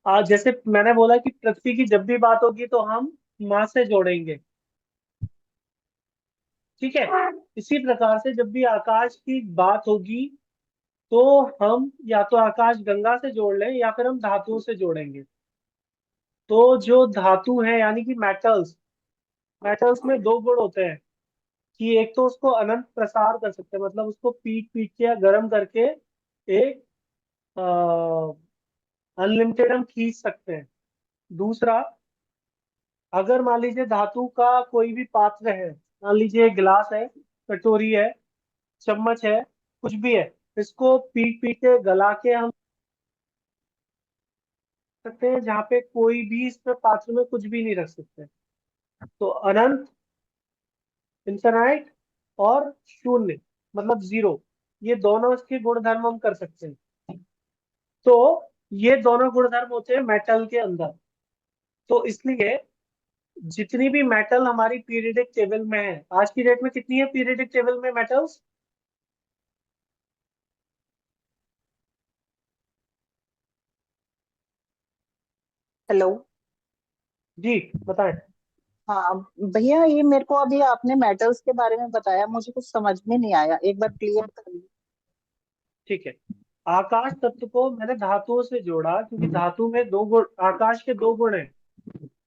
आज जैसे मैंने बोला कि पृथ्वी की जब भी बात होगी तो हम माँ से जोड़ेंगे। ठीक है। इसी प्रकार से जब भी आकाश की बात होगी तो हम या तो आकाश गंगा से जोड़ लें या फिर हम धातुओं से जोड़ेंगे। तो जो धातु है यानी कि मेटल्स, मेटल्स में 2 गुण होते हैं कि एक तो उसको अनंत प्रसार कर सकते हैं, मतलब उसको पीट पीट के या गर्म करके एक अनलिमिटेड हम खींच सकते हैं। दूसरा, अगर मान लीजिए धातु का कोई भी पात्र है, मान लीजिए गिलास है, कटोरी है, चम्मच है, कुछ भी है, इसको पीट पीट के गला के हम सकते हैं, जहाँ पे कोई भी इसमें पात्र में कुछ भी नहीं रख सकते। तो अनंत, इनफिनाइट और शून्य मतलब जीरो, ये दोनों इसके गुण धर्म हम कर सकते हैं। तो ये दोनों गुण धर्म होते हैं मेटल के अंदर। तो इसलिए जितनी भी मेटल हमारी पीरियडिक टेबल में है, आज की डेट में कितनी है पीरियडिक टेबल में मेटल्स? हेलो। जी बताएं। हाँ भैया, ये मेरे को अभी आपने मेटल्स के बारे में बताया, मुझे कुछ समझ में नहीं आया, एक बार क्लियर करिए। ठीक है, आकाश तत्व को मैंने धातुओं से जोड़ा, क्योंकि धातु में दो गुण, आकाश के दो गुण हैं।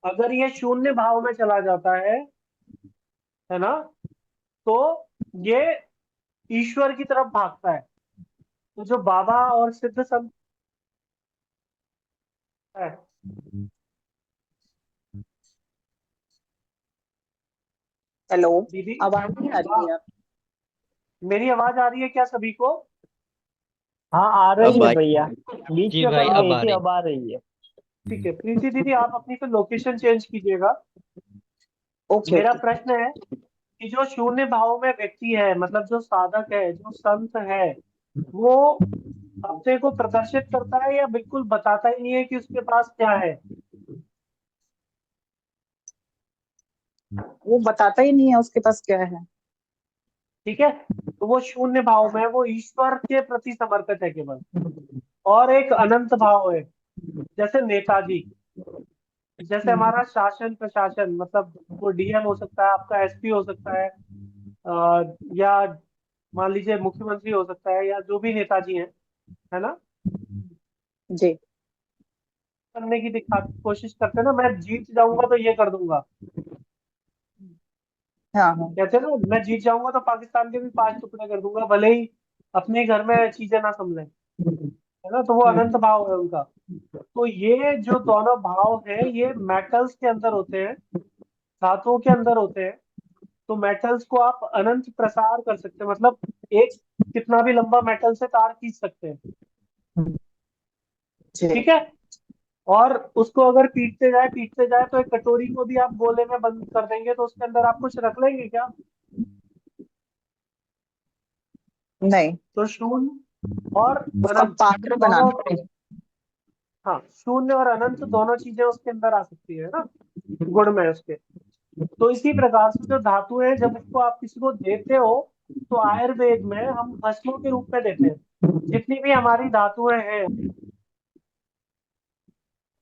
अगर ये शून्य भाव में चला जाता है ना, तो ये ईश्वर की तरफ भागता है। तो जो बाबा और सिद्ध संत है, हेलो, दीदी आवाज नहीं आ रही हाँ, है आप? मेरी आवाज आ रही है क्या सभी को? हाँ आ रही अब है आई भैया, बीच जी में भाई कट अब गई आ थी, रही अब आ रही है। ठीक है, प्रीति दीदी आप अपनी फिर लोकेशन चेंज कीजिएगा। ओके मेरा ओके। प्रश्न है कि जो शून्य भाव में व्यक्ति है, मतलब जो साधक है, जो संत है, वो अपने को प्रदर्शित करता है या बिल्कुल बताता ही नहीं है कि उसके पास क्या है? वो बताता ही नहीं है उसके पास क्या है। ठीक है, तो वो शून्य भाव में है, वो ईश्वर के प्रति समर्पित है केवल। और एक अनंत भाव है, जैसे नेताजी, जैसे हमारा शासन प्रशासन, मतलब वो डीएम हो सकता है, आपका एसपी हो सकता है, या मान लीजिए मुख्यमंत्री हो सकता है, या जो भी नेताजी हैं, है ना, जी। करने की दिखा कोशिश करते हैं ना, मैं जीत जाऊंगा तो ये कर दूंगा। हाँ हाँ। कहते हैं ना, मैं जीत जाऊंगा तो पाकिस्तान के भी 5 टुकड़े कर दूंगा, भले ही अपने घर में चीजें ना समझें, है ना। तो वो अनंत भाव है उनका। तो ये जो दोनों भाव है, ये मेटल्स के अंदर होते हैं, धातुओं के अंदर होते हैं। तो मेटल्स को आप अनंत प्रसार कर सकते हैं, मतलब एक कितना भी लंबा मेटल से तार खींच सकते हैं। ठीक है, और उसको अगर पीटते जाए तो एक कटोरी को भी आप गोले में बंद कर देंगे, तो उसके अंदर आप कुछ रख लेंगे क्या? नहीं, तो शून्य और उसका अनंत पात्र दोनों, बनाना पड़ेगा। हाँ शून्य और अनंत दोनों चीजें उसके अंदर आ सकती है ना, गुण में उसके। तो इसी प्रकार से जो धातु है, जब उसको आप किसी को देते हो, तो आयुर्वेद में हम भस्मों के रूप में देते हैं। जितनी भी हमारी धातुएं हैं,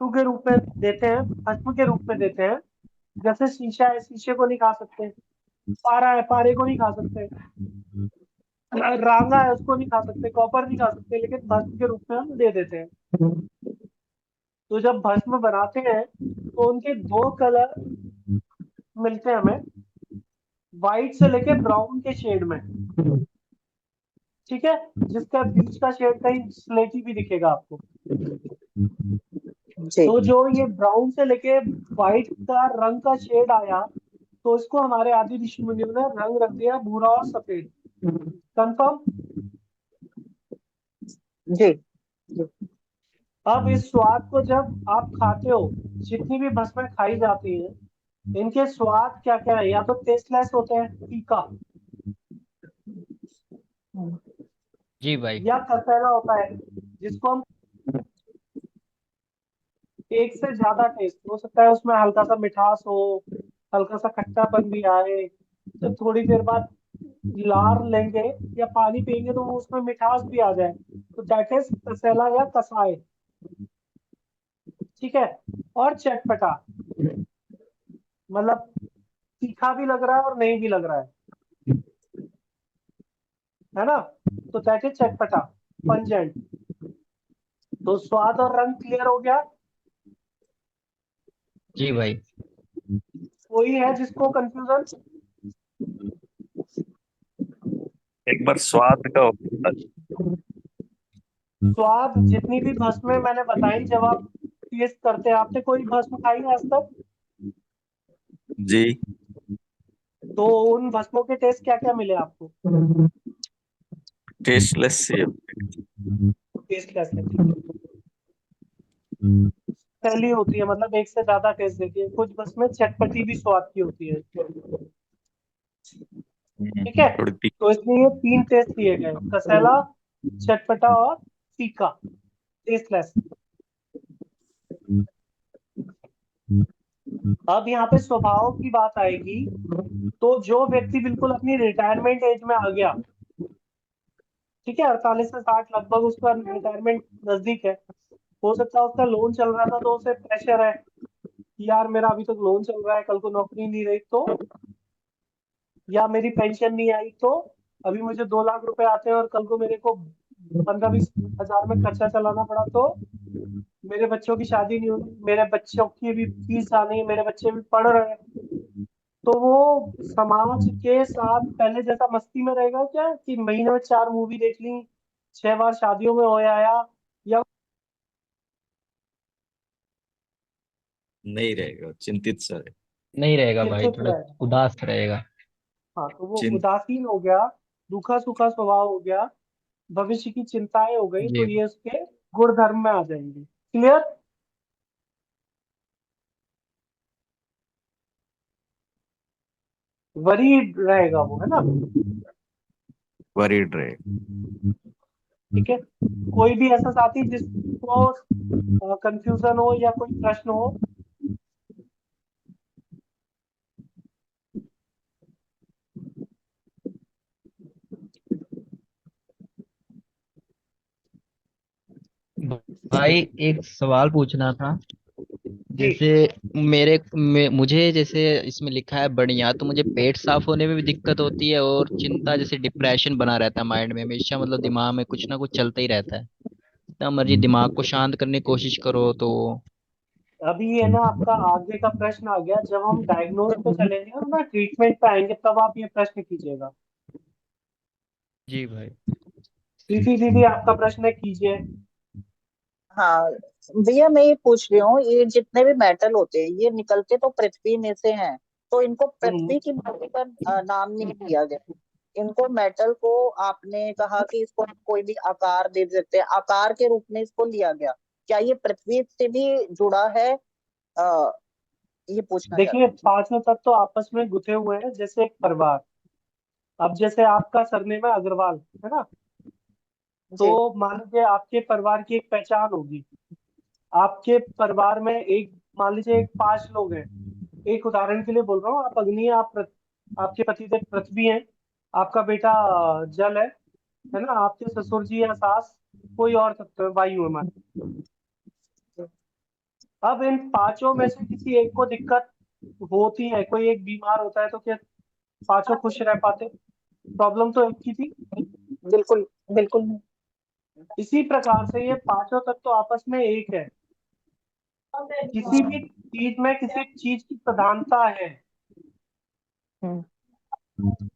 धातु के रूप में देते हैं, भस्म के रूप में देते हैं। जैसे शीशा है, शीशे को नहीं खा सकते। पारा है, पारे को नहीं खा सकते। रांगा है, उसको नहीं खा सकते। कॉपर नहीं खा सकते, लेकिन भस्म के रूप में हम दे देते हैं। तो जब भस्म बनाते हैं, तो उनके दो कलर मिलते हैं हमें, व्हाइट से लेके ब्राउन के शेड में। ठीक है, जिसका बीच का शेड कहीं स्लेटी भी दिखेगा आपको। जी। तो जो ये ब्राउन से लेके व्हाइट का रंग का शेड आया, तो इसको हमारे आदि ऋषि मुनियों ने रंग रख दिया भूरा और सफेद। कंफर्म? जी। अब इस स्वाद को जब आप खाते हो, जितनी भी भस्में खाई जाती हैं, इनके स्वाद क्या क्या है? या तो टेस्टलेस होते हैं, फीका, जी भाई या कसैला होता है, जिसको हम एक से ज्यादा टेस्ट हो सकता है, उसमें हल्का सा मिठास हो, हल्का सा खट्टापन भी आए। जब थोड़ी देर बाद लार लेंगे या पानी पियेंगे, तो वो उसमें मिठास भी आ जाए, तो दैट इज कसैला या कसाय। ठीक है, और चटपटा, मतलब तीखा भी लग रहा है और नहीं भी लग रहा है ना, तो दैट इज चटपटा, पंजेंट। तो स्वाद और रंग क्लियर हो गया। जी भाई कोई है जिसको कंफ्यूजन? एक बार स्वाद का स्वाद जितनी भी भस्में मैंने बताई, जब आप टेस्ट करते हैं, आपने कोई भस्म खाई है आज तक? जी। तो उन भस्मों के टेस्ट क्या क्या मिले आपको? टेस्टलेस से टेस्टलेस है, ठीक है। पहली होती है, मतलब एक से ज्यादा टेस्ट देती है। कुछ भस्में चटपटी भी स्वाद की होती है, ठीक है। थोड़ी तीखी। तो इसलिए ये 3 टेस्ट दिए गए, कसैला, चटपटा और फीका, टेस्टलेस। अब यहाँ पे स्वभाव की बात आएगी, तो जो व्यक्ति बिल्कुल अपनी रिटायरमेंट एज में आ गया, ठीक है, 48 से 60 लगभग उसका रिटायरमेंट नजदीक है, हो सकता है उसका लोन चल रहा था तो उसे प्रेशर है कि यार मेरा अभी तक लोन चल रहा है, कल को नौकरी नहीं रही तो, या मेरी पेंशन नहीं आई तो, अभी मुझे 2 लाख रुपए आते हैं और कल को मेरे को 15-20 हजार में खर्चा चलाना पड़ा तो, मेरे बच्चों की शादी नहीं होगी, मेरे बच्चों की भी फीस आनी है, मेरे बच्चे भी पढ़ रहे हैं, तो वो समाज के साथ पहले जैसा मस्ती में रहेगा क्या, कि महीने में 4 मूवी देख ली, 6 बार शादियों में हो आया, या नहीं रहेगा, चिंतित सा है। नहीं रहेगा भाई, चिंतित थोड़ा रहेगा। उदास रहेगा। हाँ, तो वो चिंत उदासीन हो गया, रूखा सूखा स्वभाव हो गया, भविष्य की चिंताएं हो गई, तो जी। ये उसके गुण धर्म में आ जाएंगे। क्लियर? वरीड रहेगा वो, है ना? वरीड रहेगा। ठीक है। कोई भी ऐसा साथी जिसको कंफ्यूजन हो या कोई प्रश्न हो? भाई एक सवाल पूछना था। जी। जैसे मुझे जैसे इसमें लिखा है बढ़िया, तो मुझे पेट साफ होने में भी दिक्कत होती है और चिंता, जैसे डिप्रेशन बना रहता है माइंड में हमेशा, मतलब दिमाग में कुछ ना कुछ चलता ही रहता है। जितना मर्जी दिमाग को शांत करने की कोशिश करो तो। अभी ये ना आपका आगे का प्रश्न आ गया, जब हम डायग्नोज पे चलेंगे और ना ट्रीटमेंट पे आएंगे, तब आप ये प्रश्न कीजिएगा। जी भाई। प्रीति दीदी, आपका प्रश्न है, कीजिए। हाँ भैया, मैं ये पूछ रही हूँ, ये जितने भी मेटल होते हैं ये निकलते तो पृथ्वी में से हैं, तो इनको पृथ्वी की माटी का नाम नहीं दिया गया। इनको मेटल को आपने कहा कि इसको कोई भी आकार दे देते हैं, आकार के रूप में इसको लिया गया, क्या ये पृथ्वी से भी जुड़ा है? आ, ये पूछना देखिए, चाहती हूँ। पांचों तत्व तो आपस में गुथे हुए हैं जैसे एक परिवार। अब जैसे आपका सरनेम है अग्रवाल, है ना? जी। तो मान लीजिए आपके परिवार की एक पहचान होगी। आपके परिवार में एक, मान लीजिए एक 5 लोग हैं, एक उदाहरण के लिए बोल रहा हूँ, आप अग्नि हैं, आपके पतिदेव पृथ्वी हैं, आपका बेटा जल है ना? आपके ससुर जी या सास कोई और तत्व है, वायु है, मान। अब इन पांचों में से किसी एक को दिक्कत होती है, कोई एक बीमार होता है, तो क्या पांचों खुश रह पाते? प्रॉब्लम तो एक की थी। बिल्कुल बिल्कुल नहीं। इसी प्रकार से ये पांचों तत्व तो आपस में एक है। किसी भी चीज में किसी चीज की प्रधानता है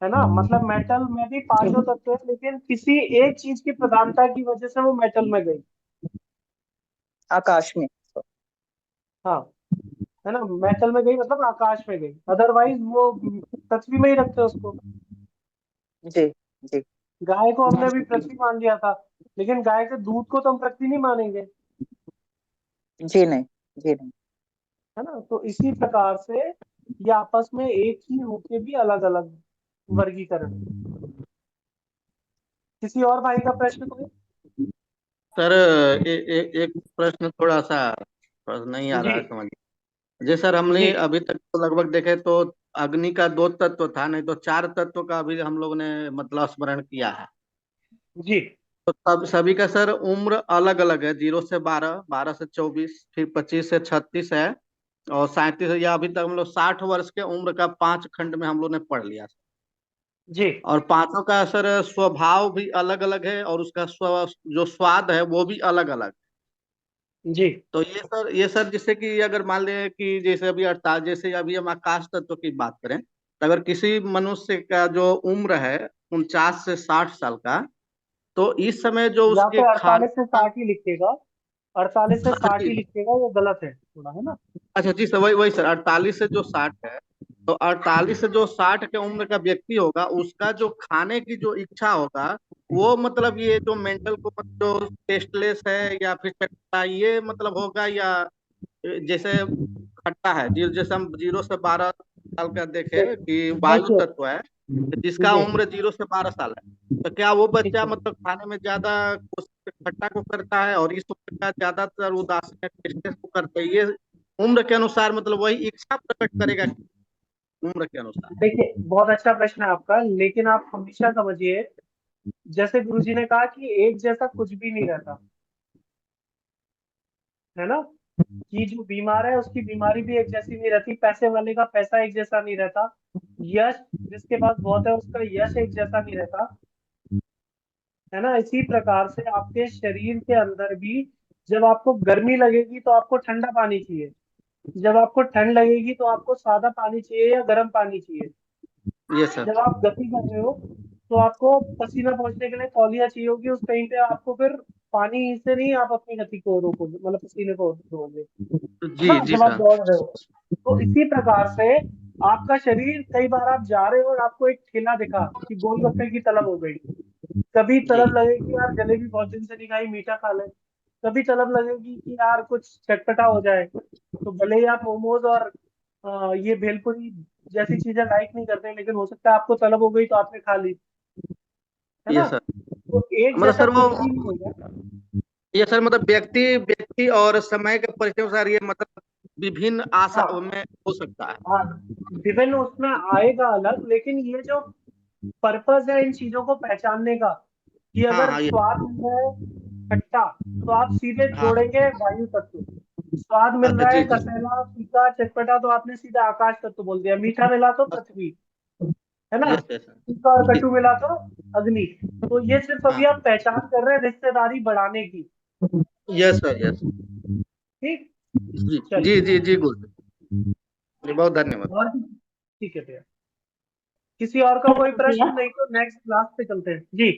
ना? मतलब मेटल में भी पांचों तत्व है, लेकिन किसी एक चीज की प्रधानता की वजह से वो मेटल में गई। आकाश में। हाँ, है ना? मेटल में गई मतलब आकाश में गई, अदरवाइज वो पृथ्वी में ही रखते हैं उसको। जी जी। गाय को हमने भी पृथ्वी मान लिया था, लेकिन गाय के दूध को तो हम पृथ्वी नहीं मानेंगे, जी नहीं। जी नहीं। है ना? तो इसी प्रकार से ये आपस में एक ही होके भी अलग अलग वर्गीकरण। किसी और भाई का प्रश्न कोई? सर एक प्रश्न थोड़ा सा नहीं आ जी रहा है समझ। जी सर, हमने जी अभी तक तो लगभग देखे तो अग्नि का 2 तत्व था, नहीं तो 4 तत्व का अभी हम लोग ने मतलब स्मरण किया है। जी। तो सब सभी का सर उम्र अलग अलग है, 0 से 12, 12 से 24, फिर 25 से 36 है, और 37 या अभी तक हम लोग 60 वर्ष के उम्र का 5 खंड में हम लोग ने पढ़ लिया। जी और पांचों का सर स्वभाव भी अलग अलग है, और उसका जो स्वाद है वो भी अलग अलग। जी तो ये सर जैसे कि अगर मान लें कि जैसे अभी 48, जैसे अभी हम आकाश तत्व की बात करें, तो अगर किसी मनुष्य का जो उम्र है 49 से 60 साल का, तो इस समय जो यहाँ उसके पे खाना 48 से 60 ही लिखेगा, 48 से अच्छा 60 जी ही लिखेगा, ये गलत है थोड़ा, है ना। अच्छा जी सर, वही वही सर, 48 से जो 60 है, तो 48 से जो 60 के उम्र का व्यक्ति होगा, उसका जो खाने की जो इच्छा होगा, वो मतलब ये जो मेंटल को जो टेस्टलेस है या फिर चटपटा, ये मतलब होगा, या जैसे खट्टा है जी, जैसे हम 0 से 12 साल का देखें कि वायु देखिए तत्व है, जिसका देखिए उम्र 0 से 12 साल है, तो क्या वो बच्चा मतलब खाने में ज्यादा खट्टा को करता है, और इस उम्र का ज्यादातर उदासीन या टेस्टलेस को करता है? ये उम्र के अनुसार मतलब वही इच्छा प्रकट करेगा उम्र के अनुसार। देखिए, बहुत अच्छा प्रश्न है आपका, लेकिन आप हमेशा समझिए, जैसे गुरुजी ने कहा कि एक जैसा कुछ भी नहीं रहता, है ना, कि जो बीमार है उसकी बीमारी भी एक जैसी नहीं रहती, पैसे वाले का पैसा एक जैसा नहीं रहता, यश जिसके पास बहुत है उसका यश एक जैसा नहीं रहता, है ना। इसी प्रकार से आपके शरीर के अंदर भी जब आपको गर्मी लगेगी तो आपको ठंडा पानी चाहिए, जब आपको ठंड लगेगी तो आपको सादा पानी चाहिए या गर्म पानी चाहिए, ये सर। जब आप गति कर रहे हो तो आपको पसीना पहुंचने के लिए तौलिया चाहिए होगी, उस टाइम पे आपको फिर पानी से नहीं आप अपनी गति को रोकोगे, मतलब पसीने को रोकोगे, है जी ना, जी जब आप सर। दौड़ रहे हो। तो इसी प्रकार से आपका शरीर, कई बार आप जा रहे हो और आपको एक ठेला दिखा कि गोलगप्पे की तलब हो गई, कभी जी तलब लगेगी यार जलेबी बहुत दिन से नहीं खाई, मीठा खा ले, कभी तलब लगेगी कि यार कुछ चटपटा हो जाए, तो भले ही आप मोमोज और ये भेलपुरी जैसी चीजें लाइक नहीं करते, लेकिन हो सकता है आपको तलब हो गई तो आपने खा ली, है ये ना। सर, तो एक मतलब जैसा सर वो, कुछ भी नहीं होगा। ये सर मतलब व्यक्ति व्यक्ति और समय के परिचय अनुसार ये मतलब विभिन्न आशा हाँ में हो सकता है। हाँ, विभिन्न उसमें आएगा अलग, लेकिन ये जो पर्पस है इन चीजों को पहचानने का, कि हाँ अगर हाँ ये स्वाद मिल रहा है खट्टा तो आप सीधे हाँ जोड़ेंगे वायु तत्व, स्वाद मिल अच्छा रहा है जी जी कसैला फीका चटपटा तो आपने सीधा आकाश तत्व बोल दिया, मीठा मिला तो पृथ्वी, है ना, यस यस फीका और जी कटु मिला तो अग्नि। तो ये सिर्फ हाँ अभी आप पहचान कर रहे हैं रिश्तेदारी बढ़ाने की। यस सर यस ठीक, जी जी चलिए, जी जी गुड जी, बहुत धन्यवाद। और ठीक है भैया, किसी और का कोई भैया, प्रश्न, नहीं तो नेक्स्ट क्लास पे चलते हैं जी।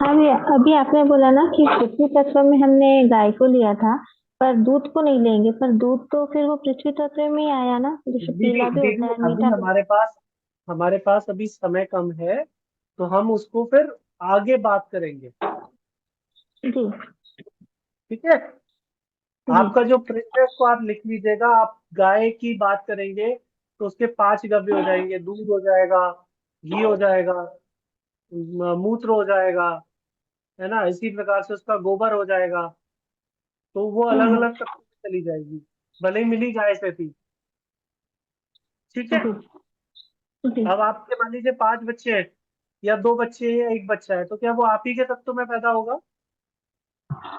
हाँ भैया, अभी आपने बोला ना कि पृथ्वी तत्व में हमने गाय को लिया था, पर दूध को नहीं लेंगे, पर दूध तो फिर वो पृथ्वी तत्व में ही आया ना, जैसे दीदी पीला भी होता दीदी है अभी मीठा भी। हमारे पास अभी समय कम है, तो हम उसको फिर आगे बात करेंगे, जी ठीक है। जी आपका जो प्रश्न है उसको आप लिख लीजिएगा, आप गाय की बात करेंगे तो उसके 5 गव्य हो जाएंगे, दूध हो जाएगा, घी हो जाएगा, मूत्र हो जाएगा, है ना, इसी प्रकार से उसका गोबर हो जाएगा, तो वो अलग हम्म, अलग तरीके से चली जाएगी, भले ही मिली गाय से थी, ठीक है। जी जी अब आपके मान लीजिए 5 बच्चे हैं, या 2 बच्चे हैं या 1 बच्चा है, तो क्या वो आप ही के तत्व में पैदा होगा?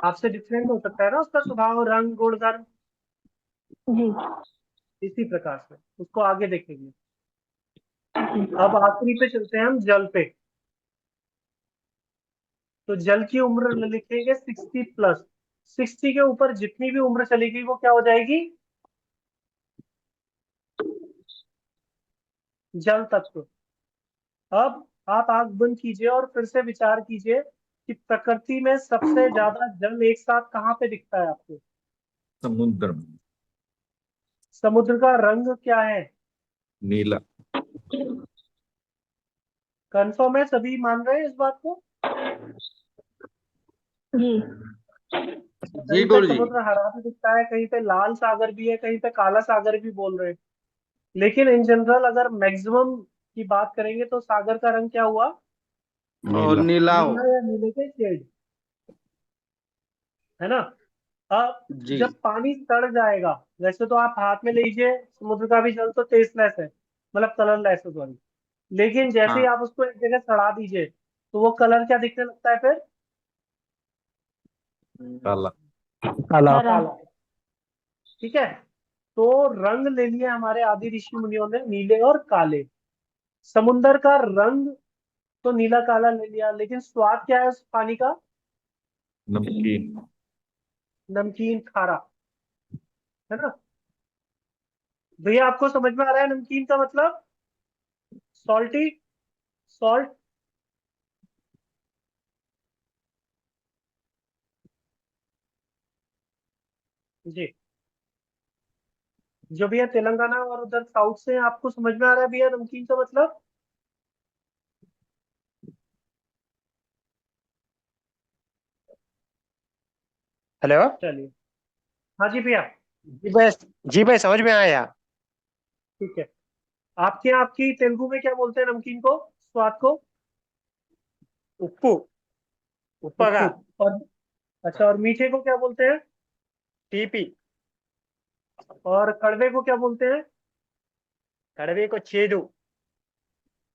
आपसे डिफरेंट हो सकता है ना उसका स्वभाव, रंग, गुण, धर्म। जी इसी प्रकार से उसको आगे देखेंगे। अब आखिरी पे चलते हैं हम, जल पे। तो जल की उम्र लिखेंगे 60+, 60 के ऊपर जितनी भी उम्र चलेगी वो क्या हो जाएगी? जल तत्व। अब आप आंख बंद कीजिए और फिर से विचार कीजिए कि प्रकृति में सबसे ज्यादा जल एक साथ कहाँ पे दिखता है आपको? समुद्र में। समुद्र का रंग क्या है? नीला। कंफर्म है, सभी मान रहे हैं इस बात को? जी जी कहीं पे गुरु जी। समुद्र हरा भी दिखता है, कहीं पे लाल सागर भी है, कहीं पे काला सागर भी बोल रहे हैं, लेकिन इन जनरल अगर मैक्सिमम की बात करेंगे तो सागर का रंग क्या हुआ? और नीला। नीला नीला या नीले के शेड, है ना। अब जी जब पानी सड़ जाएगा, वैसे तो आप हाथ में लीजिए, समुद्र का भी जल तो टेस्टलेस है, मतलब कलरलेस है, सॉरी, लेकिन जैसे ही हाँ आप उसको एक जगह सड़ा दीजिए तो वो कलर क्या दिखने लगता है फिर? काला। काला। हरा। काला, ठीक है। तो रंग ले लिए हमारे आदि ऋषि मुनियों ने, नीले और काले। समुंदर का रंग तो नीला काला ले लिया, लेकिन स्वाद क्या है उस पानी का? नमकीन। नमकीन खारा, है ना। भैया आपको समझ में आ रहा है नमकीन का मतलब? सॉल्टी, सॉल्ट, जी। जो भैया तेलंगाना और उधर साउथ से हैं, आपको समझ में आ रहा है भैया नमकीन का मतलब? हेलो। चलिए। हाँ जी भैया। जी भाई समझ में आया। ठीक है। आपके यहाँ आपकी तेलुगु में क्या बोलते हैं नमकीन को, स्वाद को? उप्पू। उप्पगा। उप्पू। और अच्छा, और मीठे को क्या बोलते हैं? टीपी। और कड़वे को क्या बोलते हैं? कड़वे को चेदू।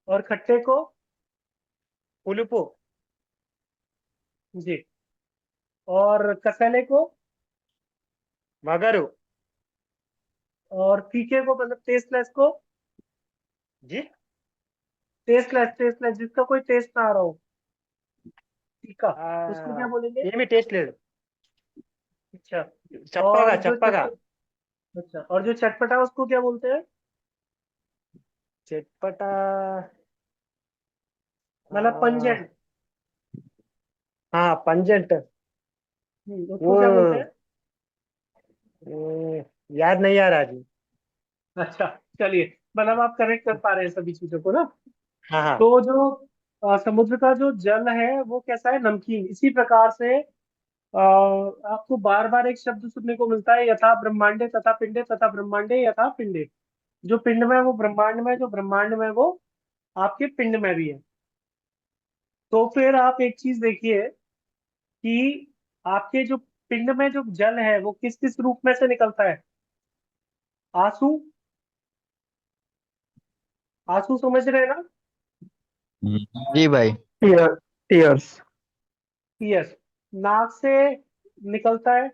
और खट्टे को? पुलुपु। जी। और कसेले को? वगरू। और फीके को मतलब टेस्टलेस को? जी। टेस्टलेस जिसका कोई टेस्ट ना आ रहा हो, फीका, उसको क्या बोलेंगे? ये भी टेस्ट ले। अच्छा। चप्पगा और जो चप्पगा। अच्छा, और जो चटपटा उसको क्या बोलते हैं? चटपटा। मतलब पंजेंट। हाँ पंजेंट। उसको वो क्या बोलते हैं? याद नहीं आ रहा जी। अच्छा। चलिए, मतलब आप कनेक्ट कर पा रहे हैं सभी चीजों को ना। हाँ हाँ। तो जो समुद्र का जो जल है वो कैसा है, नमकीन। इसी प्रकार से आपको बार बार एक शब्द सुनने को मिलता है, यथा ब्रह्मांडे तथा पिंडे, तथा ब्रह्मांडे यथा पिंडे। जो पिंड में है वो ब्रह्मांड में है, जो ब्रह्मांड में है वो आपके पिंड में भी है। तो फिर आप एक चीज देखिए कि आपके जो पिंड में जो जल है वो किस किस रूप में से निकलता है? आंसू। आंसू समझ रहे हैं ना? जी भाई। टीयर्स। यस। नाक से निकलता है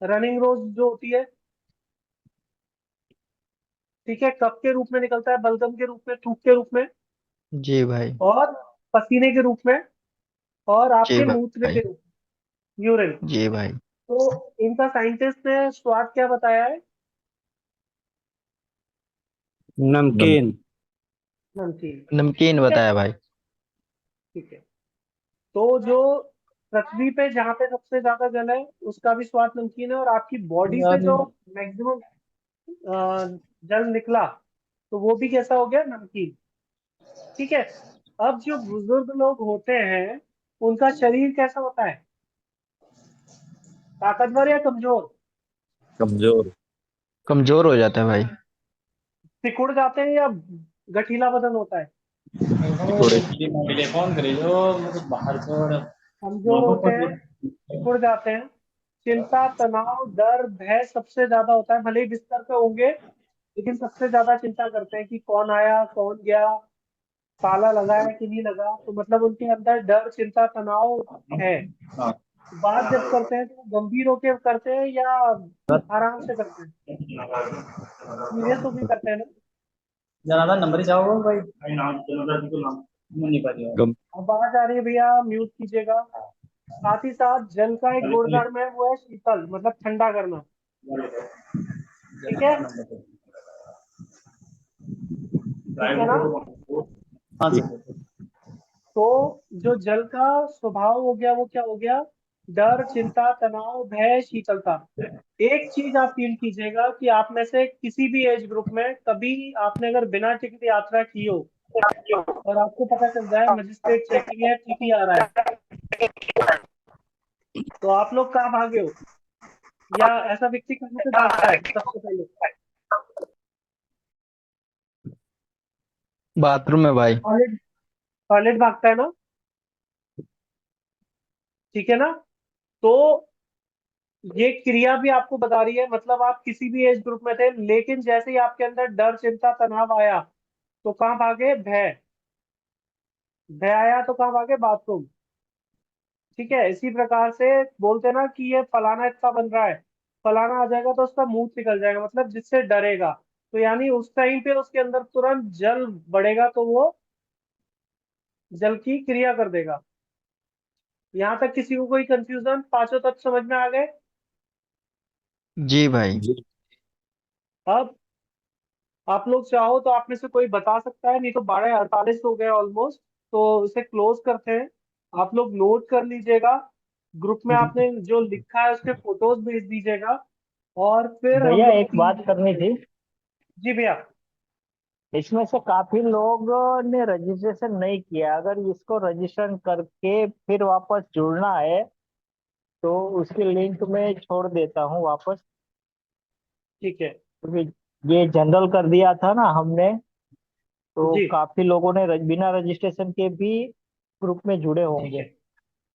रनिंग रोज जो होती है, ठीक है। कफ के रूप में निकलता है, बलगम के रूप में, थूक के रूप में, जी भाई। और पसीने के रूप में, और जी आपके मूत्र के भाई। रूप में, यूरिन। जी भाई। तो इनका साइंटिस्ट ने स्वाद क्या बताया है? नम नमकीन। नमकीन। नमकीन ठीक है। बताया भाई। ठीक है। तो जो पृथ्वी पे जहाँ पे सबसे ज्यादा जल है उसका भी स्वाद नमकीन है, और आपकी बॉडी से जो मैक्सिमम जल निकला तो वो भी कैसा हो गया, नमकीन। ठीक है। अब जो बुजुर्ग लोग होते हैं उनका शरीर कैसा होता है, ताकतवर या कमजोर? कमजोर। कमजोर हो जाता है भाई। सिकुड़ जाते हैं या गठीला बदन होता है? थोड़े। कमजोर होते हैं, सिकुड़ जाते हैं। चिंता, तनाव, डर, भय सबसे ज्यादा होता है। भले ही बिस्तर पे होंगे लेकिन सबसे ज्यादा चिंता करते हैं कि कौन आया, कौन गया, ताला लगा है कि नहीं लगा। तो मतलब उनके अंदर डर, चिंता, तनाव है। बात जब करते हैं तो वो गंभीर होके करते हैं या आराम से करते हैं, सीरियस होके करते हैं ना? गम अब आवाज आ रही है भैया, म्यूट कीजिएगा। साथ ही साथ जल का एक गुणधर्म है, वो है शीतल, मतलब ठंडा करना। ठीक है। ठीक है ना? तो जो जल का स्वभाव हो गया वो क्या हो गया, डर, चिंता, तनाव, भय, शीतलता। एक चीज आप फील कीजिएगा कि आप में से किसी भी एज ग्रुप में कभी आपने अगर बिना टिकट यात्रा की हो और आपको पता चल जाए मजिस्ट्रेट चेकिंग है, टीटी आ रहा है, तो आप लोग कहाँ भागे हो, या ऐसा व्यक्ति कहाँ से भागता है सबसे पहले? बाथरूम में भाई। टॉयलेट। टॉयलेट भागता है ना? ठीक है ना? तो ये क्रिया भी आपको बता रही है, मतलब आप किसी भी एज ग्रुप में थे लेकिन जैसे ही आपके अंदर डर, चिंता, तनाव आया तो कहाँ भागे, भय। भय आया तो कहाँ भागे, बाथरूम। ठीक है। इसी प्रकार से बोलते हैं ना कि ये फलाना इतना बन रहा है, फलाना आ जाएगा तो उसका मुंह निकल जाएगा, मतलब जिससे डरेगा। तो यानी उस टाइम पे उसके अंदर तुरंत जल बढ़ेगा तो वो जल की क्रिया कर देगा। यहाँ तक किसी को कोई कंफ्यूजन, पांचों तत्व समझ में आ गए? जी भाई। जी। अब आप लोग चाहो तो आप में से कोई बता सकता है, नहीं तो 12:48 हो गए ऑलमोस्ट। तो इसे क्लोज करते हैं। आप लोग नोट कर लीजिएगा, ग्रुप में आपने जो लिखा है उसके फोटोज भेज दीजिएगा, और फिर हम भैया लोग एक बात करनी थी, जी भैया। इसमें से काफी लोगों ने रजिस्ट्रेशन नहीं किया। अगर इसको रजिस्ट्रेशन करके फिर वापस जुड़ना है तो उसकी लिंक मैं छोड़ देता हूँ वापस, ठीक है क्योंकि ये जनरल कर दिया था ना हमने, तो जी काफी लोगों ने बिना रजिस्ट्रेशन के भी ग्रुप में जुड़े ठीक होंगे। है।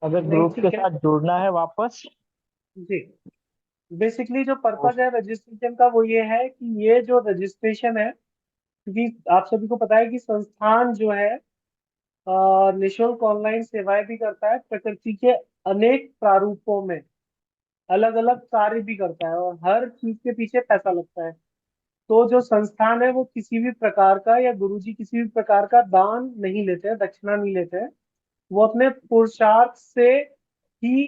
अगर नहीं ग्रुप के ठीक है साथ जुड़ना है वापस जी। बेसिकली जो पर्पज है रजिस्ट्रेशन का वो ये है कि ये जो रजिस्ट्रेशन है, क्योंकि आप सभी को पता है कि संस्थान जो है निशुल्क ऑनलाइन सेवाएं भी करता है, प्रकृति के अनेक प्रारूपों में अलग अलग कार्य भी करता है और हर चीज के पीछे पैसा लगता है। तो जो संस्थान है वो किसी भी प्रकार का या गुरुजी किसी भी प्रकार का दान नहीं लेते हैं, दक्षिणा नहीं लेते हैं। वो अपने पुरुषार्थ से ही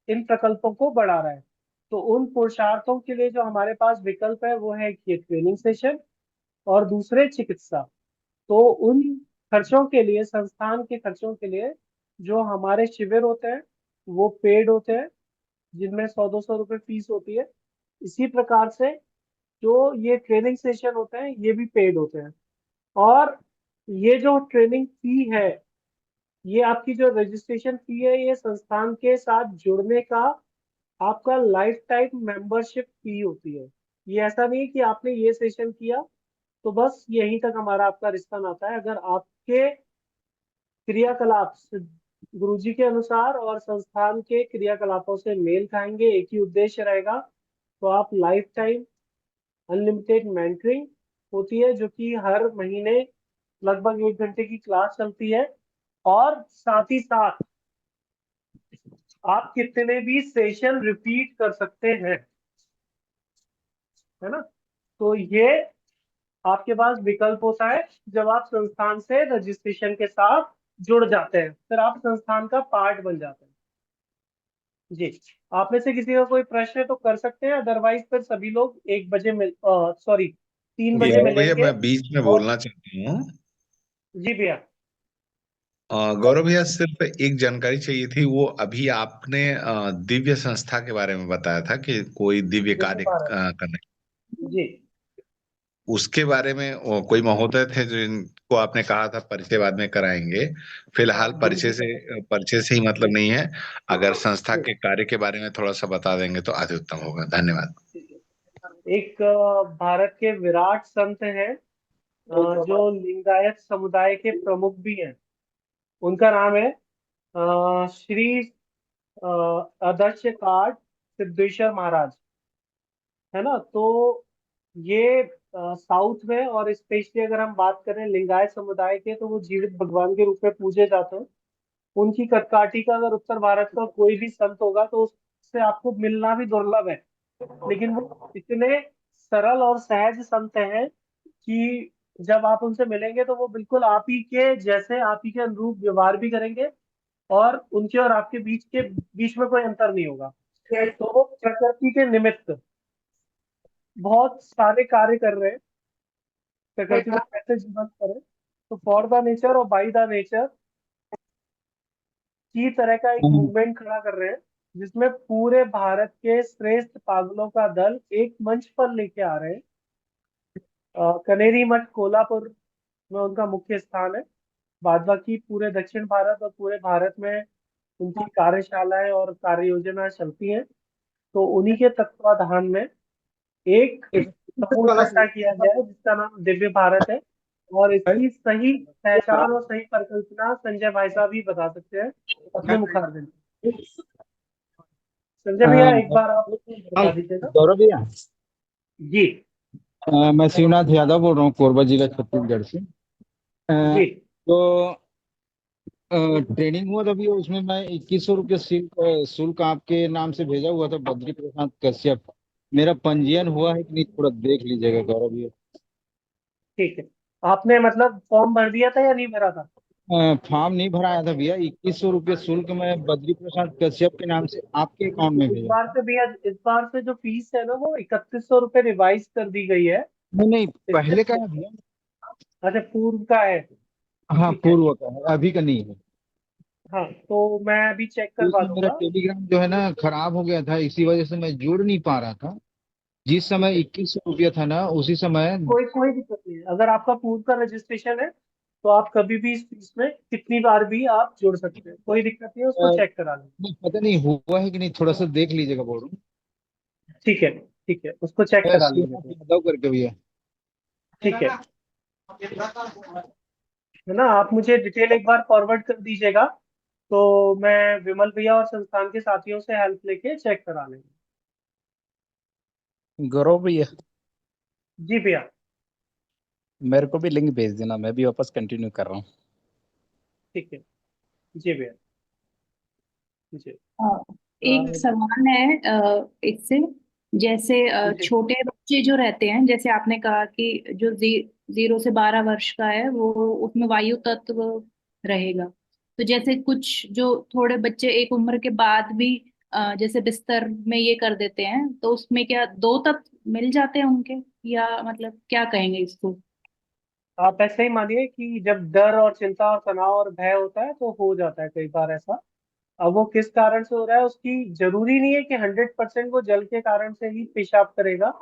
इन प्रकल्पों को बढ़ा रहा है। तो उन पुरुषार्थों के लिए जो हमारे पास विकल्प है वो है कि ट्रेनिंग सेशन और दूसरे चिकित्सा। तो उन खर्चों के लिए, संस्थान के खर्चों के लिए जो हमारे शिविर होते हैं वो पेड होते हैं, जिनमें 100-200 रुपये फीस होती है। इसी प्रकार से जो ये ट्रेनिंग सेशन होते हैं ये भी पेड होते हैं। और ये जो ट्रेनिंग फी है, ये आपकी जो रजिस्ट्रेशन फी है, ये संस्थान के साथ जुड़ने का आपका लाइफ टाइम मेंबरशिप फी होती है। ये ऐसा नहीं है कि आपने ये सेशन किया तो बस यहीं तक हमारा आपका रिश्ता नाता है। अगर आपके क्रियाकलाप गुरुजी के अनुसार और संस्थान के क्रियाकलापों से मेल खाएंगे, एक ही उद्देश्य रहेगा, तो आप लाइफ टाइम अनलिमिटेड मेंटरिंग होती है, जो कि हर महीने लगभग 1 घंटे की क्लास चलती है। और साथ ही साथ आप कितने भी सेशन रिपीट कर सकते हैं, है ना। तो ये आपके पास विकल्प होता है जब आप संस्थान से रजिस्ट्रेशन के साथ जुड़ जाते हैं, फिर आप संस्थान का पार्ट बन जाते हैं। जी, आप में से किसी का कोई प्रश्न है तो कर सकते हैं, अदरवाइज फिर सभी लोग 1 बजे मिल 3 बजे गौरव भैया मिलेंगे। मैं बीच में और बोलना चाहता हूँ। जी भैया। गौरव भैया सिर्फ एक जानकारी चाहिए थी। वो अभी आपने दिव्य संस्था के बारे में बताया था कि कोई दिव्य कार्य करने, जी उसके बारे में कोई महोदय थे जो इनको आपने कहा था परिचय बाद में कराएंगे। फिलहाल परिचय से ही मतलब नहीं है। अगर संस्था के कार्य के बारे में थोड़ा सा बता देंगे तो अति उत्तम होगा। धन्यवाद। एक भारत के विराट संत हैं जो लिंगायत समुदाय के प्रमुख भी हैं। उनका नाम है श्री आदर्श कार्ड सिद्धेश्वर महाराज, है ना। तो ये साउथ में, और स्पेशली अगर हम बात करें लिंगायत समुदाय के, तो वो जीवित भगवान के रूप में पूजे जाते हैं। उनकी कदकाठी का अगर उत्तर भारत का कोई भी संत होगा तो उससे आपको मिलना भी दुर्लभ है। लेकिन वो इतने सरल और सहज संत हैं कि जब आप उनसे मिलेंगे तो वो बिल्कुल आप ही के जैसे, आप ही के अनुरूप व्यवहार भी करेंगे और उनके और आपके बीच में कोई अंतर नहीं होगा। तो वो प्रकृति के निमित्त बहुत सारे कार्य कर रहे हैं, प्रकृति को कैसे जीवंत करें। तो फॉर द नेचर और बाय द नेचर की तरह का एक मूवमेंट खड़ा कर रहे हैं, जिसमें पूरे भारत के श्रेष्ठ पागलों का दल एक मंच पर लेके आ रहे हैं। कनेरी मठ कोल्हापुर में उनका मुख्य स्थान है। बाद बाकी पूरे दक्षिण भारत और पूरे भारत में उनकी कार्यशालाएं और कार्य योजना चलती हैं। तो उन्हीं के तत्वाधान में एक समूह इकट्ठा किया गया है जिसका नाम दिव्य भारत है। और इसकी सही पहचान और सही परिकल्पना संजय भाई साहब ही बता सकते हैं अपने मुखारबिन। संजय भैया एक बार आप बता दीजिएगा। गौरव भैया जी मैं शिवनाथ यादव बोल रहा हूँ, कोरबा जिला छत्तीसगढ़ से। जी तो ट्रेनिंग हुआ था अभी, उसमें मैं 2100 रुपये शुल्क आपके नाम से भेजा हुआ था, बद्री प्रसाद कश्यप। मेरा पंजीयन हुआ है कि नहीं, थोड़ा देख लीजिएगा गौरव भैया। ठीक है, आपने मतलब फॉर्म भर दिया था या नहीं भरा था? फॉर्म नहीं भराया था भैया। 2100 रुपये शुल्क मैं बद्री प्रसाद कश्यप के नाम से आपके अकाउंट में इस भेजा। बार से भैया, इस बार से जो फीस है ना वो 3100 रुपये रिवाइज कर दी गई है। नहीं पहले का है भैया। अच्छा, पूर्व का है। हाँ पूर्व का है, अभी का नहीं है। हाँ तो मैं अभी चेक करवा मेरा दूंगा। टेलीग्राम जो है ना खराब हो गया था, इसी वजह से मैं जुड़ नहीं पा रहा था। जिस समय 2100 रुपया था ना उसी समय कोई दिक्कत नहीं है। अगर आपका पूर्व का रजिस्ट्रेशन है तो आप कभी भी इसमें कितनी बार भी आप जुड़ सकते हैं, कोई दिक्कत नहीं है, उसको चेक करा लें। पता नहीं हुआ है कि नहीं, थोड़ा सा देख लीजिएगा बोर्ड में। ठीक है, उसको चेक करा लीजिए। यादव करके भैया। ठीक है ना, आप मुझे डिटेल एक बार फॉरवर्ड कर दीजिएगा तो मैं विमल भैया और संस्थान के साथियों से हेल्प लेके चेक करा लेंगे। गौरव भैया, जी भैया। मेरे को भी लिंक भेज देना, मैं भी वापस कंटिन्यू कर रहा हूँ। ठीक है जी भैया जी। एक सवाल है इससे, जैसे छोटे बच्चे जो रहते हैं, जैसे आपने कहा कि जो 0 से 12 वर्ष का है वो उसमें वायु तत्व रहेगा, तो जैसे कुछ जो थोड़े बच्चे एक उम्र के बाद भी जैसे बिस्तर में ये कर देते हैं, तो उसमें क्या 2 तत्व मिल जाते हैं उनके, या मतलब क्या कहेंगे इसको? आप ऐसे ही मानिए कि जब डर और चिंता और तनाव और भय होता है तो हो जाता है कई बार ऐसा। अब वो किस कारण से हो रहा है, उसकी जरूरी नहीं है कि 100% वो जल के कारण से ही पेशाब करेगा,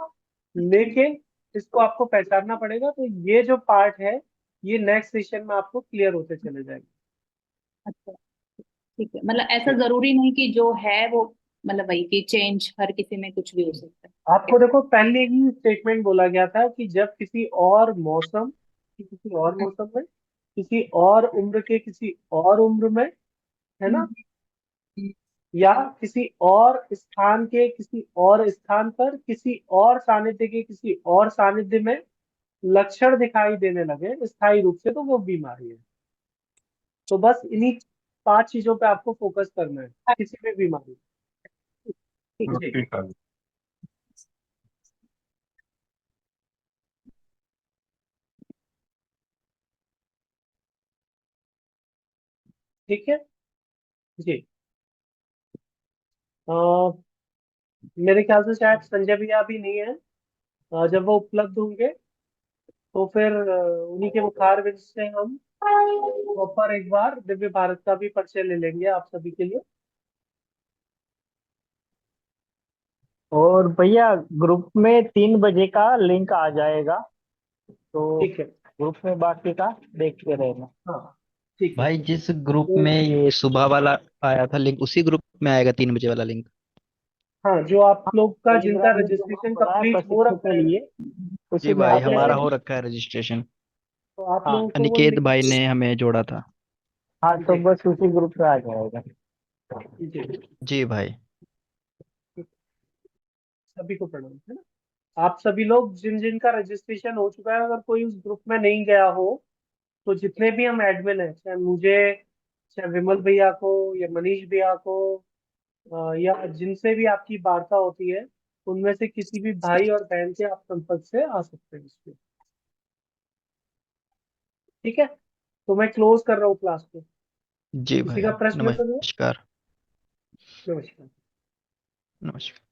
लेकिन इसको आपको पहचानना पड़ेगा। तो ये जो पार्ट है ये नेक्स्ट सेशन में आपको क्लियर होते चले जाएंगे। अच्छा, ठीक है, मतलब ऐसा जरूरी नहीं कि जो है वो, मतलब वही कि चेंज हर किसी में कुछ भी हो सकता है। आपको देखो पहले ही स्टेटमेंट बोला गया था कि जब किसी और मौसम में, किसी और उम्र के किसी और उम्र में, है ना, या किसी और स्थान के किसी और स्थान पर, किसी और सानिध्य के किसी और सानिध्य में लक्षण दिखाई देने लगे स्थायी रूप से, तो वो बीमारी है। तो बस इन्हीं 5 चीजों पे आपको फोकस करना है किसी भी बीमारी। ठीक है ठीक है जी। अ, मेरे ख्याल से शायद संजय भैया भी नहीं है। जब वो उपलब्ध होंगे तो फिर उन्हीं के मुखार बिंद से हम प्रॉपर एक बार दिव्य भारत का भी परिचय ले लेंगे आप सभी के लिए। और भैया ग्रुप में 3 बजे का लिंक आ जाएगा, तो ठीक है ग्रुप में बाकी का देखते रहना। हाँ ठीक है। भाई जिस ग्रुप में ये सुबह वाला आया था लिंक, उसी ग्रुप में आएगा 3 बजे वाला लिंक? हाँ, जो आप लोग का जिनका टेलीग्राम में जो रजिस्ट्रेशन ग्रुप बनाया कंप्लीट हो प्रशिक्षण रखा के है, लिए, जी उसी में भाई आ हमारा जाएगा। हो रखा है रजिस्ट्रेशन, तो आप हाँ लोगों को वो अनिकेत लिंक भाई ने हमें जोड़ा था। हाँ, तो बस उसी ग्रुप में आ जाएगा। जी जी भाई। सभी को प्रणाम, है ना। आप सभी लोग जिन जिन का रजिस्ट्रेशन हो चुका है, अगर कोई उस ग्रुप में नहीं गया हो तो जितने भी हम एडमिन हैं, चाहे मुझे, चाहे विमल भैया को, या मनीष भैया को, या जिनसे भी आपकी वार्ता होती है, उनमें से किसी भी भाई और बहन के आप संपर्क से आ सकते हैं इसमें। ठीक है, तो मैं क्लोज कर रहा हूँ क्लास को। जी किसी भाई, का प्रश्न तो नहीं? नमस्कार। नमस्कार। नमस्कार।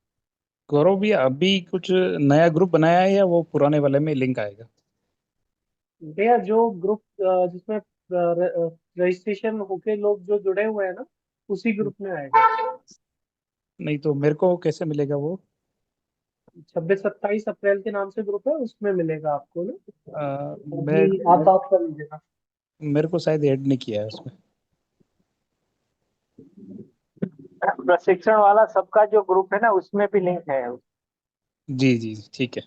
गौरव भैया, अभी कुछ नया ग्रुप बनाया है या वो पुराने वाले में लिंक आएगा? भैया जो ग्रुप जिसमें रजिस्ट्रेशन होके लोग जो जुड़े हुए हैं ना, उसी ग्रुप में आएगा। नहीं तो मेरे को कैसे मिलेगा वो? 26-27 अप्रैल के नाम से ग्रुप है, उसमें मिलेगा आपको ना। मैं अभी आप बात कर लीजिएगा। मेरे को शायद ऐड नहीं किया है उसमें। प्रशिक्षण वाला सबका जो ग्रुप है ना, उसमें भी लिंक है। जी जी ठीक है।